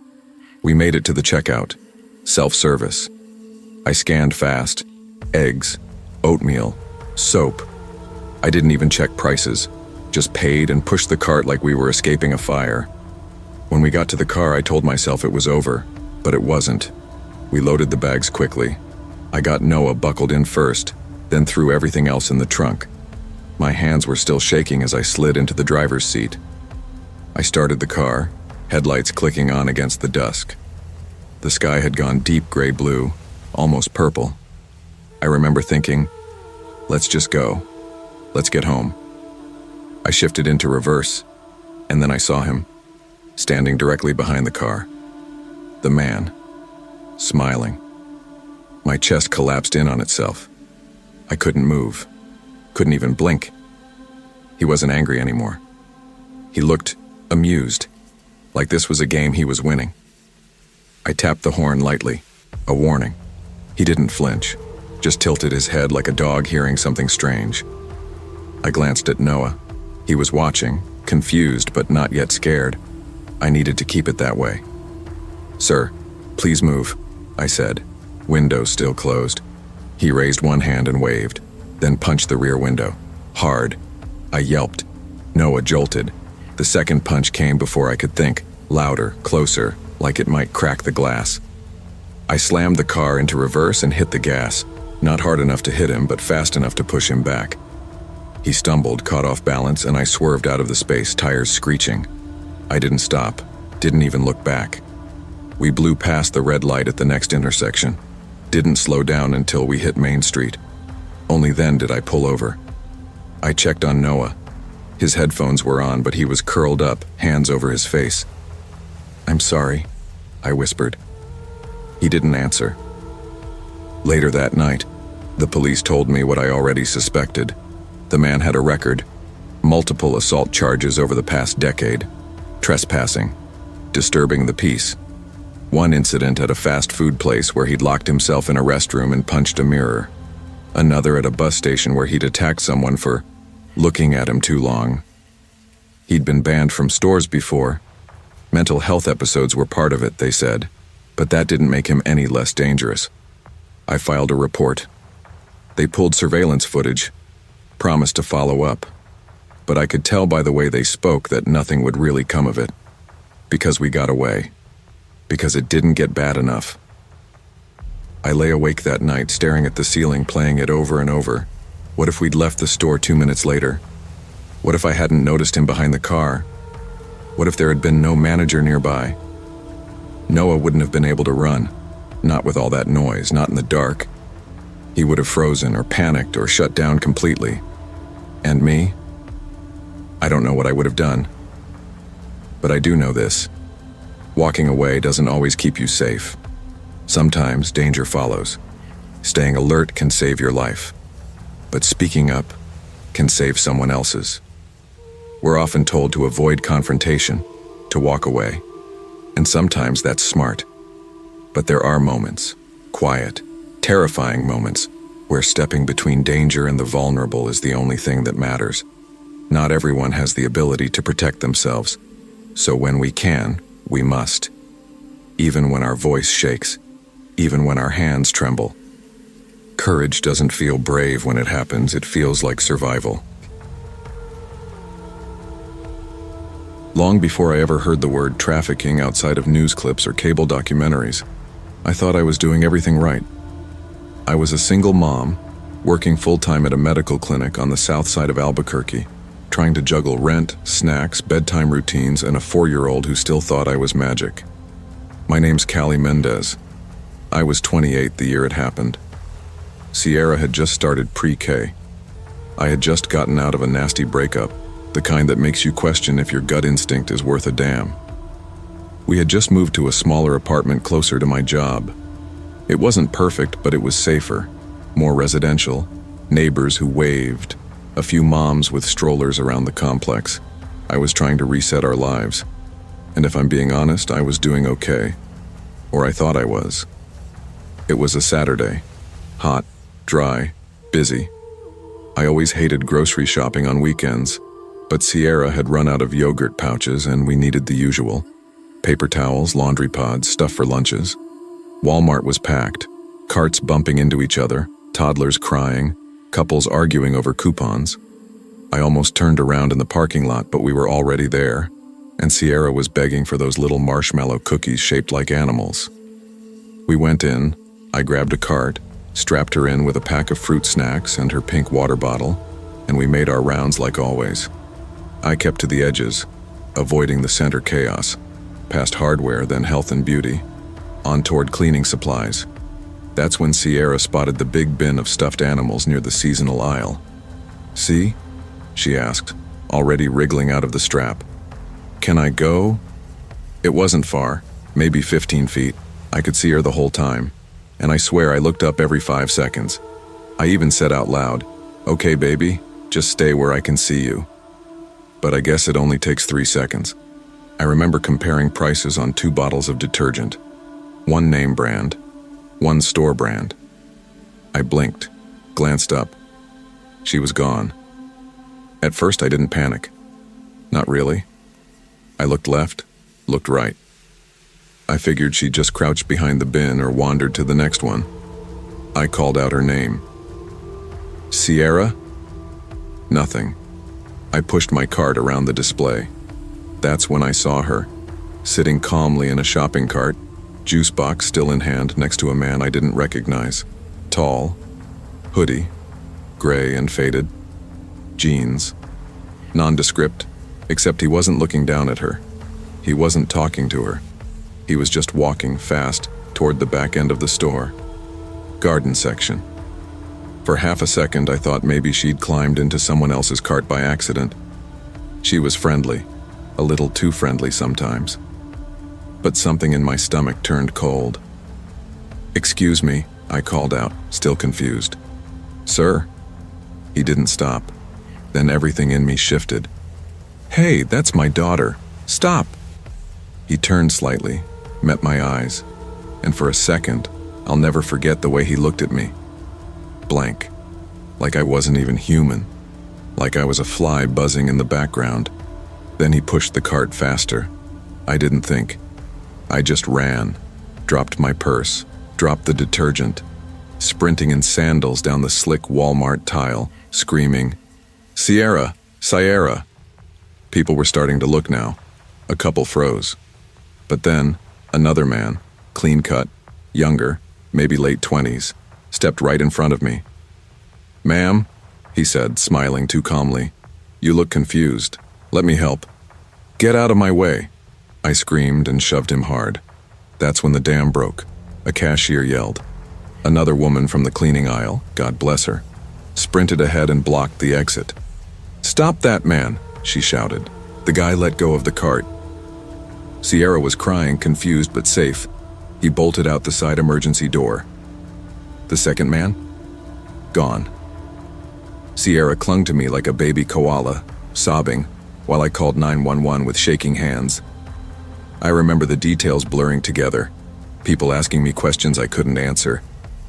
We made it to the checkout. Self-service. I scanned fast. Eggs, oatmeal, soap. I didn't even check prices, just paid and pushed the cart like we were escaping a fire. When we got to the car, I told myself it was over, but it wasn't. We loaded the bags quickly. I got Noah buckled in first, then threw everything else in the trunk. My hands were still shaking as I slid into the driver's seat. I started the car, headlights clicking on against the dusk. The sky had gone deep gray blue, almost purple. I remember thinking, let's just go. Let's get home. I shifted into reverse, and then I saw him, standing directly behind the car. The man, smiling. My chest collapsed in on itself. I couldn't move, couldn't even blink. He wasn't angry anymore. He looked amused, like this was a game he was winning. I tapped the horn lightly, a warning. He didn't flinch, just tilted his head like a dog hearing something strange. I glanced at Noah. He was watching, confused but not yet scared. I needed to keep it that way. "Sir, please move," I said, window still closed. He raised one hand and waved, then punched the rear window. Hard. I yelped. Noah jolted. The second punch came before I could think, louder, closer, like it might crack the glass. I slammed the car into reverse and hit the gas, not hard enough to hit him, but fast enough to push him back. He stumbled, caught off balance, and I swerved out of the space, tires screeching. I didn't stop, didn't even look back. We blew past the red light at the next intersection, didn't slow down until we hit Main Street. Only then did I pull over. I checked on Noah. His headphones were on, but he was curled up, hands over his face. "I'm sorry," I whispered. He didn't answer. Later that night, the police told me what I already suspected. The man had a record, multiple assault charges over the past decade, trespassing, disturbing the peace. One incident at a fast food place where he'd locked himself in a restroom and punched a mirror. Another at a bus station where he'd attacked someone for looking at him too long. He'd been banned from stores before. Mental health episodes were part of it, they said, but that didn't make him any less dangerous. I filed a report. They pulled surveillance footage, promised to follow up, but I could tell by the way they spoke that nothing would really come of it. Because we got away. Because it didn't get bad enough. I lay awake that night, staring at the ceiling, playing it over and over. What if we'd left the store 2 minutes later? What if I hadn't noticed him behind the car? What if there had been no manager nearby? Noah wouldn't have been able to run, not with all that noise, not in the dark. He would have frozen or panicked or shut down completely. And me? I don't know what I would have done. But I do know this. Walking away doesn't always keep you safe. Sometimes danger follows. Staying alert can save your life. But speaking up can save someone else's. We're often told to avoid confrontation, to walk away. And sometimes that's smart. But there are moments, quiet, terrifying moments, where stepping between danger and the vulnerable is the only thing that matters. Not everyone has the ability to protect themselves. So when we can, we must. Even when our voice shakes, even when our hands tremble. Courage doesn't feel brave when it happens, it feels like survival. Long before I ever heard the word trafficking outside of news clips or cable documentaries, I thought I was doing everything right. I was a single mom, working full-time at a medical clinic on the south side of Albuquerque, trying to juggle rent, snacks, bedtime routines, and a 4-year-old who still thought I was magic. My name's Callie Mendez. I was 28 the year it happened. Sierra had just started pre-K. I had just gotten out of a nasty breakup, the kind that makes you question if your gut instinct is worth a damn. We had just moved to a smaller apartment closer to my job. It wasn't perfect, but it was safer, more residential, neighbors who waved, a few moms with strollers around the complex. I was trying to reset our lives. And if I'm being honest, I was doing okay. Or I thought I was. It was a Saturday. Hot, dry, busy. I always hated grocery shopping on weekends, but Sierra had run out of yogurt pouches and we needed the usual. Paper towels, laundry pods, stuff for lunches. Walmart was packed, carts bumping into each other, toddlers crying, couples arguing over coupons. I almost turned around in the parking lot, but we were already there, and Sierra was begging for those little marshmallow cookies shaped like animals. We went in, I grabbed a cart, strapped her in with a pack of fruit snacks and her pink water bottle, and we made our rounds like always. I kept to the edges, avoiding the center chaos, past hardware, then health and beauty, on toward cleaning supplies. That's when Sierra spotted the big bin of stuffed animals near the seasonal aisle. "See?" she asked, already wriggling out of the strap. "Can I go?" It wasn't far, maybe 15 feet. I could see her the whole time, and I swear I looked up every 5 seconds. I even said out loud, "Okay, baby, just stay where I can see you." But I guess it only takes 3 seconds. I remember comparing prices on 2 bottles of detergent. One name brand, one store brand. I blinked, glanced up. She was gone. At first I didn't panic. Not really. I looked left, looked right. I figured she'd just crouched behind the bin or wandered to the next one. I called out her name. "Sierra?" Nothing. I pushed my cart around the display. That's when I saw her, sitting calmly in a shopping cart, juice box still in hand next to a man I didn't recognize. Tall, hoodie, gray and faded. jeans. Nondescript, except he wasn't looking down at her. He wasn't talking to her. He was just walking fast toward the back end of the store. Garden section. For half a second, I thought maybe she'd climbed into someone else's cart by accident. She was friendly, a little too friendly sometimes. But something in my stomach turned cold. "Excuse me," I called out, still confused. "Sir?" He didn't stop. Then everything in me shifted. "Hey, that's my daughter. Stop!" He turned slightly, met my eyes, and for a second, I'll never forget the way he looked at me. Blank. Like I wasn't even human. Like I was a fly buzzing in the background. Then he pushed the cart faster. I didn't think. I just ran, dropped my purse, dropped the detergent, sprinting in sandals down the slick Walmart tile, screaming, "Sierra! Sierra!" People were starting to look now. A couple froze. But then, another man, clean-cut, younger, maybe late 20s, stepped right in front of me. "Ma'am," he said, smiling too calmly, "you look confused. Let me help." "Get out of my way," I screamed and shoved him hard. That's when the dam broke. A cashier yelled. Another woman from the cleaning aisle, God bless her, sprinted ahead and blocked the exit. "Stop that man," she shouted. The guy let go of the cart. Sierra was crying, confused but safe. He bolted out the side emergency door. The second man? Gone. Sierra clung to me like a baby koala, sobbing, while I called 911 with shaking hands. I remember the details blurring together. People asking me questions I couldn't answer.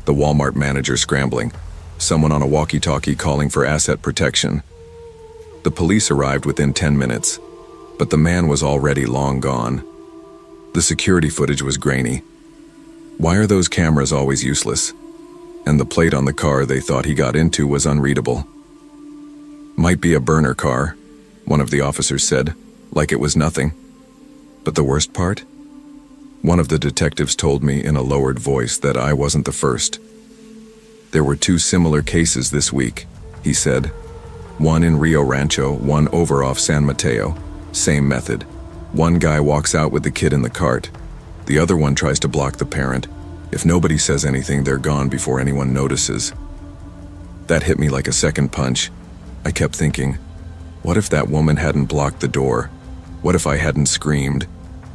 The Walmart manager scrambling. Someone on a walkie-talkie calling for asset protection. The police arrived within 10 minutes, but the man was already long gone. The security footage was grainy. Why are those cameras always useless? And the plate on the car they thought he got into was unreadable. "Might be a burner car," one of the officers said, like it was nothing. But the worst part? One of the detectives told me in a lowered voice that I wasn't the first. "There were 2 similar cases this week," he said. "One in Rio Rancho, one over off San Mateo. Same method. One guy walks out with the kid in the cart. The other one tries to block the parent. If nobody says anything, they're gone before anyone notices." That hit me like a second punch. I kept thinking, what if that woman hadn't blocked the door? What if I hadn't screamed?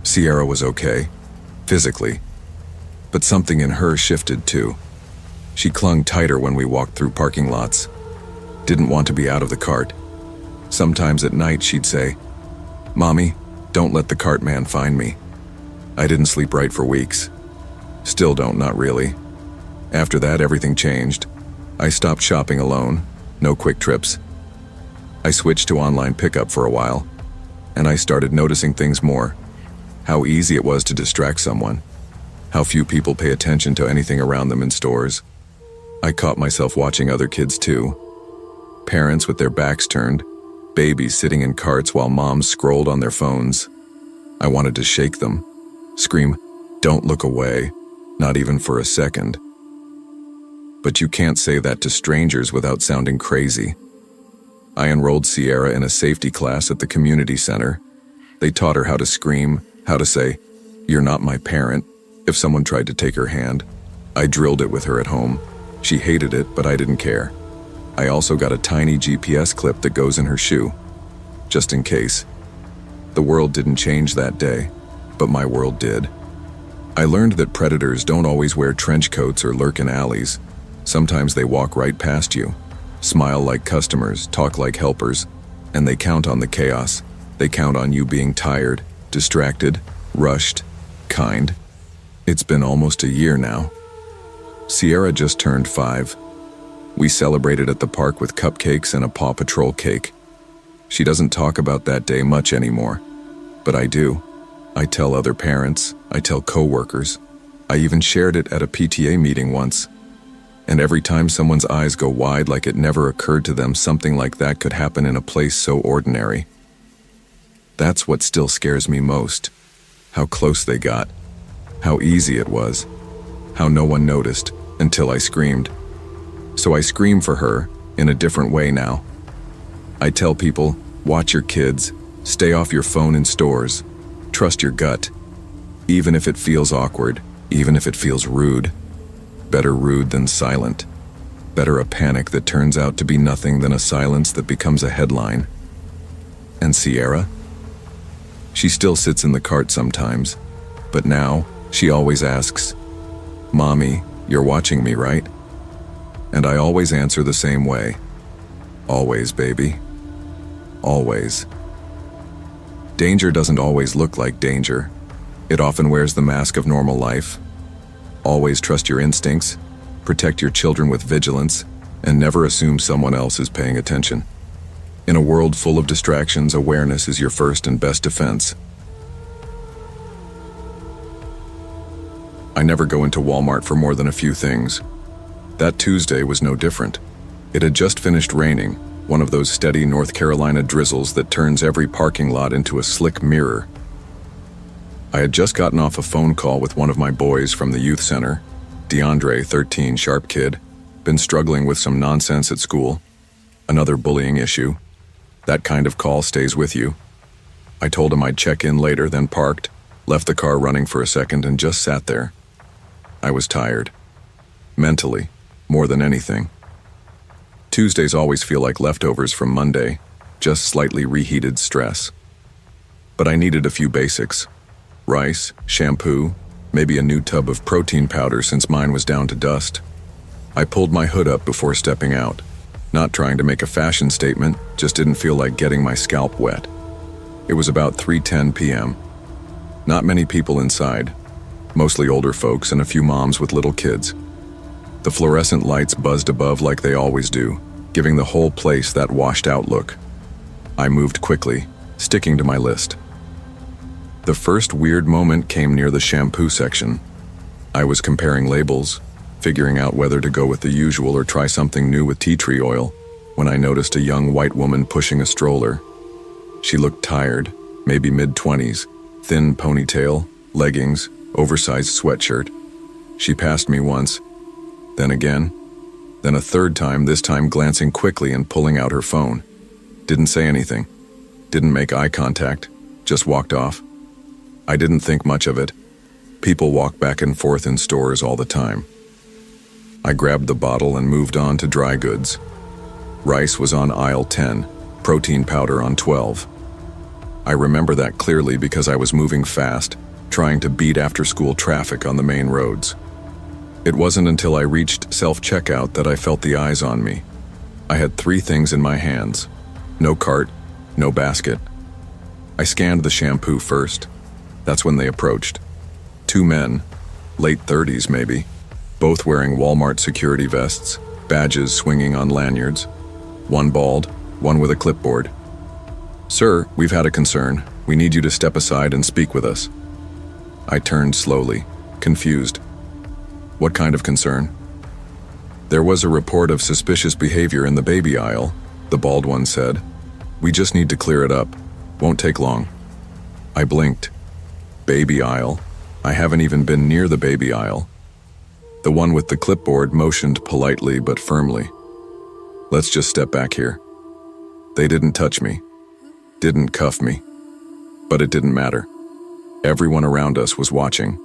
Sierra was okay, physically. But something in her shifted too. She clung tighter when we walked through parking lots. Didn't want to be out of the cart. Sometimes at night she'd say, "Mommy, don't let the cart man find me." I didn't sleep right for weeks. Still don't, not really. After that, everything changed. I stopped shopping alone, no quick trips. I switched to online pickup for a while, and I started noticing things more. How easy it was to distract someone. How few people pay attention to anything around them in stores. I caught myself watching other kids too. Parents with their backs turned, babies sitting in carts while moms scrolled on their phones. I wanted to shake them, scream, "Don't look away," not even for a second. But you can't say that to strangers without sounding crazy. I enrolled Sierra in a safety class at the community center. They taught her how to scream, how to say, "You're not my parent," if someone tried to take her hand. I drilled it with her at home. She hated it, but I didn't care. I also got a tiny GPS clip that goes in her shoe, just in case. The world didn't change that day, but my world did. I learned that predators don't always wear trench coats or lurk in alleys. Sometimes they walk right past you, smile like customers, talk like helpers, and they count on the chaos. They count on you being tired, distracted, rushed, kind. It's been almost a year now. Sierra just turned 5. We celebrated at the park with cupcakes and a Paw Patrol cake. She doesn't talk about that day much anymore, but I do. I tell other parents, I tell coworkers. I even shared it at a PTA meeting once. And every time someone's eyes go wide like it never occurred to them something like that could happen in a place so ordinary. That's what still scares me most. How close they got. How easy it was. How no one noticed until I screamed. So I scream for her in a different way now. I tell people, watch your kids, stay off your phone in stores, trust your gut. Even if it feels awkward, even if it feels rude. Better rude than silent. Better a panic that turns out to be nothing than a silence that becomes a headline. And Sierra? She still sits in the cart sometimes, but now she always asks, "Mommy, you're watching me, right?" And I always answer the same way. Always, baby. Always. Danger doesn't always look like danger. It often wears the mask of normal life. Always trust your instincts, protect your children with vigilance, and never assume someone else is paying attention. In a world full of distractions, awareness is your first and best defense. I never go into Walmart for more than a few things. That Tuesday was no different. It had just finished raining, one of those steady North Carolina drizzles that turns every parking lot into a slick mirror. I had just gotten off a phone call with one of my boys from the youth center, DeAndre, 13, sharp kid, been struggling with some nonsense at school, another bullying issue. That kind of call stays with you. I told him I'd check in later, then parked, left the car running for a second, and just sat there. I was tired. Mentally, more than anything. Tuesdays always feel like leftovers from Monday, just slightly reheated stress. But I needed a few basics. Rice, shampoo, maybe a new tub of protein powder since mine was down to dust. I pulled my hood up before stepping out. Not trying to make a fashion statement, just didn't feel like getting my scalp wet. It was about 3:10 p.m. Not many people inside, mostly older folks and a few moms with little kids. The fluorescent lights buzzed above like they always do, giving the whole place that washed-out look. I moved quickly, sticking to my list. The first weird moment came near the shampoo section. I was comparing labels, figuring out whether to go with the usual or try something new with tea tree oil, when I noticed a young white woman pushing a stroller. She looked tired, maybe mid-20s, thin ponytail, leggings, oversized sweatshirt. She passed me once, then again, then a third time, this time glancing quickly and pulling out her phone. Didn't say anything, didn't make eye contact, just walked off. I didn't think much of it. People walk back and forth in stores all the time. I grabbed the bottle and moved on to dry goods. Rice was on aisle 10, protein powder on 12. I remember that clearly because I was moving fast, trying to beat after-school traffic on the main roads. It wasn't until I reached self-checkout that I felt the eyes on me. I had 3 things in my hands. No cart, no basket. I scanned the shampoo first. That's when they approached. 2 men, late 30s maybe, both wearing Walmart security vests, badges swinging on lanyards. One bald, one with a clipboard. "Sir, we've had a concern. We need you to step aside and speak with us." I turned slowly, confused. What kind of concern? "There was a report of suspicious behavior in the baby aisle," the bald one said. "We just need to clear it up. Won't take long." I blinked. Baby aisle? I haven't even been near the baby aisle. The one with the clipboard motioned politely but firmly. "Let's just step back here." They didn't touch me, didn't cuff me, but it didn't matter. Everyone around us was watching.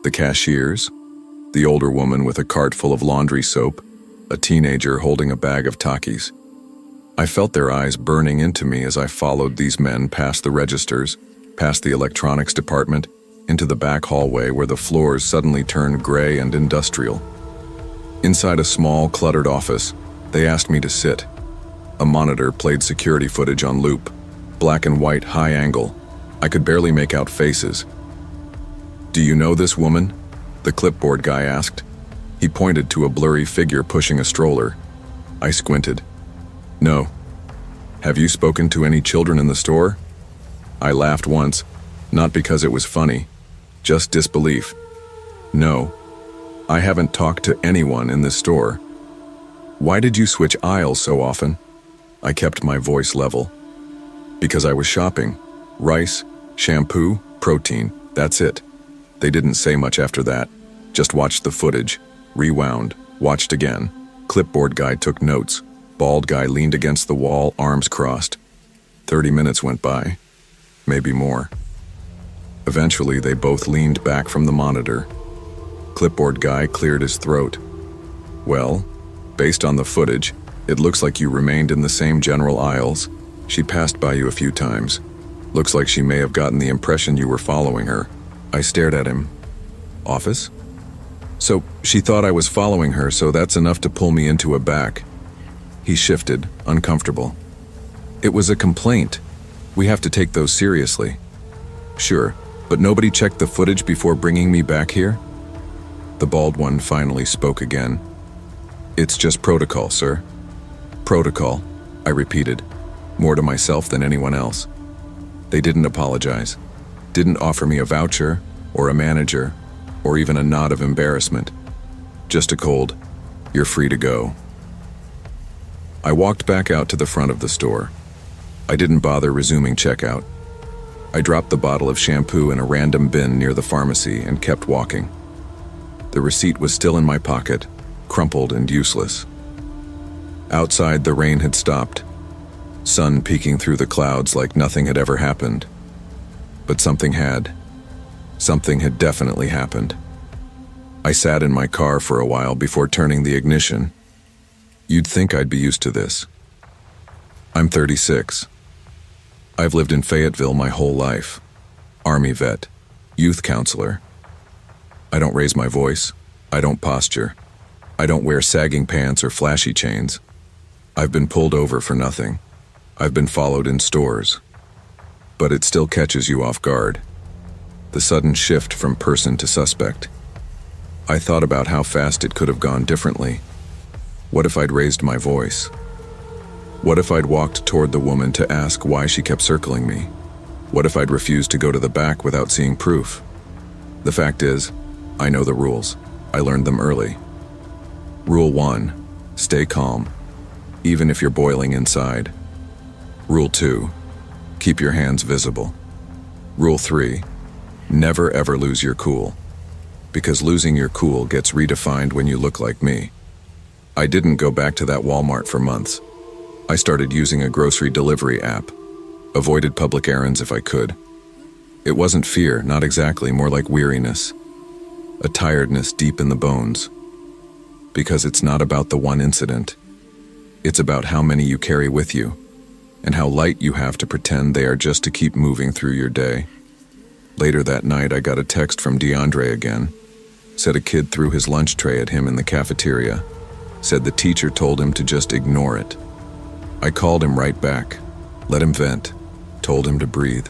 The cashiers, the older woman with a cart full of laundry soap, a teenager holding a bag of Takis. I felt their eyes burning into me as I followed these men past the registers, past the electronics department, into the back hallway where the floors suddenly turned gray and industrial. Inside a small, cluttered office, they asked me to sit. A monitor played security footage on loop, black and white, high angle. I could barely make out faces. "Do you know this woman?" the clipboard guy asked. He pointed to a blurry figure pushing a stroller. I squinted. "No." "Have you spoken to any children in the store?" I laughed once, not because it was funny, just disbelief. "No, I haven't talked to anyone in this store." "Why did you switch aisles so often?" I kept my voice level. "Because I was shopping. Rice, shampoo, protein, that's it." They didn't say much after that, just watched the footage, rewound, watched again. Clipboard guy took notes. Bald guy leaned against the wall, arms crossed. 30 minutes went by, maybe more. Eventually, they both leaned back from the monitor. Clipboard guy cleared his throat. Well, based on the footage, it looks like you remained in the same general aisles. She passed by you a few times. Looks like she may have gotten the impression you were following her. I stared at him. Office? So, she thought I was following her, so that's enough to pull me into a back. He shifted, uncomfortable. It was a complaint. We have to take those seriously. Sure, but nobody checked the footage before bringing me back here? The bald one finally spoke again. It's just protocol, sir. Protocol, I repeated, more to myself than anyone else. They didn't apologize, didn't offer me a voucher or a manager or even a nod of embarrassment. Just a cold, you're free to go. I walked back out to the front of the store. I didn't bother resuming checkout. I dropped the bottle of shampoo in a random bin near the pharmacy and kept walking. The receipt was still in my pocket, crumpled and useless. Outside, the rain had stopped, sun peeking through the clouds like nothing had ever happened. But something had. Something had definitely happened. I sat in my car for a while before turning the ignition. You'd think I'd be used to this. I'm 36. I've lived in Fayetteville my whole life. Army vet, youth counselor. I don't raise my voice. I don't posture. I don't wear sagging pants or flashy chains. I've been pulled over for nothing. I've been followed in stores. But it still catches you off guard. The sudden shift from person to suspect. I thought about how fast it could have gone differently. What if I'd raised my voice? What if I'd walked toward the woman to ask why she kept circling me? What if I'd refused to go to the back without seeing proof? The fact is, I know the rules. I learned them early. Rule 1, stay calm, even if you're boiling inside. Rule 2, keep your hands visible. Rule 3, never ever lose your cool, because losing your cool gets redefined when you look like me. I didn't go back to that Walmart for months. I started using a grocery delivery app, avoided public errands if I could. It wasn't fear, not exactly, more like weariness, a tiredness deep in the bones. Because it's not about the one incident. It's about how many you carry with you, and how light you have to pretend they are just to keep moving through your day. Later that night, I got a text from DeAndre again. Said a kid threw his lunch tray at him in the cafeteria. Said the teacher told him to just ignore it. I called him right back, let him vent, told him to breathe,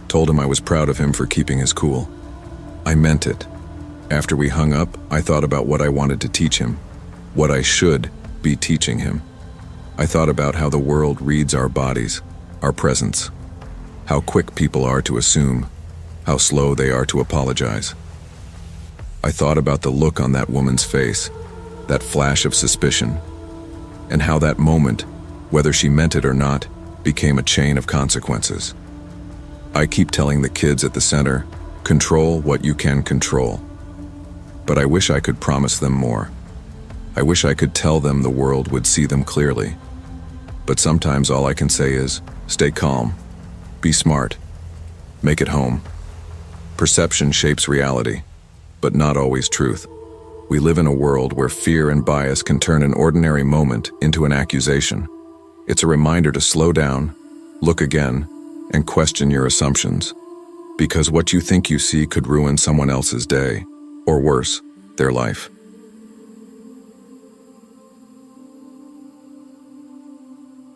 told him I was proud of him for keeping his cool. I meant it. After we hung up, I thought about what I wanted to teach him, what I should be teaching him. I thought about how the world reads our bodies, our presence, how quick people are to assume, how slow they are to apologize. I thought about the look on that woman's face, that flash of suspicion, and how that moment, whether she meant it or not, became a chain of consequences. I keep telling the kids at the center, control what you can control. But I wish I could promise them more. I wish I could tell them the world would see them clearly. But sometimes all I can say is, stay calm, be smart, make it home. Perception shapes reality, but not always truth. We live in a world where fear and bias can turn an ordinary moment into an accusation. It's a reminder to slow down, look again, and question your assumptions. Because what you think you see could ruin someone else's day, or worse, their life.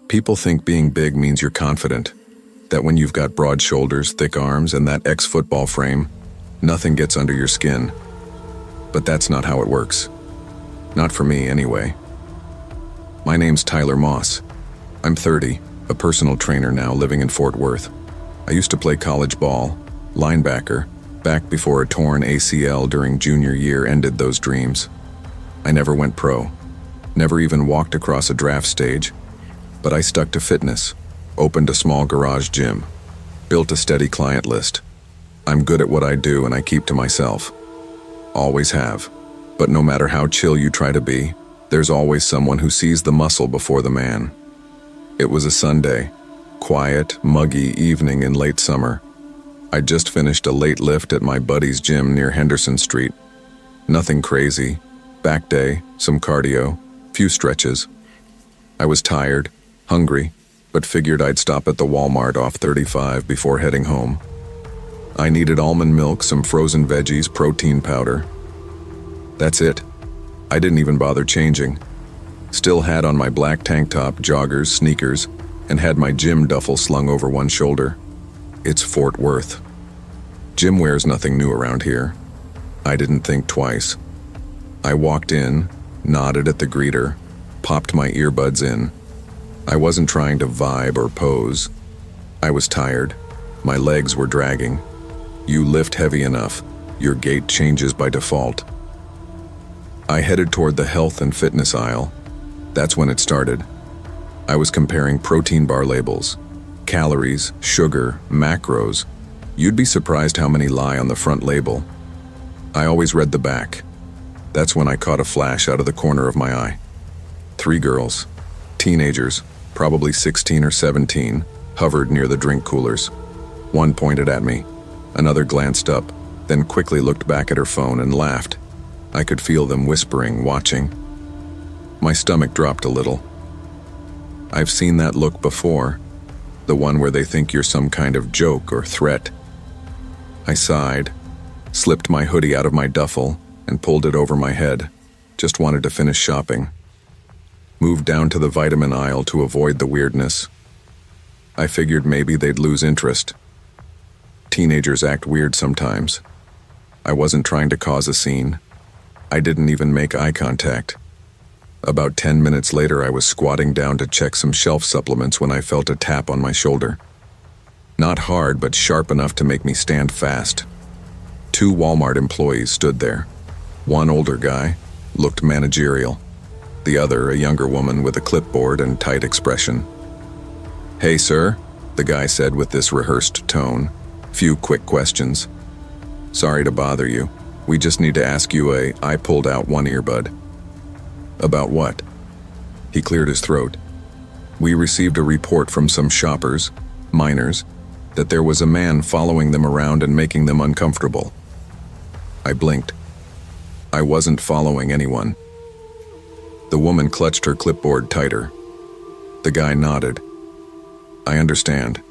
People think being big means you're confident, that when you've got broad shoulders, thick arms, and that ex-football frame, nothing gets under your skin. But that's not how it works. Not for me, anyway. My name's Tyler Moss. I'm 30, a personal trainer now living in Fort Worth. I used to play college ball, linebacker, back before a torn ACL during junior year ended those dreams. I never went pro, never even walked across a draft stage, but I stuck to fitness, opened a small garage gym, built a steady client list. I'm good at what I do and I keep to myself. Always have. But no matter how chill you try to be, There's always someone who sees the muscle before the man. It was a Sunday, quiet, muggy evening in late summer. I'd just finished a late lift at my buddy's gym near Henderson Street. Nothing crazy. Back day, some cardio, few stretches. I was tired, hungry, but figured I'd stop at the Walmart off 35 before heading home. I needed almond milk, some frozen veggies, protein powder. That's it. I didn't even bother changing. Still had on my black tank top, joggers, sneakers, and had my gym duffel slung over one shoulder. It's Fort Worth. Gym wear's nothing new around here. I didn't think twice. I walked in, nodded at the greeter, popped my earbuds in. I wasn't trying to vibe or pose. I was tired. My legs were dragging. You lift heavy enough, your gait changes by default. I headed toward the health and fitness aisle. That's when it started. I was comparing protein bar labels, calories, sugar, macros. You'd be surprised how many lie on the front label. I always read the back. That's when I caught a flash out of the corner of my eye. 3 girls, teenagers, probably 16 or 17, hovered near the drink coolers. One pointed at me. Another glanced up, then quickly looked back at her phone and laughed. I could feel them whispering, watching. My stomach dropped a little. I've seen that look before, the one where they think you're some kind of joke or threat. I sighed, slipped my hoodie out of my duffel, and pulled it over my head. Just wanted to finish shopping. Moved down to the vitamin aisle to avoid the weirdness. I figured maybe they'd lose interest. Teenagers act weird sometimes. I wasn't trying to cause a scene. I didn't even make eye contact. About 10 minutes later, I was squatting down to check some shelf supplements when I felt a tap on my shoulder. Not hard, but sharp enough to make me stand fast. 2 Walmart employees stood there. One older guy, looked managerial. The other, a younger woman with a clipboard and tight expression. "Hey, sir," the guy said with this rehearsed tone. Few quick questions. "Sorry to bother you. We just need to ask you I pulled out one earbud." "About what?" He cleared his throat. "We received a report from some shoppers, minors, that there was a man following them around and making them uncomfortable." I blinked. I wasn't following anyone. The woman clutched her clipboard tighter. The guy nodded. "I understand.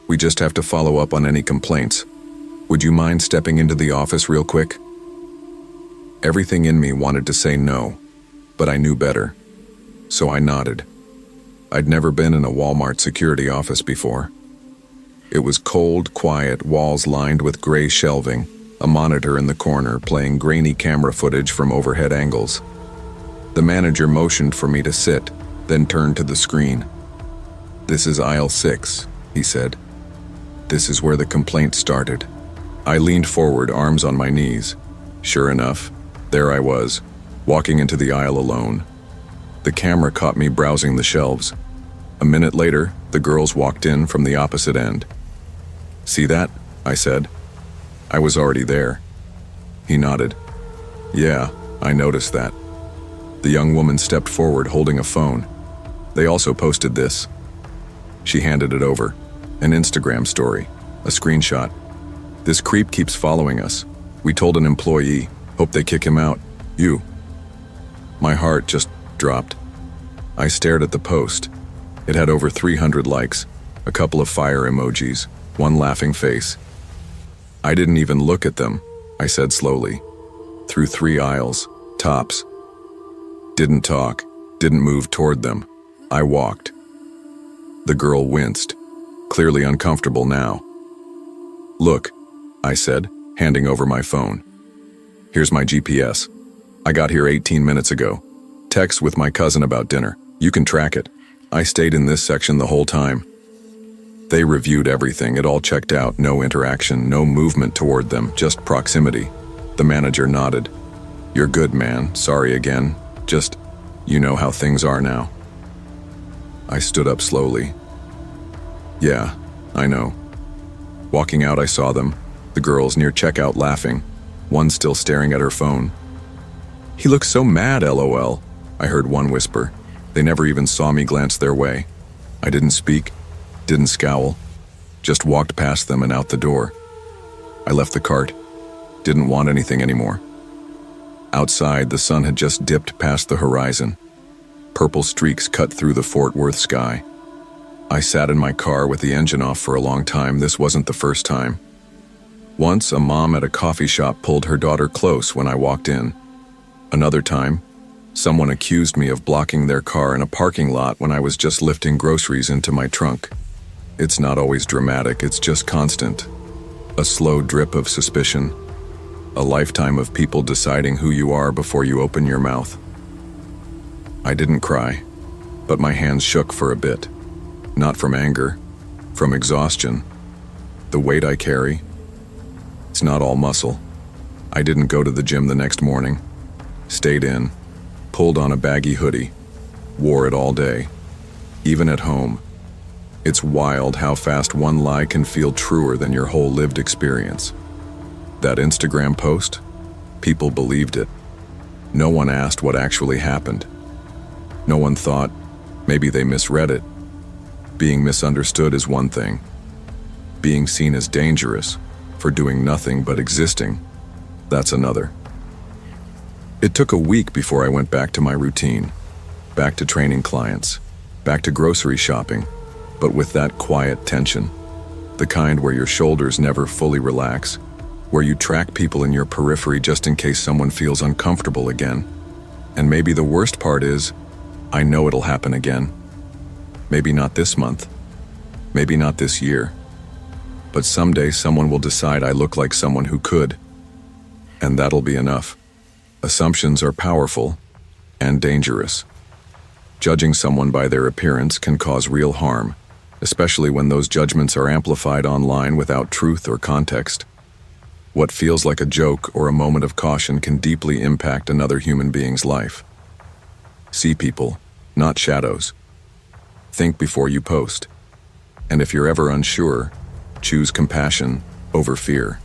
We just have to follow up on any complaints. Would you mind stepping into the office real quick?" Everything in me wanted to say no, but I knew better. So I nodded. I'd never been in a Walmart security office before. It was cold, quiet, walls lined with gray shelving, a monitor in the corner playing grainy camera footage from overhead angles. The manager motioned for me to sit, then turned to the screen. "This is aisle 6, he said. "This is where the complaint started." I leaned forward, arms on my knees. Sure enough, there I was, walking into the aisle alone. The camera caught me browsing the shelves. A minute later, the girls walked in from the opposite end. "See that?" I said. I was already there. He nodded. "Yeah, I noticed that." The young woman stepped forward holding a phone. "They also posted this." She handed it over. An Instagram story, a screenshot. "This creep keeps following us. We told an employee. Hope they kick him out. You." My heart just dropped. I stared at the post. It had over 300 likes, a couple of fire emojis, one laughing face. "I didn't even look at them," I said slowly. "Through 3 aisles, tops. Didn't talk, didn't move toward them. I walked." The girl winced, clearly uncomfortable now. "Look," I said, handing over my phone. "Here's my GPS. I got here 18 minutes ago. Text with my cousin about dinner. You can track it. I stayed in this section the whole time." They reviewed everything. It all checked out. No interaction, no movement toward them, just proximity. The manager nodded. "You're good, man. Sorry again. Just, you know how things are now." I stood up slowly. "Yeah, I know." Walking out, I saw them, the girls near checkout laughing, one still staring at her phone. "He looks so mad, LOL. I heard one whisper. They never even saw me glance their way. I didn't speak, didn't scowl, just walked past them and out the door. I left the cart, didn't want anything anymore. Outside, the sun had just dipped past the horizon. Purple streaks cut through the Fort Worth sky. I sat in my car with the engine off for a long time. This wasn't the first time. Once, a mom at a coffee shop pulled her daughter close when I walked in. Another time, someone accused me of blocking their car in a parking lot when I was just lifting groceries into my trunk. It's not always dramatic, it's just constant. A slow drip of suspicion. A lifetime of people deciding who you are before you open your mouth. I didn't cry, but my hands shook for a bit. Not from anger, from exhaustion. The weight I carry, it's not all muscle. I didn't go to the gym the next morning. Stayed in, pulled on a baggy hoodie, wore it all day, even at home. It's wild how fast one lie can feel truer than your whole lived experience. That Instagram post, people believed it. No one asked what actually happened. No one thought, maybe they misread it. Being misunderstood is one thing. Being seen as dangerous for doing nothing but existing, that's another. It took a week before I went back to my routine, back to training clients, back to grocery shopping, but with that quiet tension, the kind where your shoulders never fully relax, where you track people in your periphery just in case someone feels uncomfortable again. And maybe the worst part is, I know it'll happen again. Maybe not this month, maybe not this year, but someday someone will decide I look like someone who could, and that'll be enough. Assumptions are powerful and dangerous. Judging someone by their appearance can cause real harm, especially when those judgments are amplified online without truth or context. What feels like a joke or a moment of caution can deeply impact another human being's life. See people, not shadows. Think before you post. And if you're ever unsure, choose compassion over fear.